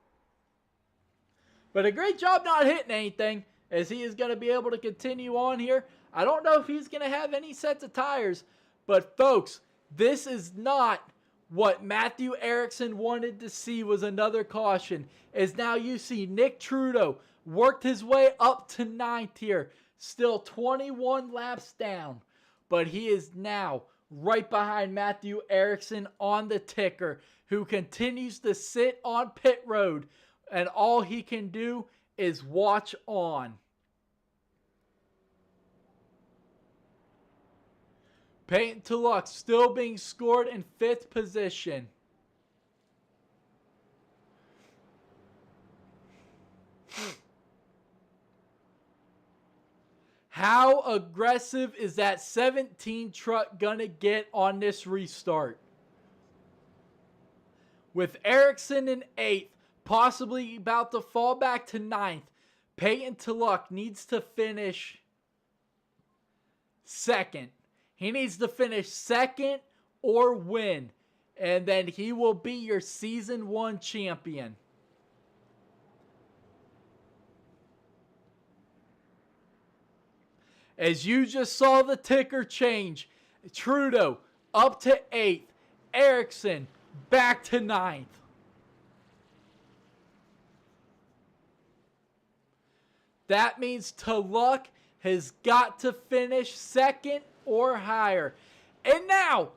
But a great job not hitting anything, as he is going to be able to continue on here. I don't know if he's going to have any sets of tires, but folks, this is not what Matthew Erickson wanted to see. Was another caution. As now you see Nick Trudeau worked his way up to 9th here. Still 21 laps down, but he is now right behind Matthew Erickson on the ticker, who continues to sit on pit road, and all he can do is watch on. Payton Tulloch still being scored in 5th position. How aggressive is that 17 truck gonna get on this restart? With Erickson in 8th, possibly about to fall back to 9th, Payton Tulloch needs to finish 2nd. He needs to finish 2nd or win, and then he will be your Season 1 champion. As you just saw the ticker change, Trudeau up to 8th, Erickson back to 9th. That means Tulloch has got to finish 2nd or higher. And now,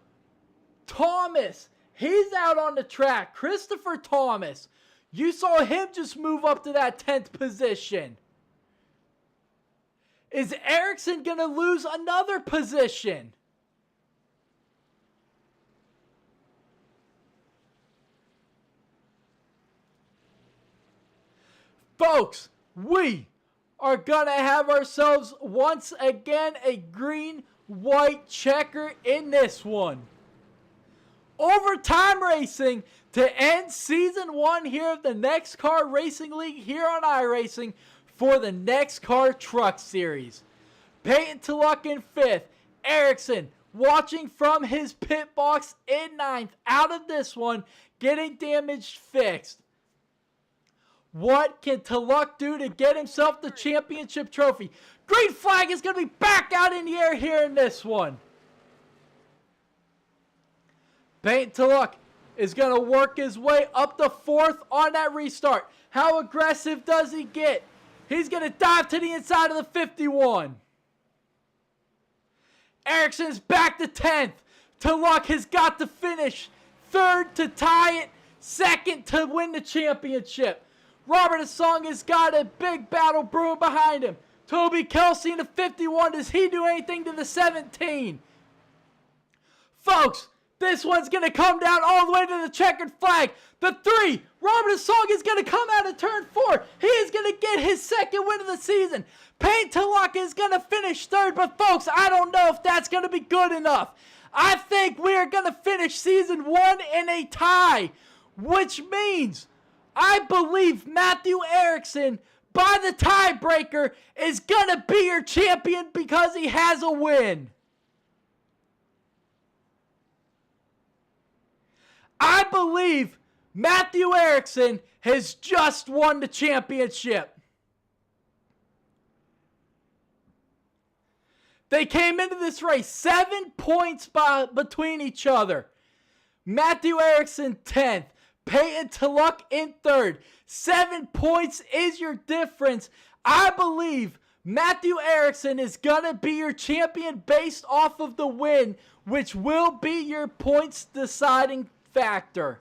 Thomas, he's out on the track. Christopher Thomas, you saw him just move up to that 10th position. Is Erickson going to lose another position? Folks, we are going to have ourselves once again a green-white checker in this one. Overtime racing to end Season 1 here of the NEXXTCAR Racing League here on iRacing for the NEXXTCAR Truck Series. Payton Tulloch in 5th. Erickson watching from his pit box in 9th. Out of this one, getting damage fixed. What can Tulloch do to get himself the championship trophy? Green flag is going to be back out in the air here in this one. Payton Tulloch is going to work his way up to 4th on that restart. How aggressive does he get? He's going to dive to the inside of the 51. Erickson's back to 10th. Tulloch has got to finish 3rd to tie it, 2nd to win the championship. Robert Asong has got a big battle brewing behind him. Toby Kelsey in the 51. Does he do anything to the 17? Folks, this one's going to come down all the way to the checkered flag. The 3, Robert Asong is going to come out of turn 4. He is going to get his 2nd win of the season. Payton Tulloch is going to finish 3rd, but folks, I don't know if that's going to be good enough. I think we are going to finish Season 1 in a tie, which means I believe Matthew Erickson, by the tiebreaker, is going to be your champion because he has a win. I believe Matthew Erickson has just won the championship. They came into this race 7 points between each other. Matthew Erickson 10th. Payton Tulloch in 3rd. 7 points is your difference. I believe Matthew Erickson is going to be your champion based off of the win, which will be your points deciding factor.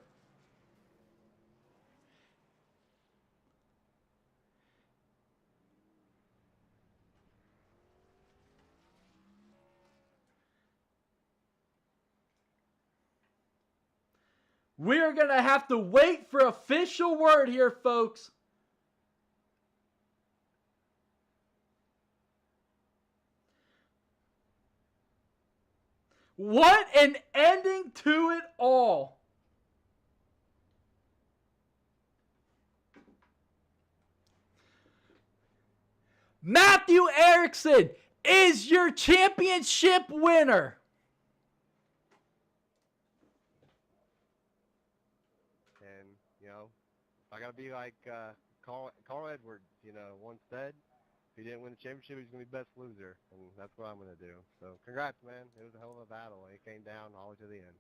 We're going to have to wait for official word here, folks. What an ending to it all. Matthew Erickson is your championship winner. And, you know, I got to be like Carl Edwards, you know, once said, if he didn't win the championship, he's going to be best loser. And that's what I'm going to do. So congrats, man. It was a hell of a battle. And it came down all the way to the end.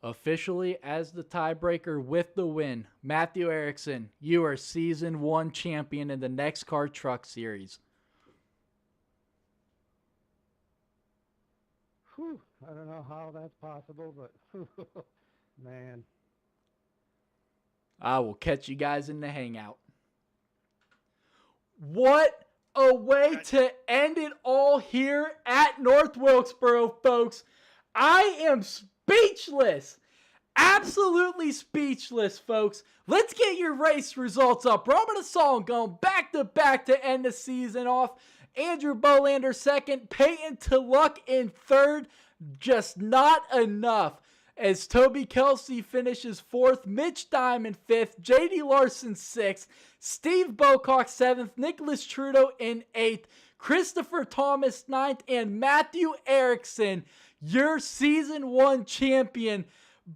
Officially as the tiebreaker with the win, Matthew Erickson, you are Season 1 champion in the NEXXTCAR Truck Series. Whew, I don't know how that's possible, but man. I will catch you guys in the hangout. What a way to end it all here at North Wilkesboro, folks. I am speechless. Absolutely speechless, folks. Let's get your race results up. Robert Assault going back to back to end the season off. Andrew Bolander second. Peyton Tullock in third. Just not enough. As Toby Kelsey finishes fourth, Mitch Diamond fifth, J.D. Larson sixth, Steve Bocock seventh, Nicholas Trudeau in eighth, Christopher Thomas ninth, and Matthew Erickson, your Season 1 champion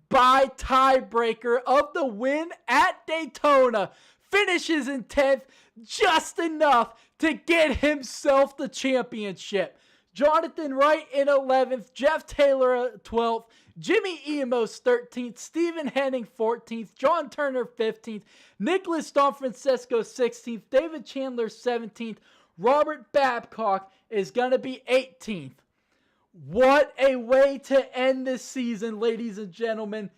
by tiebreaker of the win at Daytona, finishes in 10th, just enough to get himself the championship. Jonathan Wright in 11th, Jeff Taylor 12th, Jimmy Emos 13th, Stephen Henning 14th, John Turner 15th, Nicholas Don Francisco 16th, David Chandler 17th, Robert Babcock is going to be 18th. What a way to end this season, ladies and gentlemen.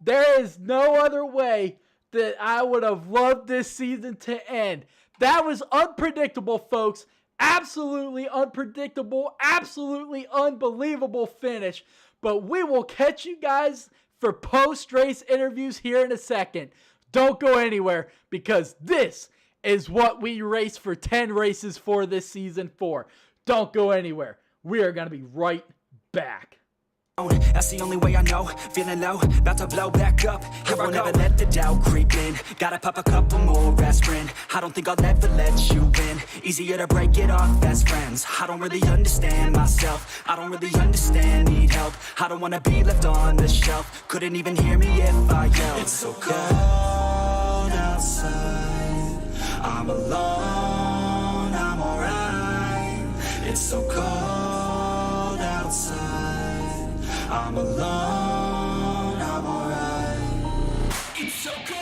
There is no other way that I would have loved this season to end. That was unpredictable, folks. Absolutely unpredictable, absolutely unbelievable finish. But we will catch you guys for post-race interviews here in a second. Don't go anywhere, because this is what we race for 10 races for this season for. Don't go anywhere. We are going to be right back. That's the only way I know, feeling low, about to blow back up. Here I never let the doubt creep in. Gotta pop a couple more aspirin. I don't think I'll ever let you in. Easier to break it off as friends. I don't really understand myself. I don't really understand, need help. I don't wanna be left on the shelf. Couldn't even hear me if I yelled. It's so cold outside. I'm alone, I'm alright. It's so cold outside. I'm alone, I'm alright. It's so cold.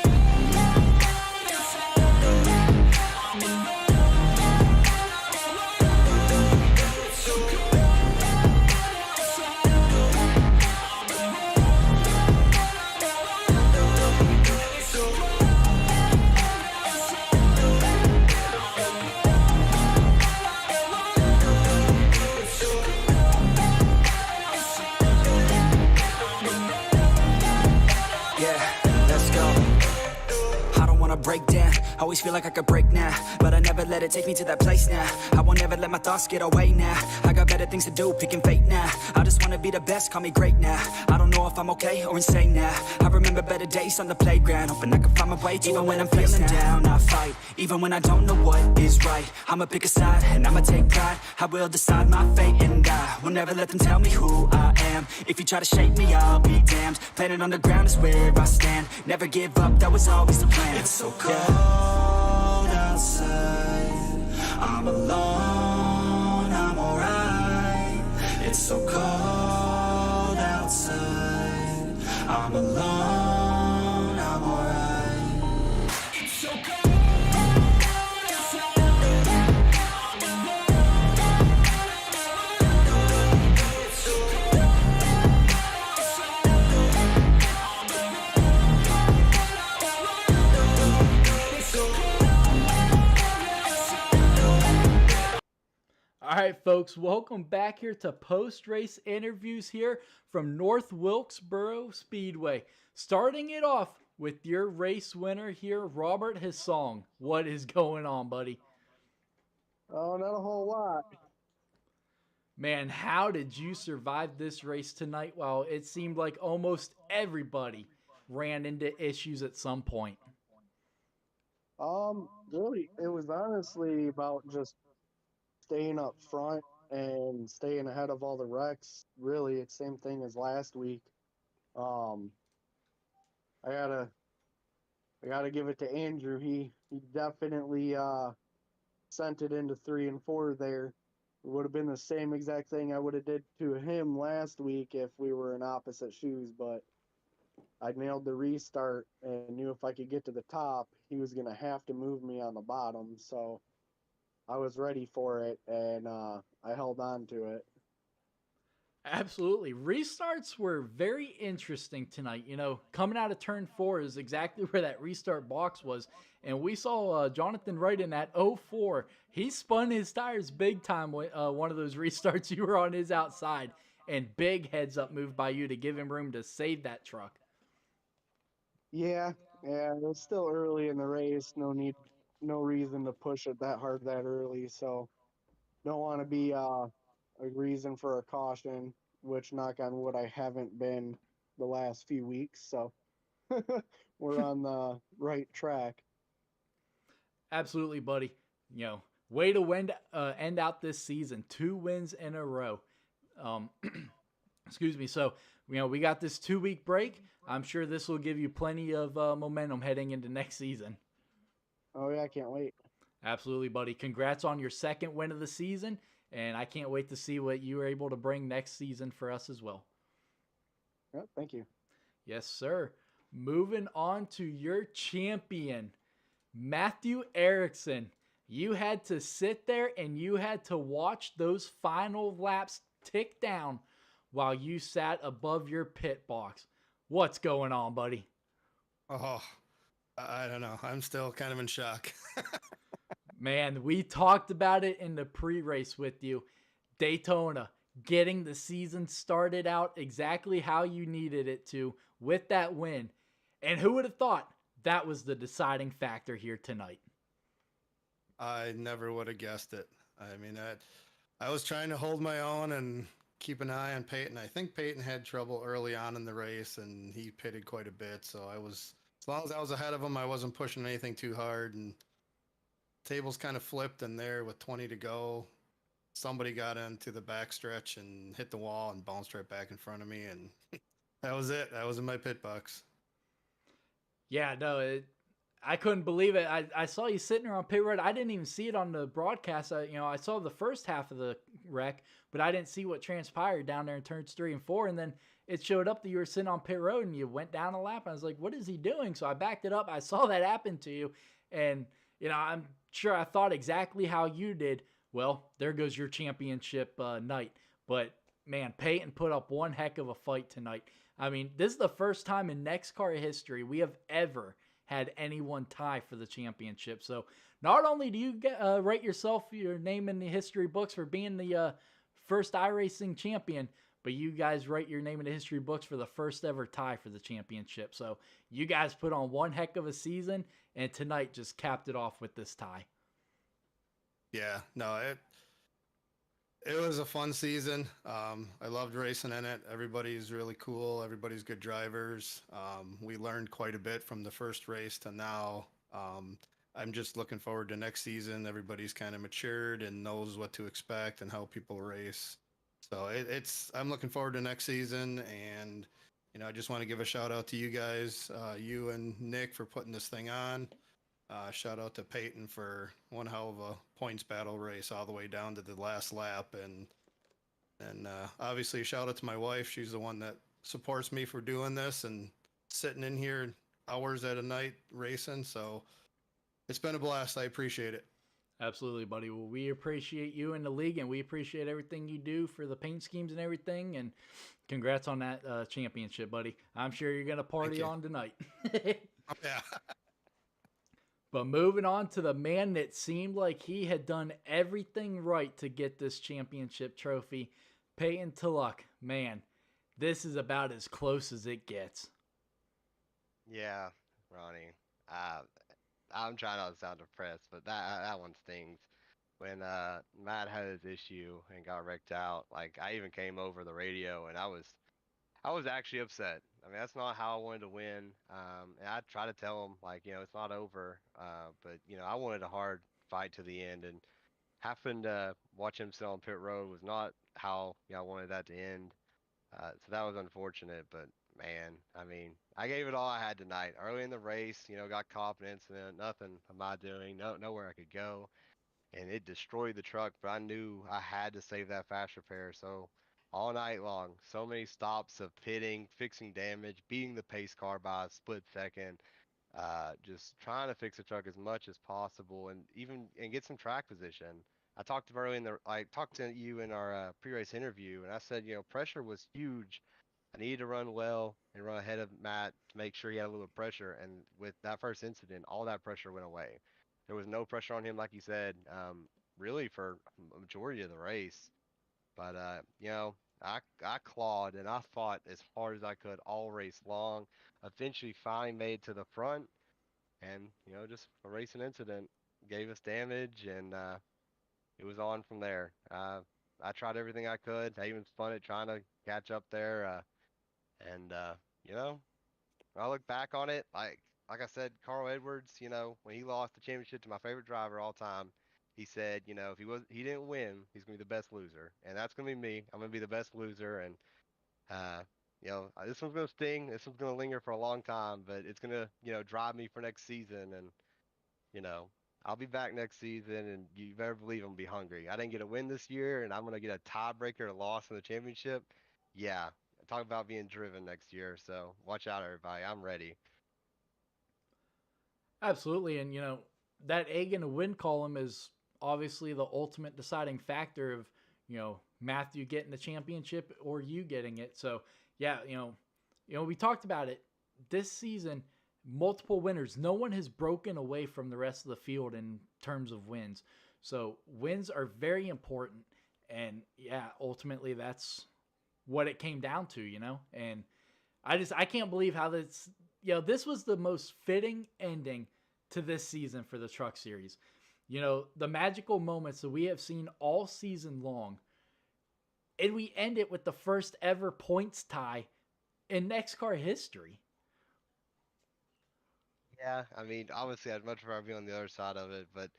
Break down, always feel like I could break now, but I never let it take me to that place now. I won't ever let my thoughts get away now. I got better things to do, picking fate now. I just wanna be the best, call me great now. I don't know if I'm okay or insane now. I remember better days on the playground, hoping I can find my way. Even when I'm feeling down, I fight. Even when I don't know what is right, I'ma pick a side and I'ma take pride. I will decide my fate and I will never let them tell me who I am. If you try to shake me, I'll be damned. Planet on the ground is where I stand. Never give up, that was always the plan. It's so cold outside. I'm alone, I'm alright. It's so cold outside. I'm alone, I'm alright. It's so cold outside. All right, folks, welcome back here to post-race interviews here from North Wilkesboro Speedway. Starting it off with your race winner here, Robert Hassong. What is going on, buddy? Oh, not a whole lot. Man, how did you survive this race tonight? Well, it seemed like almost everybody ran into issues at some point. Really, it was honestly about just staying up front and staying ahead of all the wrecks. Really, it's same thing as last week. Um, I gotta give it to Andrew. He definitely sent it into 3 and 4 there. It would have been the same exact thing I would have did to him last week if we were in opposite shoes, but I nailed the restart and knew if I could get to the top, he was going to have to move me on the bottom. So I was ready for it, and I held on to it. Absolutely. Restarts were very interesting tonight. You know, coming out of turn 4 is exactly where that restart box was. And we saw Jonathan Wright in that 04. He spun his tires big time with one of those restarts. You were on his outside. And big heads up move by you to give him room to save that truck. Yeah, it was still early in the race. No reason to push it that hard that early. So don't want to be a reason for a caution, which knock on wood I haven't been the last few weeks. So we're on the right track. Absolutely, buddy. You know, way to end out this season. 2 wins in a row. Excuse me. So, you know, we got this 2-week break. I'm sure this will give you plenty of momentum heading into next season. Oh, yeah, I can't wait. Absolutely, buddy. Congrats on your 2nd win of the season, and I can't wait to see what you are able to bring next season for us as well. Yep, thank you. Yes, sir. Moving on to your champion, Matthew Erickson. You had to sit there and you had to watch those final laps tick down while you sat above your pit box. What's going on, buddy? Oh, I don't know. I'm still kind of in shock. Man, we talked about it in the pre-race with you. Daytona, getting the season started out exactly how you needed it to with that win. And who would have thought that was the deciding factor here tonight? I never would have guessed it. I mean, I was trying to hold my own and keep an eye on Peyton. I think Peyton had trouble early on in the race, and he pitted quite a bit. So as long as I was ahead of him, I wasn't pushing anything too hard. And tables kind of flipped in there with 20 to go. Somebody got into the backstretch and hit the wall and bounced right back in front of me, and that was it. I was in my pit box. Yeah, no, I couldn't believe it. I saw you sitting there on pit road. I didn't even see it on the broadcast. I saw the first half of the wreck, but I didn't see what transpired down there in turns 3 and 4. And then it showed up that you were sitting on pit road and you went down a lap. And I was like, what is he doing? So I backed it up. I saw that happen to you. And, I'm sure I thought exactly how you did. Well, there goes your championship night. But, man, Peyton put up one heck of a fight tonight. I mean, this is the first time in NEXXTCAR history we have ever had anyone tie for the championship. So not only do you write yourself your name in the history books for being the first iRacing champion, but you guys write your name in the history books for the first ever tie for the championship. So you guys put on one heck of a season, and tonight just capped it off with this tie. Yeah, no, it was a fun season. I loved racing in it. Everybody's really cool. Everybody's good drivers. We learned quite a bit from the first race to now. I'm just looking forward to next season. Everybody's kind of matured and knows what to expect and how people race. So I'm looking forward to next season. And, I just want to give a shout out to you guys, you and Nick, for putting this thing on. Shout out to Peyton for one hell of a points battle race all the way down to the last lap. And obviously shout out to my wife. She's the one that supports me for doing this and sitting in here hours at a night racing. So it's been a blast. I appreciate it. Absolutely, buddy. Well, we appreciate you in the league, and we appreciate everything you do for the paint schemes and everything. And congrats on that championship, buddy. I'm sure you're going to party on tonight. Yeah. But moving on to the man that seemed like he had done everything right to get this championship trophy, Peyton Tulloch. Man, this is about as close as it gets. Yeah, Ronnie. I'm trying not to sound depressed, but that one stings. When Matt had his issue and got wrecked out, like I even came over the radio and I was actually upset. I mean, that's not how I wanted to win. And I try to tell him like, it's not over. But I wanted a hard fight to the end, and happened to watch him sit on pit road was not how I wanted that to end. So that was unfortunate, but man, I mean, I gave it all I had tonight. Early in the race, got caught in an incident, nothing of my doing, nowhere I could go, and it destroyed the truck. But I knew I had to save that fast repair. So all night long, so many stops of pitting, fixing damage, beating the pace car by a split second, just trying to fix the truck as much as possible, and get some track position. I talked to you in our pre-race interview, and I said, pressure was huge. I needed to run well and run ahead of Matt to make sure he had a little pressure. And with that first incident, all that pressure went away. There was no pressure on him, like you said, really for a majority of the race. But I clawed and I fought as hard as I could all race long. Eventually, finally made it to the front, and just a racing incident gave us damage, and it was on from there. I tried everything I could. I even spun it trying to catch up there. And when I look back on it, like I said, Carl Edwards, when he lost the championship to my favorite driver all time, he said, if he didn't win, he's gonna be the best loser, and that's gonna be me. I'm gonna be the best loser, and this one's gonna sting. This one's gonna linger for a long time, but it's gonna, drive me for next season, and you know, I'll be back next season, and you better believe I'm gonna be hungry. I didn't get a win this year, and I'm gonna get a tiebreaker, a loss in the championship. Yeah, talk about being driven next year. So watch out, everybody. I'm ready. Absolutely. And, that egg in the win column is obviously the ultimate deciding factor of, Matthew getting the championship or you getting it. So, yeah, we talked about it this season, multiple winners. No one has broken away from the rest of the field in terms of wins. So wins are very important. And yeah, ultimately that's what it came down to, and I can't believe how this was the most fitting ending to this season for the Truck Series. The magical moments that we have seen all season long, and we end it with the first ever points tie in NEXXTCAR history. Yeah, I mean, obviously, I'd much rather be on the other side of it, but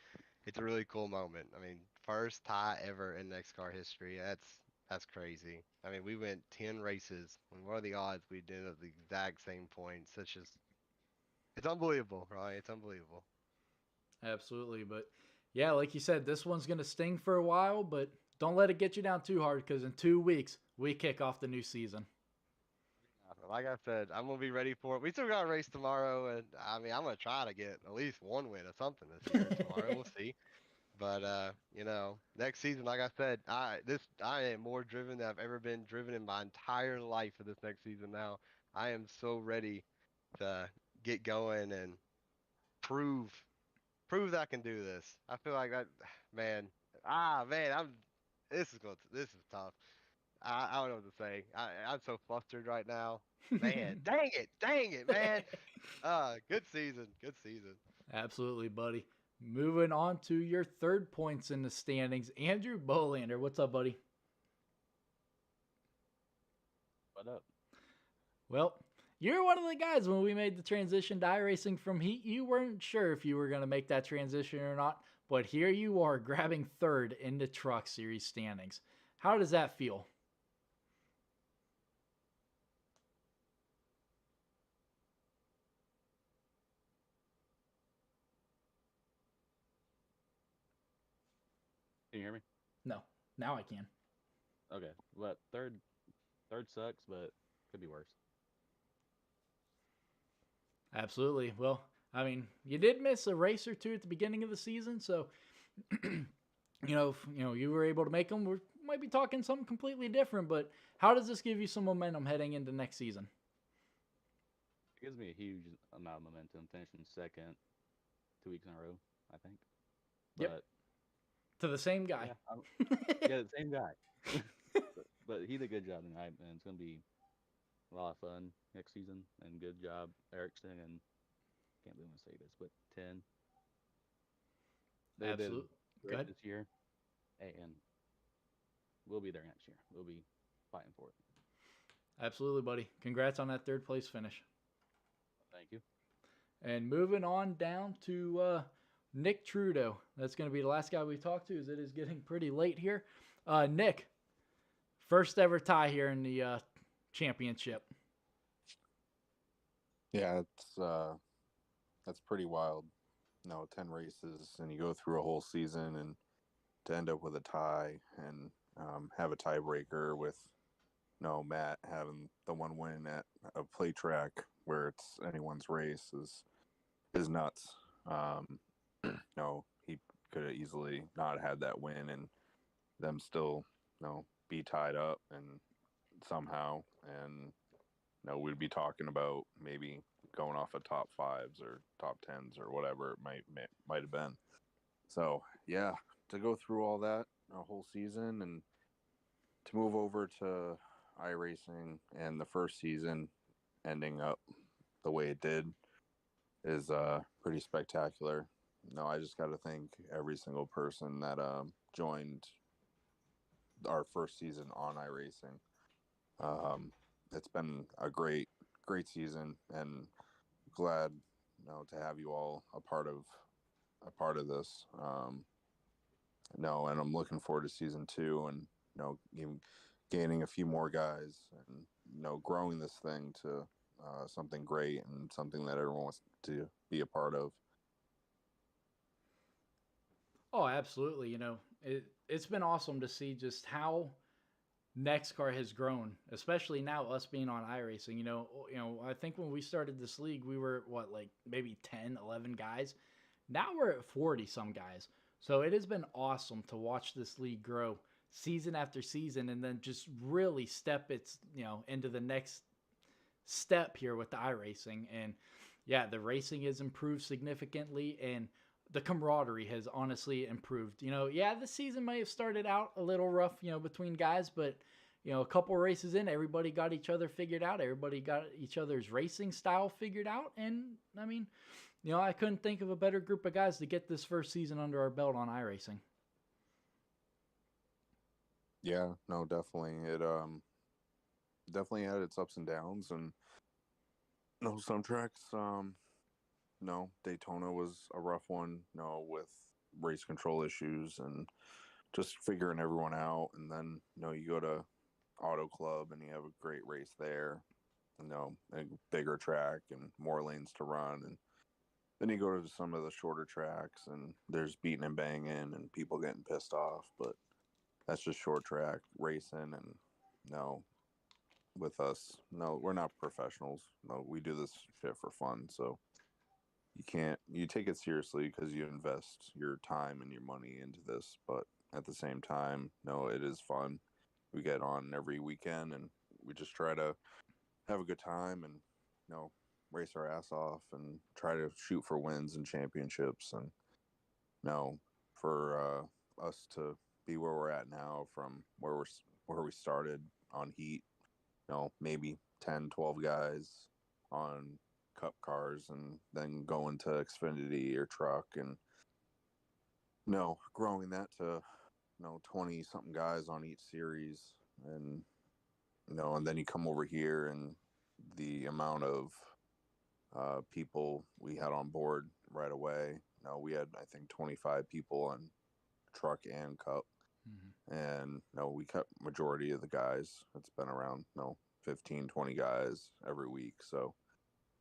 it's a really cool moment. I mean, first tie ever in NEXXTCAR history. That's crazy. I mean, we went 10 races. What are the odds we did at the exact same points? It's unbelievable, right? It's unbelievable. Absolutely. But yeah, like you said, this one's going to sting for a while, but don't let it get you down too hard, because in 2 weeks, we kick off the new season. Like I said, I'm going to be ready for it. We still got a race tomorrow, and I mean, I'm going to try to get at least one win or something this year tomorrow. We'll see. But next season, like I said, I am more driven than I've ever been driven in my entire life for this next season now. I am so ready to get going and prove that I can do this. I feel like that, man. This is tough. I don't know what to say. I'm so flustered right now. Man, dang it, man. Good season. Absolutely, buddy. Moving on to your third points in the standings, Andrew Bolander. What's up, buddy? What up? Well, you're one of the guys when we made the transition to iRacing from Heat. You weren't sure if you were going to make that transition or not, but here you are grabbing third in the Truck Series standings. How does that feel? Can you hear me? No, now I can. Okay, but third sucks, but could be worse. Absolutely. Well, I mean, you did miss a race or two at the beginning of the season, so if you were able to make them, we might be talking something completely different. But how does this give you some momentum heading into next season? It gives me a huge amount of momentum finishing second 2 weeks in a row, I think. Yep. But To the same guy. yeah, the same guy. but he did a good job tonight, and it's gonna be a lot of fun next season. And good job, Erickson, and can't believe I'm gonna say this, but 10. They Absolutely. did great this year, and we'll be there next year. We'll be fighting for it. Absolutely, buddy. Congrats on that 3rd place finish. Thank you. And moving on down to Nick Trudeau. That's going to be the last guy we talk to, as it is getting pretty late here. Nick, first ever tie here in the championship. Yeah, that's pretty wild. 10 races, and you go through a whole season, and to end up with a tie and have a tiebreaker with Matt having the one win at a play track where it's anyone's race is nuts. He could have easily not had that win and them still be tied up and somehow, and we'd be talking about maybe going off of top 5s or top 10s or whatever it might have been. So yeah, to go through all that a whole season and to move over to iRacing and the first season ending up the way it did is pretty spectacular. I just got to thank every single person that joined our first season on iRacing. It's been a great season, and glad to have you all a part of this. And I'm looking forward to season 2, and gaining a few more guys, and growing this thing to something great and something that everyone wants to be a part of. Oh, absolutely. It's been awesome to see just how NEXXTCAR has grown, especially now us being on iRacing. I think when we started this league, we were maybe 10, 11 guys. Now we're at 40 some guys. So it has been awesome to watch this league grow season after season, and then just really step its, into the next step here with the iRacing. And yeah, the racing has improved significantly, and the camaraderie has honestly improved. The season may have started out a little rough, between guys, but a couple races in, everybody got each other figured out. Everybody got each other's racing style figured out. And I mean, I couldn't think of a better group of guys to get this first season under our belt on iRacing. Yeah, no, definitely. It definitely had its ups and downs, and some tracks, Daytona was a rough one, with race control issues and just figuring everyone out. And then, you go to Auto Club and you have a great race there, a bigger track and more lanes to run. And then you go to some of the shorter tracks and there's beating and banging and people getting pissed off, but that's just short track racing. And with us, we're not professionals. We do this shit for fun. So you take it seriously because you invest your time and your money into this, but at the same time, it is fun. We get on every weekend and we just try to have a good time and, race our ass off and try to shoot for wins and championships. And for us to be where we're at now from where we started on heat, maybe 10, 12 guys on cup cars, and then going to Xfinity or truck, and growing that to 20 something guys on each series. And and then you come over here and the amount of people we had on board right away. We had, I think, 25 people on truck and cup. And we cut majority of the guys. It's been around 15, 20 guys every week. So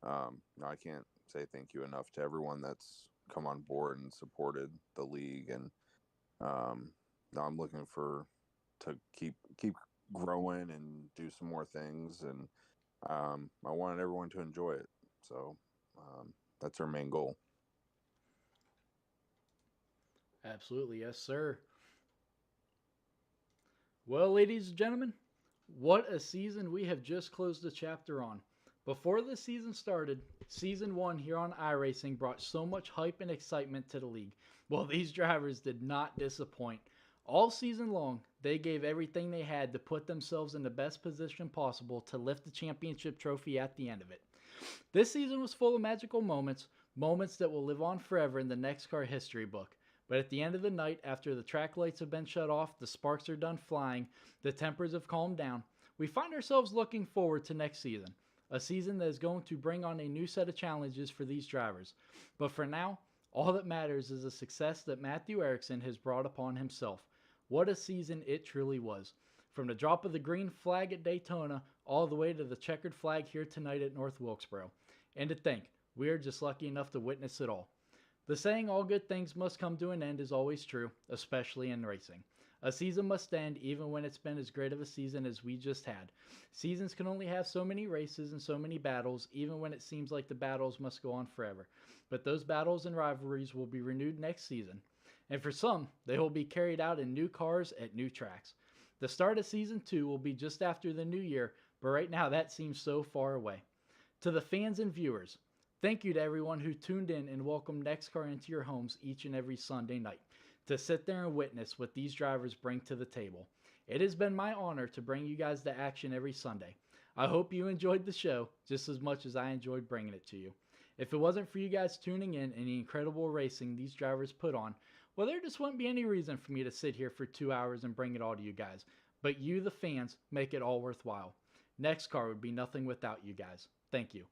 I can't say thank you enough to everyone that's come on board and supported the league. And I'm looking to keep growing and do some more things. And I wanted everyone to enjoy it. So that's our main goal. Absolutely. Yes, sir. Well, ladies and gentlemen, what a season we have just closed the chapter on. Before the season started, Season 1 here on iRacing brought so much hype and excitement to the league. Well, these drivers did not disappoint. All season long, they gave everything they had to put themselves in the best position possible to lift the championship trophy at the end of it. This season was full of magical moments, moments that will live on forever in the NEXXTCAR history book. But at the end of the night, after the track lights have been shut off, the sparks are done flying, the tempers have calmed down, we find ourselves looking forward to next season. A season that is going to bring on a new set of challenges for these drivers. But for now, all that matters is the success that Matthew Erickson has brought upon himself. What a season it truly was. From the drop of the green flag at Daytona all the way to the checkered flag here tonight at North Wilkesboro. And to think, we are just lucky enough to witness it all. The saying all good things must come to an end is always true, especially in racing. A season must end even when it's been as great of a season as we just had. Seasons can only have so many races and so many battles, even when it seems like the battles must go on forever. But those battles and rivalries will be renewed next season. And for some, they will be carried out in new cars at new tracks. The start of Season 2 will be just after the new year, but right now that seems so far away. To the fans and viewers, thank you to everyone who tuned in and welcomed NEXXTCAR into your homes each and every Sunday night to sit there and witness what these drivers bring to the table. It has been my honor to bring you guys the action every Sunday. I hope you enjoyed the show just as much as I enjoyed bringing it to you. If it wasn't for you guys tuning in and the incredible racing these drivers put on, well, there just wouldn't be any reason for me to sit here for 2 hours and bring it all to you guys. But you, the fans, make it all worthwhile. NEXXTCAR would be nothing without you guys. Thank you.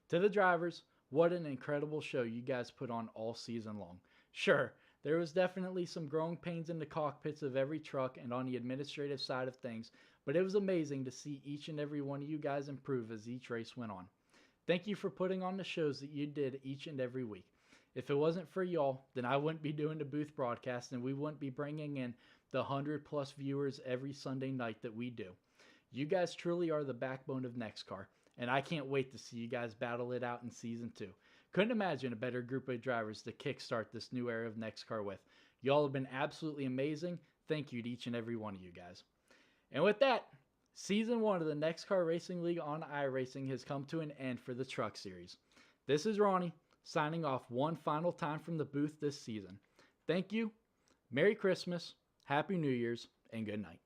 To the drivers, what an incredible show you guys put on all season long. Sure, there was definitely some growing pains in the cockpits of every truck and on the administrative side of things, but it was amazing to see each and every one of you guys improve as each race went on. Thank you for putting on the shows that you did each and every week. If it wasn't for y'all, then I wouldn't be doing the booth broadcast and we wouldn't be bringing in the 100+ viewers every Sunday night that we do. You guys truly are the backbone of NEXXTCAR, and I can't wait to see you guys battle it out in Season 2. Couldn't imagine a better group of drivers to kickstart this new era of NEXXTCAR with. Y'all have been absolutely amazing. Thank you to each and every one of you guys. And with that, Season 1 of the NEXXTCAR Racing League on iRacing has come to an end for the Truck Series. This is Ronnie, signing off one final time from the booth this season. Thank you, Merry Christmas, Happy New Year's, and good night.